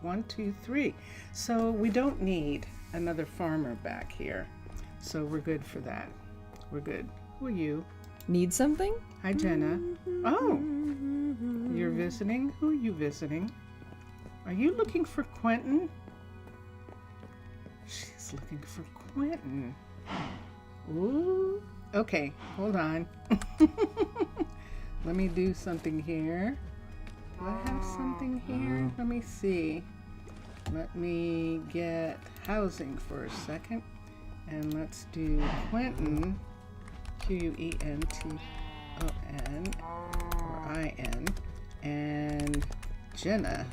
1, 2, 3. So we don't need another farmer back here, so we're good for that. We're good. Who are you? Need something? Hi, Jenna. Oh, you're visiting? Who are you visiting? Are you looking for Quentin? She's looking for Quentin. Ooh. Okay, hold on. Let me do something here. Do I have something here? Let me see. Let me get housing for a second. And let's do Quentin, Quenton, or I-N, and Jenna.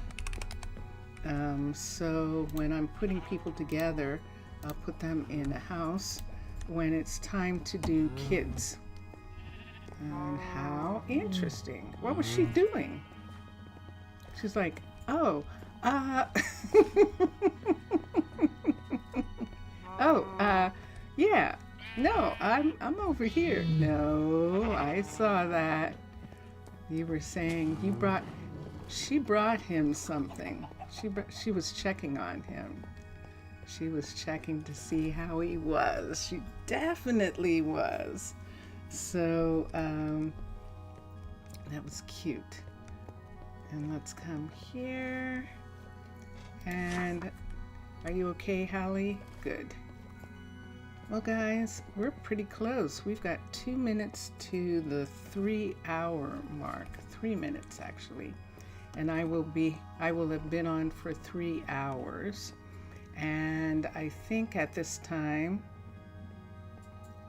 So when I'm putting people together, I'll put them in a house when it's time to do kids. And how interesting. What was she doing? She's like, oh, yeah, no, I'm over here. No, I saw that. You were saying she brought him something. She was checking on him. She was checking to see how he was. She definitely was. So that was cute. And let's come here. And are you okay, Hallie? Good. Well, guys, we're pretty close. We've got 2 minutes to the 3-hour mark. 3 minutes, actually. And I will have been on for 3 hours. And I think at this time,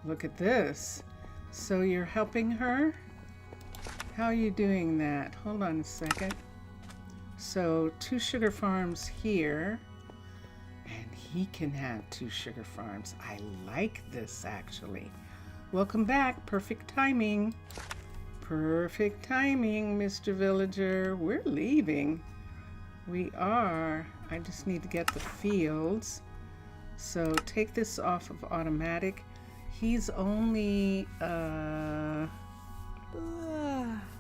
look at this. So you're helping her? How are you doing that? Hold on a second. So 2 sugar farms here. And he can have 2 sugar farms. I like this, actually. Welcome back. Perfect timing. Perfect timing, Mr. Villager. We're leaving. We are. I just need to get the fields. So take this off of automatic. He's only,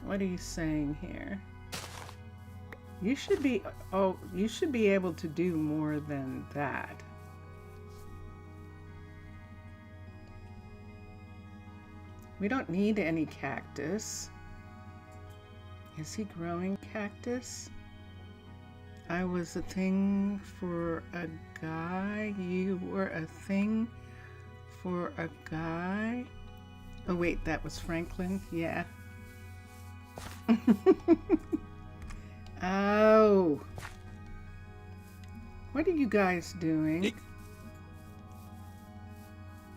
what are you saying here? You should be able to do more than that. We don't need any cactus. Is he growing cactus? I was a thing for a guy. You were a thing for a guy. Oh wait, that was Franklin. Yeah. Oh. What are you guys doing?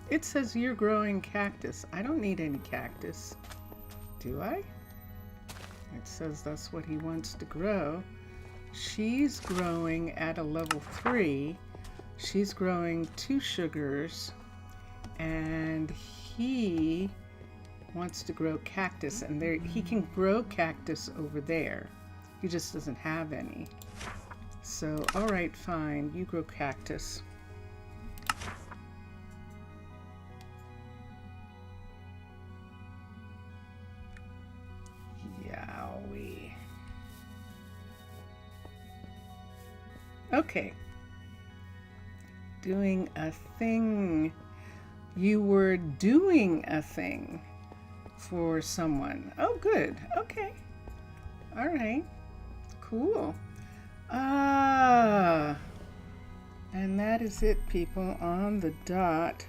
It says you're growing cactus. I don't need any cactus. Do I? It says that's what he wants to grow. She's growing at a level 3. She's growing 2 sugars. And he wants to grow cactus. And there, he can grow cactus over there. He just doesn't have any. So, all right, fine. You grow cactus. Yowie. Okay. doing a thing. You were doing a thing for someone. Oh, good. Okay. All right. Cool. And that is it, people, on the dot.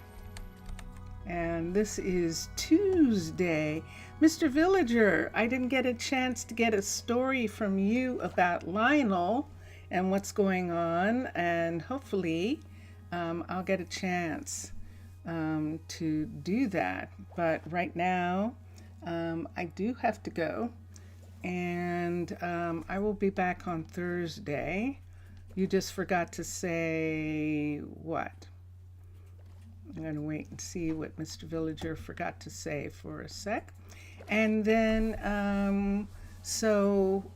And this is Tuesday. Mr. Villager, I didn't get a chance to get a story from you about Lionel and what's going on, and hopefully I'll get a chance to do that. But right now, I do have to go, and I will be back on Thursday. You just forgot to say what? I'm going to wait and see what Mr. Villager forgot to say for a sec. And then,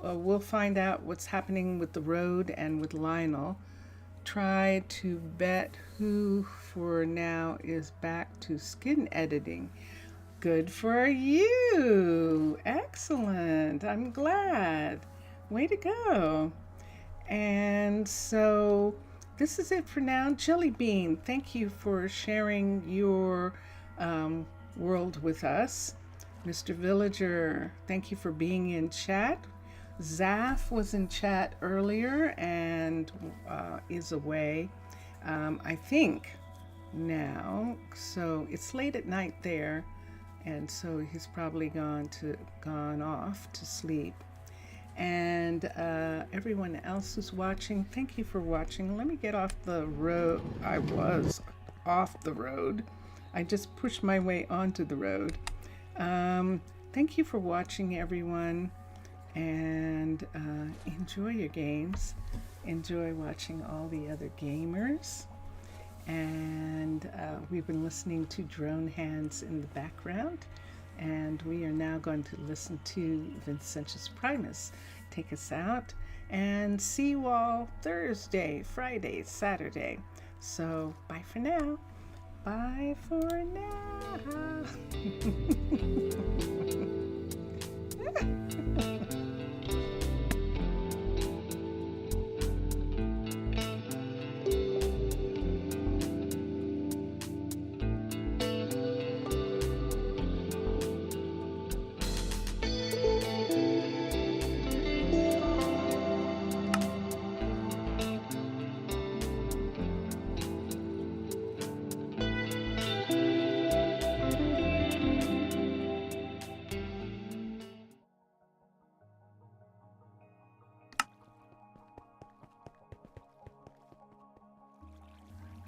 we'll find out what's happening with the road and with Lionel. Try to bet who for now is back to skin editing. Good for you. Excellent. I'm glad. Way to go. And so this is it for now. Jelly Bean, thank you for sharing your world with us. Mr. Villager, thank you for being in chat. Zaf was in chat earlier and is away, I think, now. So it's late at night there, and so he's probably gone off to sleep. And everyone else who's watching, thank you for watching. Let me get off the road. I was off the road. I just pushed my way onto the road. Thank you for watching, everyone, and enjoy your games. Enjoy watching all the other gamers. And we've been listening to Drone Hands in the background. And we are now going to listen to Vincentius Primus take us out, and see you all Thursday, Friday, Saturday. So bye for now. Bye for now.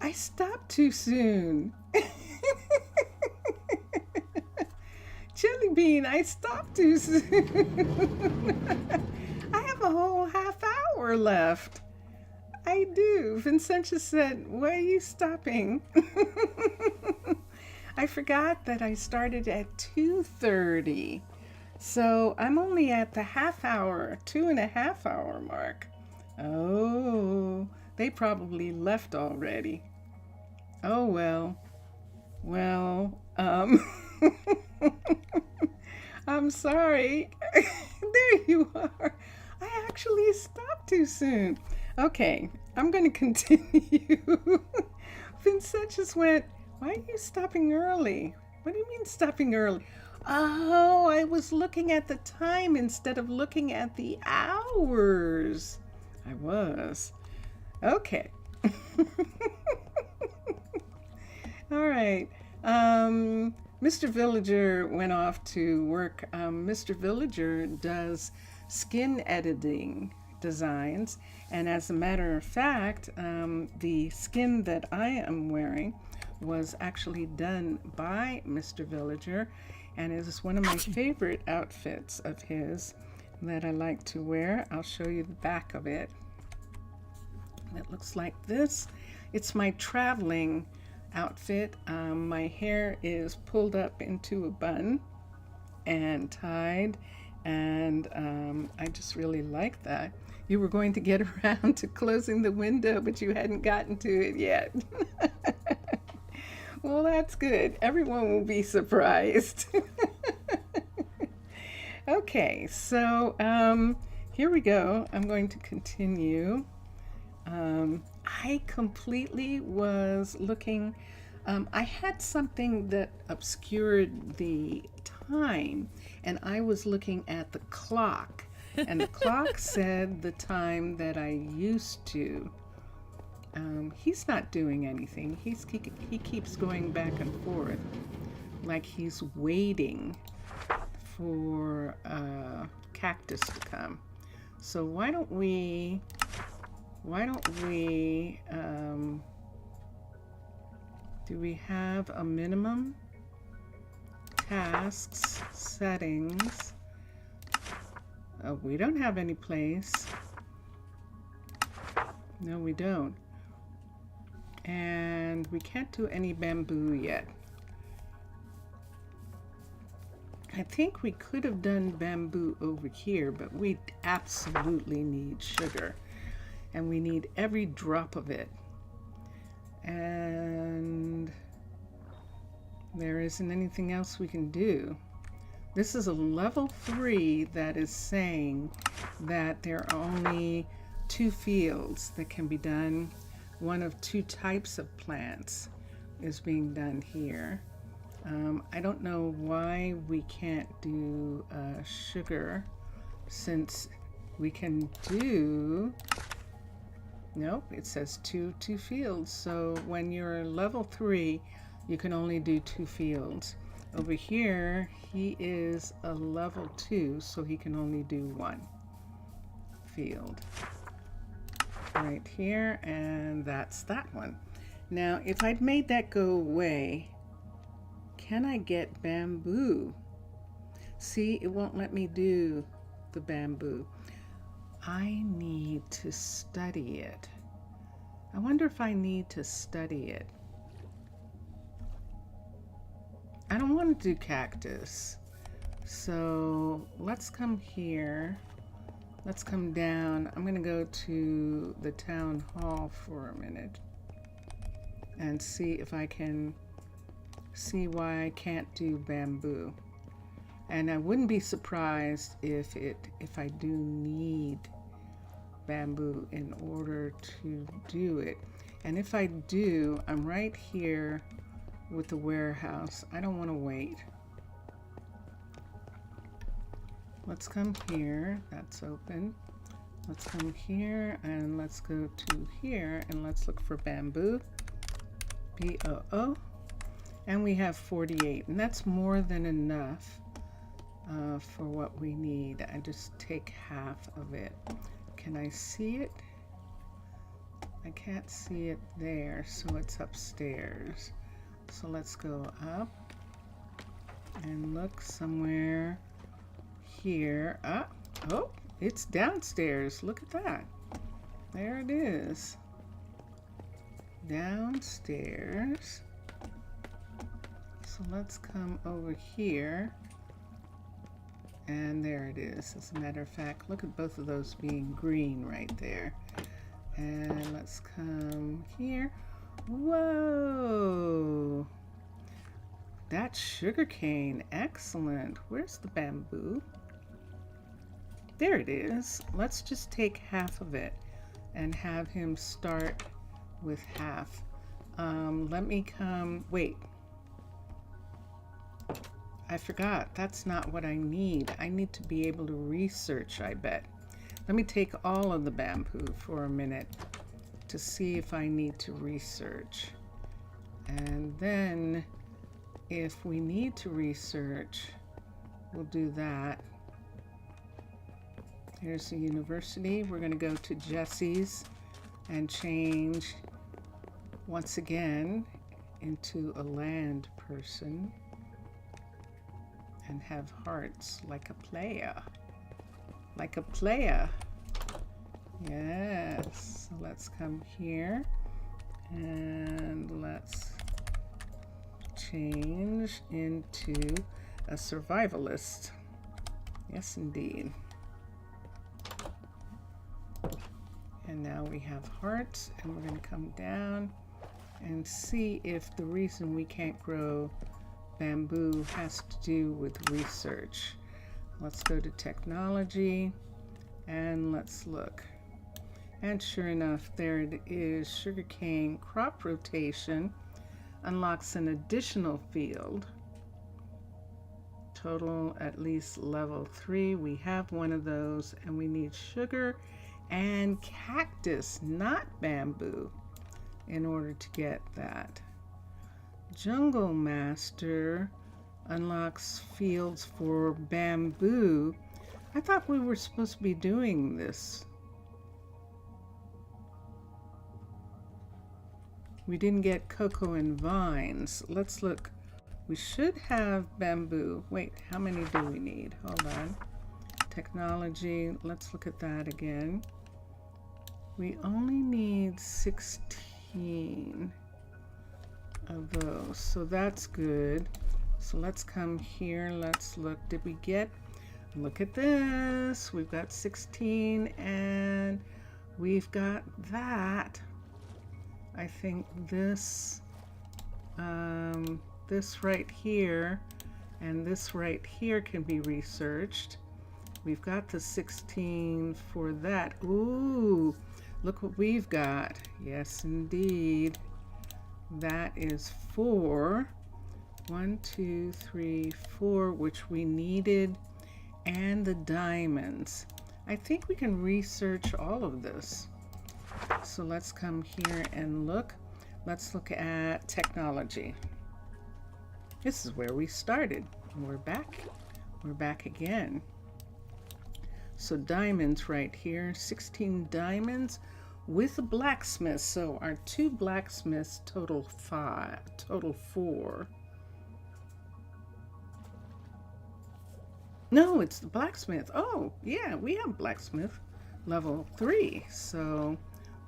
I stopped too soon. Jelly Bean, I stopped too soon. I have a whole half hour left. I do. Vincentius said, why are you stopping? I forgot that I started at 2:30. So I'm only at the half hour, 2.5 hour mark. Oh, they probably left already. Oh, well, I'm sorry. There you are. I actually stopped too soon. Okay, I'm going to continue. Vincent just went, why are you stopping early? What do you mean stopping early? Oh, I was looking at the time instead of looking at the hours. I was. Okay. All right. Mr. Villager went off to work. Mr. Villager does skin editing designs, and as a matter of fact, the skin that I am wearing was actually done by Mr. Villager, and it is one of my favorite outfits of his that I like to wear. I'll show you the back of it. It looks like this. It's my traveling outfit. My hair is pulled up into a bun and tied, and I just really like that. You were going to get around to closing the window, but you hadn't gotten to it yet. Well, that's good. Everyone will be surprised. Okay, so here we go. I'm going to continue. I completely was looking. I had something that obscured the time, and I was looking at the clock, and the clock said the time that I used to. He's not doing anything. He keeps going back and forth, like he's waiting for cactus to come. So why don't we? Do we have a minimum? Tasks, settings. We don't have any place. No, we don't. And we can't do any bamboo yet. I think we could have done bamboo over here, but we absolutely need sugar. And we need every drop of it. And there isn't anything else we can do. This is a level 3 that is saying that there are only 2 fields that can be done. One of 2 types of plants is being done here. I don't know why we can't do sugar, since we can do, nope, it says two fields. So when you're level 3, you can only do 2 fields. Over here, he is a level 2, so he can only do 1 field. Right here, and that's that one. Now, if I'd made that go away, can I get bamboo? See, it won't let me do the bamboo. I need to study it. I wonder if I need to study it. I don't want to do cactus. So let's come here. Let's come down. I'm going to go to the town hall for a minute and see if I can see why I can't do bamboo. And I wouldn't be surprised if I do need bamboo in order to do it. And if I do, I'm right here with the warehouse. I don't want to wait. Let's come here. That's open. Let's come here and let's go to here and let's look for bamboo. B-O-O. And we have 48, and that's more than enough for what we need. I just take half of it. Can I see it? I can't see it there, so it's upstairs. So let's go up and look somewhere here. Oh, it's downstairs. Look at that. There it is. Downstairs. So let's come over here. And there it is. As a matter of fact, look at both of those being green right there. And let's come here. Whoa! That's sugarcane. Excellent. Where's the bamboo? There it is. Let's just take half of it and have him start with half. Let me come. Wait. I forgot. That's not what I need. I need to be able to research, I bet. Let me take all of the bamboo for a minute to see if I need to research. And then if we need to research, we'll do that. Here's the university. We're going to go to Jesse's and change once again into a land person and have hearts like a player. Like a player. Yes. So let's come here and let's change into a survivalist. Yes, indeed. And now we have hearts, and we're going to come down and see if the reason we can't grow bamboo has to do with research. Let's go to technology and let's look. And sure enough, there it is. Sugarcane crop rotation unlocks an additional field. Total at least level 3. We have one of those, and we need sugar and cactus, not bamboo, in order to get that. Jungle Master unlocks fields for bamboo. I thought we were supposed to be doing this. We didn't get cocoa and vines. Let's look. We should have bamboo. Wait, how many do we need? Hold on. Technology, let's look at that again. We only need 16 of those, so that's good. So let's come here, let's look. Did we get, look at this. We've got 16 and we've got that. I think this, this right here and this right here can be researched. We've got the 16 for that. Ooh, look what we've got. Yes, indeed. That is 4. 1, 2, 3, 4, which we needed, and the diamonds. I think we can research all of this. So let's come here and look. Let's look at technology. This is where we started. We're back. We're back again. So diamonds right here, 16 diamonds with a blacksmith. So our 2 blacksmiths total 4. No, it's the blacksmith. Oh, yeah, we have blacksmith level 3. So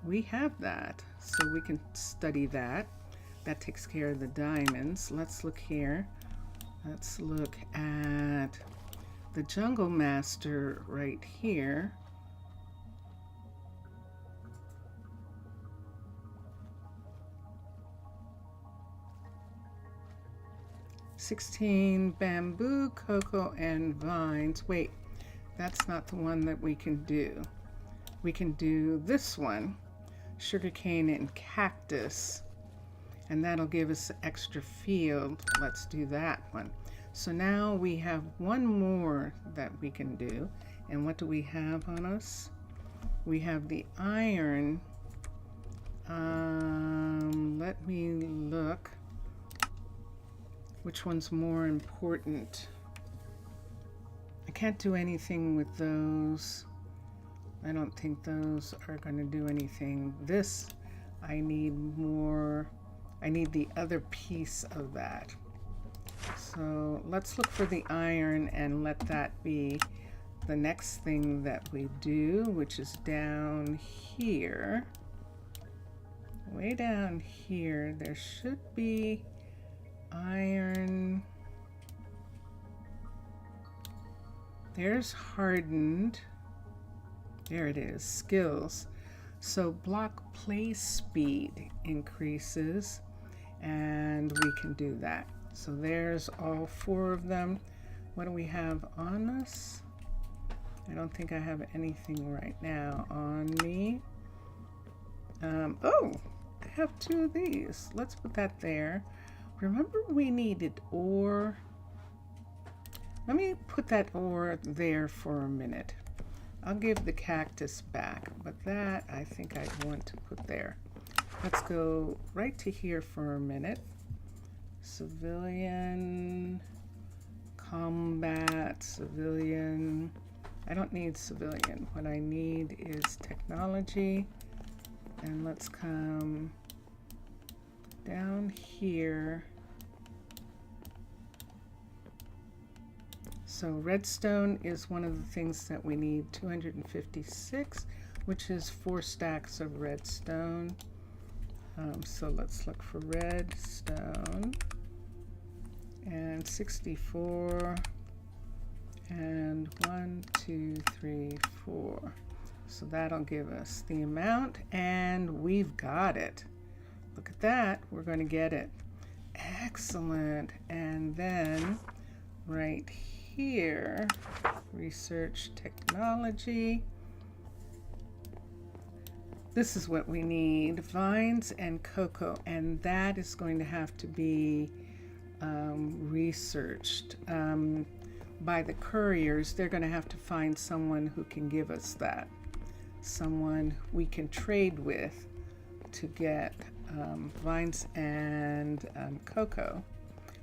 we have that. So we can study that. That takes care of the diamonds. Let's look here. Let's look at the Jungle Master right here. $16 bamboo, cocoa, and vines. Wait, that's not the one that we can do. We can do this one, sugarcane and cactus, and that'll give us extra field. Let's do that one. So now we have one more that we can do. And what do we have on us? We have the iron. Let me look. Which one's more important? I can't do anything with those. I don't think those are going to do anything. This, I need more. I need the other piece of that. So let's look for the iron and let that be the next thing that we do, which is down here. Way down here, there should be iron. There's hardened. There it is, skills. So block play speed increases, and we can do that. So there's all 4 of them. What do we have on us? I don't think I have anything right now on me. Oh, I have 2 of these. Let's put that there. Remember we needed ore. Let me put that ore there for a minute. I'll give the cactus back, but that I think I'd want to put there. Let's go right to here for a minute. Civilian, combat, civilian. I don't need civilian. What I need is technology. And let's come down here. So redstone is one of the things that we need, 256, which is 4 stacks of redstone. So let's look for redstone. And 64. And 1, 2, 3, 4. So that'll give us the amount, and we've got it. Look at that, we're going to get it. Excellent. And then right here, research technology. this is what we need: vines and cocoa, and that is going to have to be researched by the couriers. They're going to have to find someone who can give us that, someone we can trade with to get vines and cocoa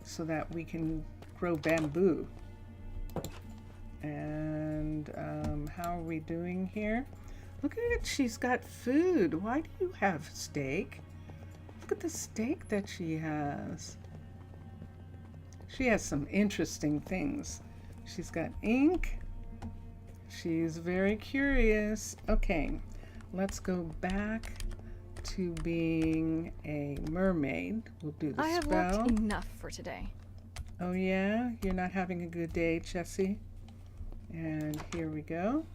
so that we can grow bamboo. And how are we doing here? Look at it, she's got food. Why do you have steak? Look at the steak that she has. She has some interesting things. She's got ink. She's very curious. Okay, let's go back to being a mermaid. We'll do the I have spell. worked enough for today. Oh yeah? You're not having a good day, Jessie? And here we go.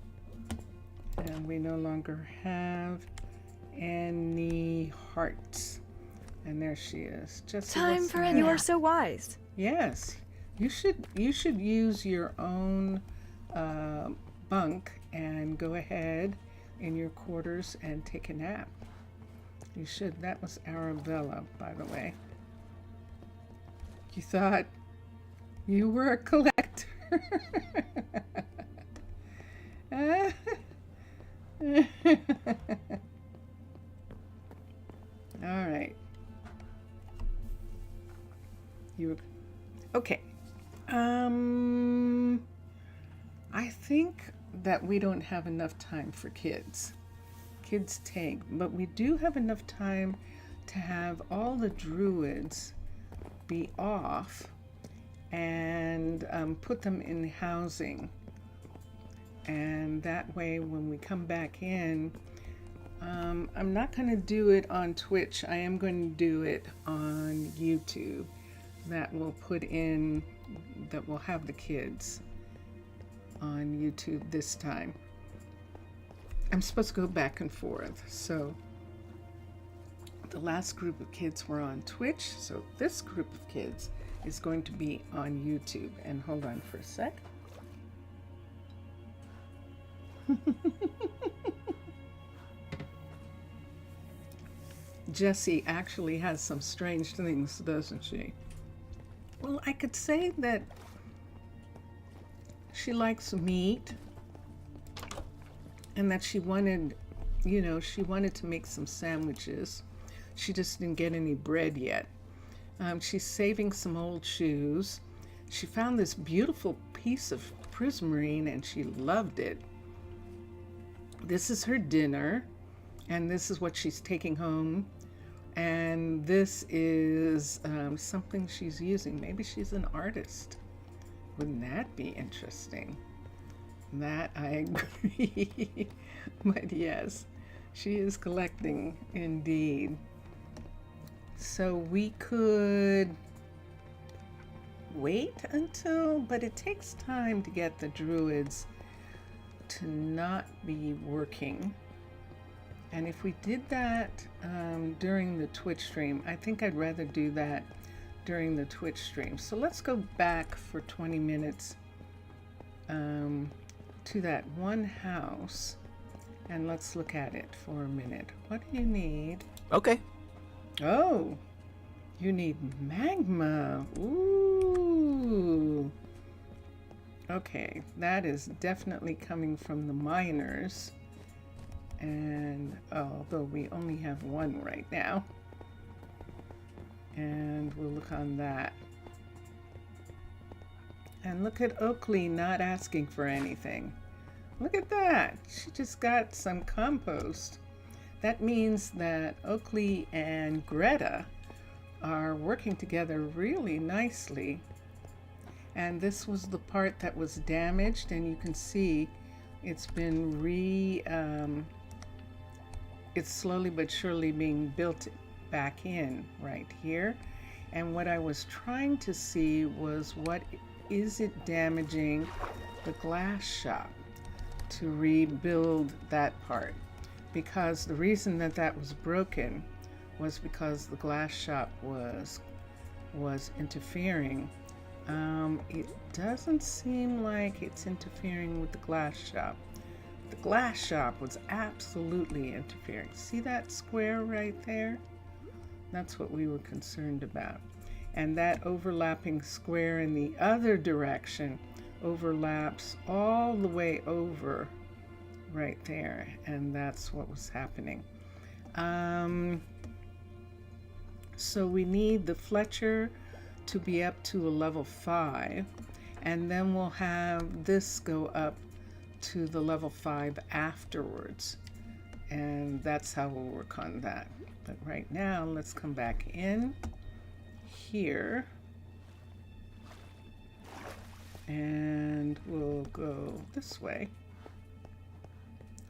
And we no longer have any hearts. And there she is. Jessie, Time what's for a next? You are so wise. Yes. You should use your own bunk and go ahead in your quarters and take a nap. You should. That was Arabella, by the way. You thought you were a collector. All right. You were okay. I think that we don't have enough time for kids. Kids take, but we do have enough time to have all the druids be off and put them in housing. And that way, when we come back in, I'm not going to do it on Twitch. I am going to do it on YouTube. That will have the kids on YouTube this time. I'm supposed to go back and forth. So the last group of kids were on Twitch. So this group of kids is going to be on YouTube. And hold on for a sec. Jessie actually has some strange things, doesn't she? Well, I could say that she likes meat and that she wanted to make some sandwiches. She just didn't get any bread yet. She's saving some old shoes. She found this beautiful piece of prismarine and she loved it. This is her dinner, and this is what she's taking home. And this is something she's using. Maybe she's an artist. Wouldn't that be interesting? That I agree. But yes, she is collecting indeed. So we could wait until, but it takes time to get the druids to not be working. And if we did that during the Twitch stream, I think I'd rather do that during the Twitch stream. So let's go back for 20 minutes to that one house and let's look at it for a minute. What do you need? Okay. Oh, you need magma. Ooh. Okay, that is definitely coming from the miners. And although we only have one right now, and we'll look on that. And look at Oakley not asking for anything. Look at that. She just got some compost. That means that Oakley and Greta are working together really nicely. And this was the part that was damaged, and you can see it's been it's slowly but surely being built back in right here. And what I was trying to see was, what is it damaging the glass shop to rebuild that part? Because the reason that that was broken was because the glass shop was interfering. It doesn't seem like it's interfering with the glass shop. the glass shop was absolutely interfering. See that square right there? That's what we were concerned about. And that overlapping square in the other direction overlaps all the way over right there. And that's what was happening. So we need the Fletcher to be up to a level 5. And then we'll have this go up to the level 5 afterwards. And that's how we'll work on that. But right now, let's come back in here. And we'll go this way.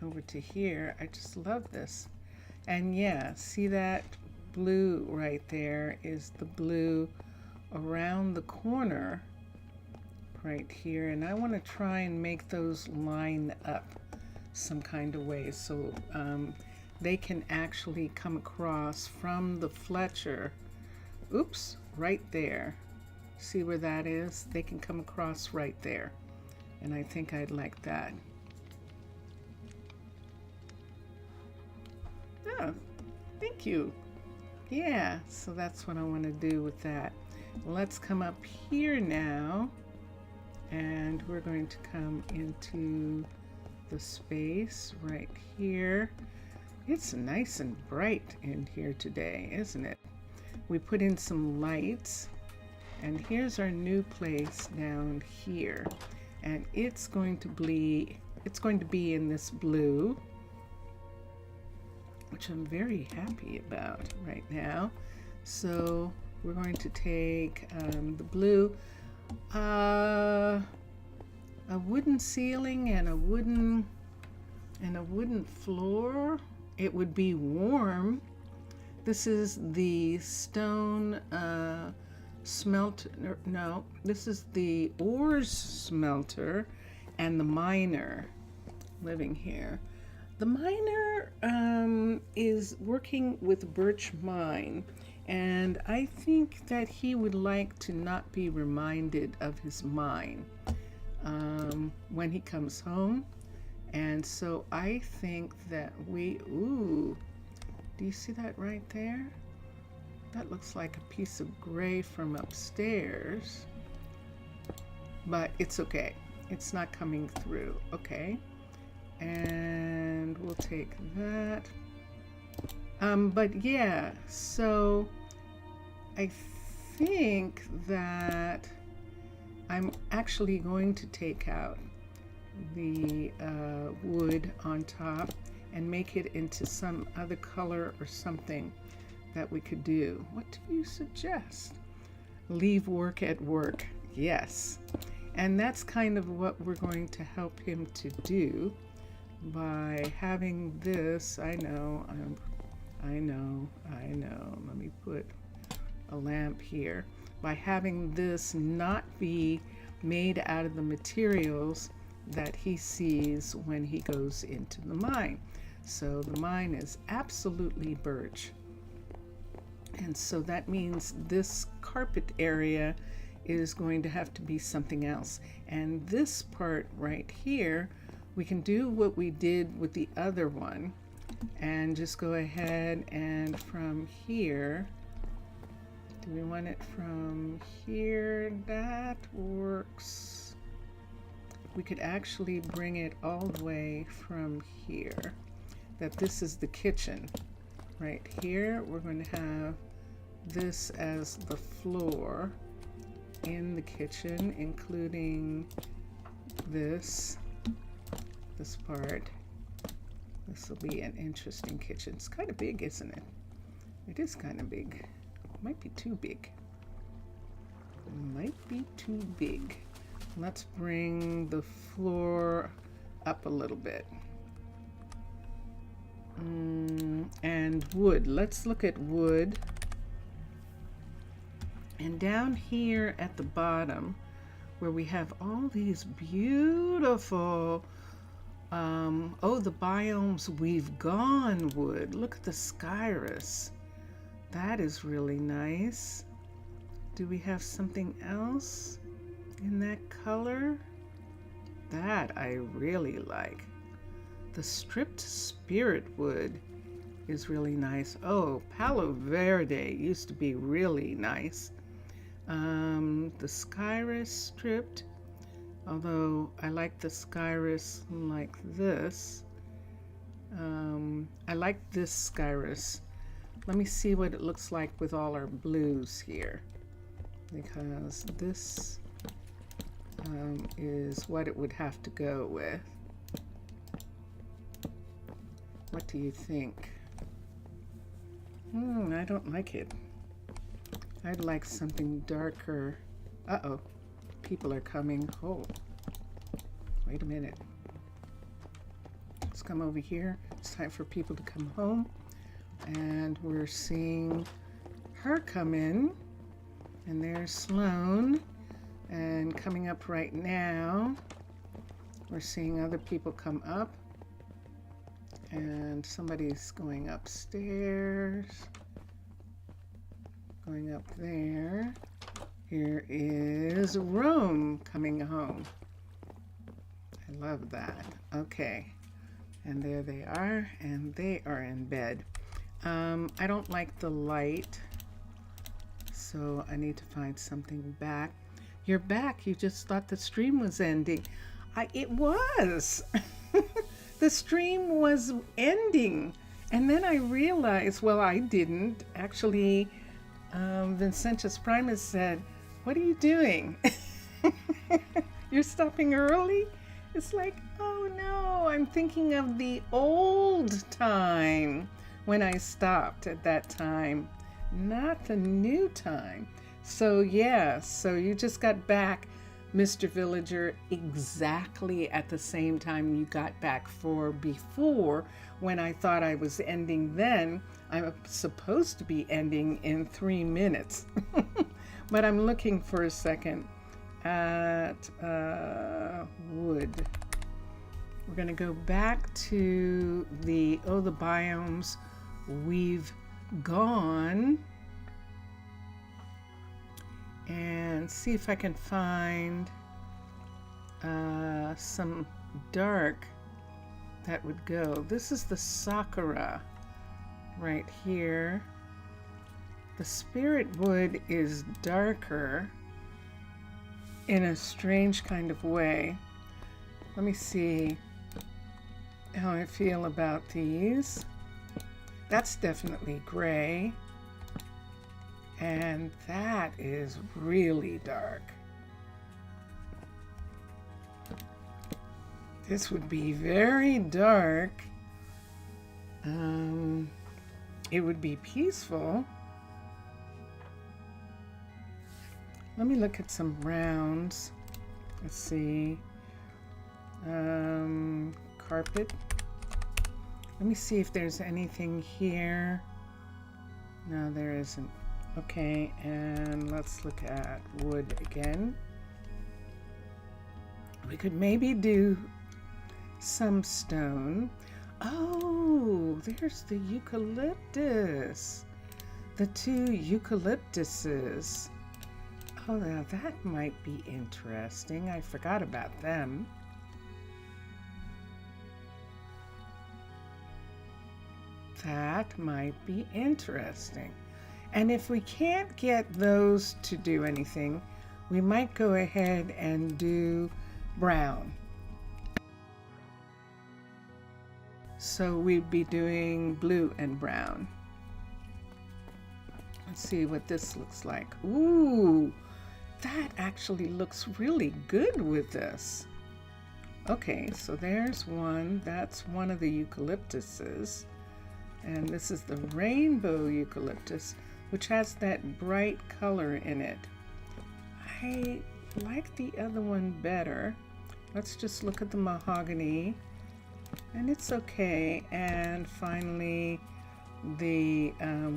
Over to here. I just love this. And yeah, see that blue right there is the blue around the corner right here. And I want to try and make those line up some kind of way so they can actually come across from the Fletcher. Oops, right there. See where that is? They can come across right there. And I think I'd like that. Oh, thank you. Yeah, so that's what I want to do with that. Let's come up here now. And we're going to come into the space right here. It's nice and bright in here today, isn't it? We put in some lights, and here's our new place down here. And it's going to be in this blue, which I'm very happy about right now. So we're going to take the blue. A wooden ceiling and a wooden floor. It would be warm. This is the stone smelter. No, this is the ores smelter and the miner living here. The miner is working with Birch Mine. And I think that he would like to not be reminded of his mine when he comes home. And so I think that ooh, do you see that right there? That looks like a piece of gray from upstairs. But it's okay. It's not coming through. Okay. And we'll take that. But yeah, so I think that I'm actually going to take out the wood on top and make it into some other color or something that we could do. What do you suggest? Leave work at work. Yes. And that's kind of what we're going to help him to do by having this. I know. Let me put a lamp here. By having this not be made out of the materials that he sees when he goes into the mine. So the mine is absolutely birch. And so that means this carpet area is going to have to be something else. And this part right here, we can do what we did with the other one and just go ahead and from here, do we want it from here? That works. We could actually bring it all the way from here. That this is the kitchen. Right here, we're going to have this as the floor in the kitchen, including this part. This will be an interesting kitchen. It's kind of big, isn't it? It is kind of big. Might be too big. Might be too big. Let's bring the floor up a little bit. And wood. Let's look at wood. And down here at the bottom, where we have all these beautiful, the biomes we've gone wood. Look at the Skyrus. That is really nice. Do we have something else in that color? That I really like. The stripped spirit wood is really nice. Oh, Palo Verde used to be really nice. The Skyrus stripped, although I like the Skyrus like this. I like this Skyrus. Let me see what it looks like with all our blues here, because this is what it would have to go with. What do you think? I don't like it. I'd like something darker. Uh-oh, people are coming. Oh, wait a minute. Let's come over here. It's time for people to come home. And we're seeing her come in. And there's Sloan. And coming up right now, we're seeing other people come up. And somebody's going upstairs. Going up there. Here is Rome coming home. I love that. Okay. And there they are, and they are in bed. I don't like the light, so I need to find something back. You're back. You just thought the stream was ending. It was. The stream was ending. And then I realized, well, I didn't. Actually, Vincentius Primus said, "What are you doing? You're stopping early?" It's like, oh no, I'm thinking of the old time when I stopped at that time, not the new time. So yeah, so you just got back, Mr. Villager, exactly at the same time you got back for before, when I thought I was ending then. I'm supposed to be ending in 3 minutes. But I'm looking for a second at wood. We're going to go back to the biomes we've gone and see if I can find some dark that would go. This is the Sakura right here. The spirit wood is darker in a strange kind of way. Let me see how I feel about these. That's definitely gray. And that is really dark. This would be very dark. It would be peaceful. Let me look at some browns. Let's see. Carpet. Let me see if there's anything here. No, there isn't. Okay, and let's look at wood again. We could maybe do some stone. Oh, there's the eucalyptus. The 2 eucalyptuses. Oh, now that might be interesting. I forgot about them. That might be interesting. And if we can't get those to do anything, we might go ahead and do brown. So we'd be doing blue and brown. Let's see what this looks like. Ooh, that actually looks really good with this. Okay, so there's one. That's one of the eucalyptuses. And this is the rainbow eucalyptus, which has that bright color in it. I like the other one better. Let's just look at the mahogany. And it's okay. And finally, the,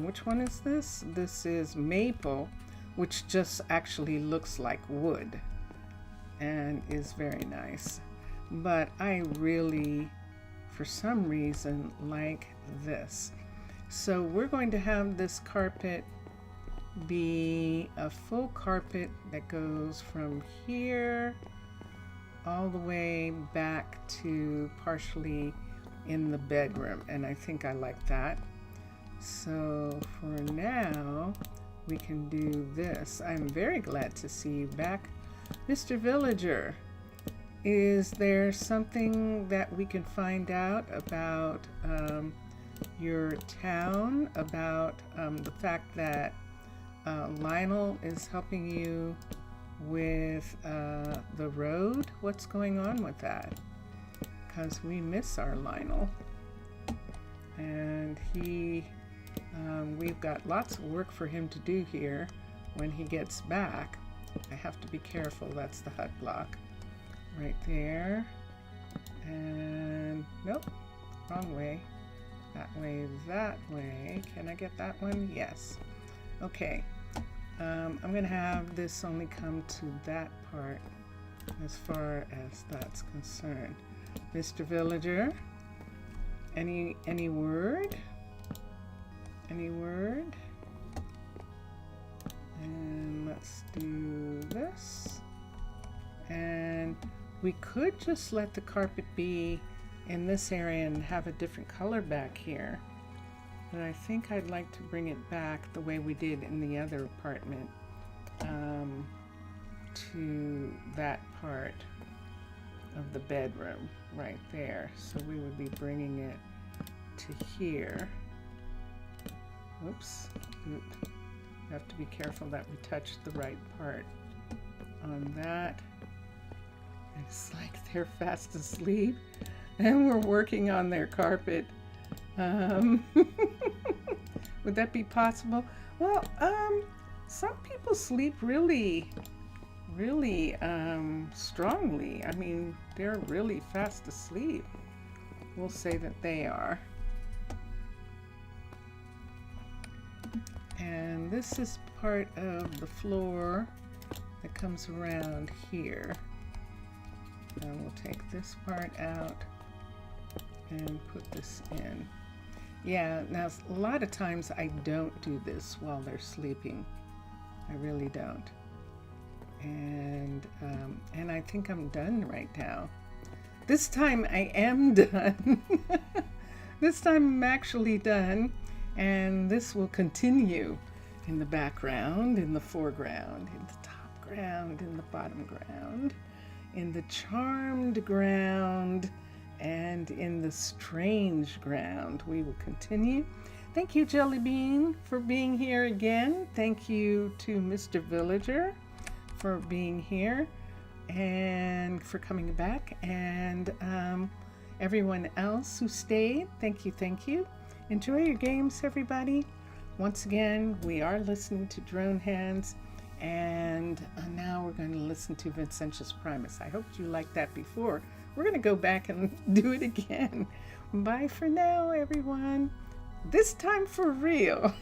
which one is this? This is maple, which just actually looks like wood and is very nice. But I really, for some reason, like this. So we're going to have this carpet be a full carpet that goes from here all the way back to partially in the bedroom, and I think I like that. So for now, we can do this. I'm very glad to see you back, Mr. Villager. Is there something that we can find out about your town, about the fact that Lionel is helping you with the road? What's going on with that? Because we miss our Lionel, and we've got lots of work for him to do here when he gets back. I have to be careful. That's the hut block right there. And nope, wrong way. That way, that way. Can I get that one? Yes. Okay. I'm gonna have this only come to that part as far as that's concerned. Mr. Villager, any word? Any word? And let's do this. And we could just let the carpet be in this area and have a different color back here. But I think I'd like to bring it back the way we did in the other apartment, to that part of the bedroom right there. So we would be bringing it to here. Oops. Oop. You have to be careful that we touch the right part on that. It's like they're fast asleep and we're working on their carpet. Would that be possible? Well, some people sleep really strongly. I mean, they're really fast asleep. We'll say that they are. And this is part of the floor that comes around here. And we'll take this part out and put this in. Yeah, now a lot of times I don't do this while they're sleeping. I really don't. And I think I'm done right now. This time I am done. This time I'm actually done. And this will continue in the background, in the foreground, in the top ground, in the bottom ground, in the charmed ground, and in the strange ground. We will continue. Thank you, Jelly Bean, for being here again. Thank you to Mr. Villager for being here and for coming back. And everyone else who stayed, thank you, thank you. Enjoy your games, everybody. Once again, we are listening to Drone Hands, and now we're going to listen to Vincentius Primus. I hoped you liked that before. We're going to go back and do it again. Bye for now, everyone. This time for real.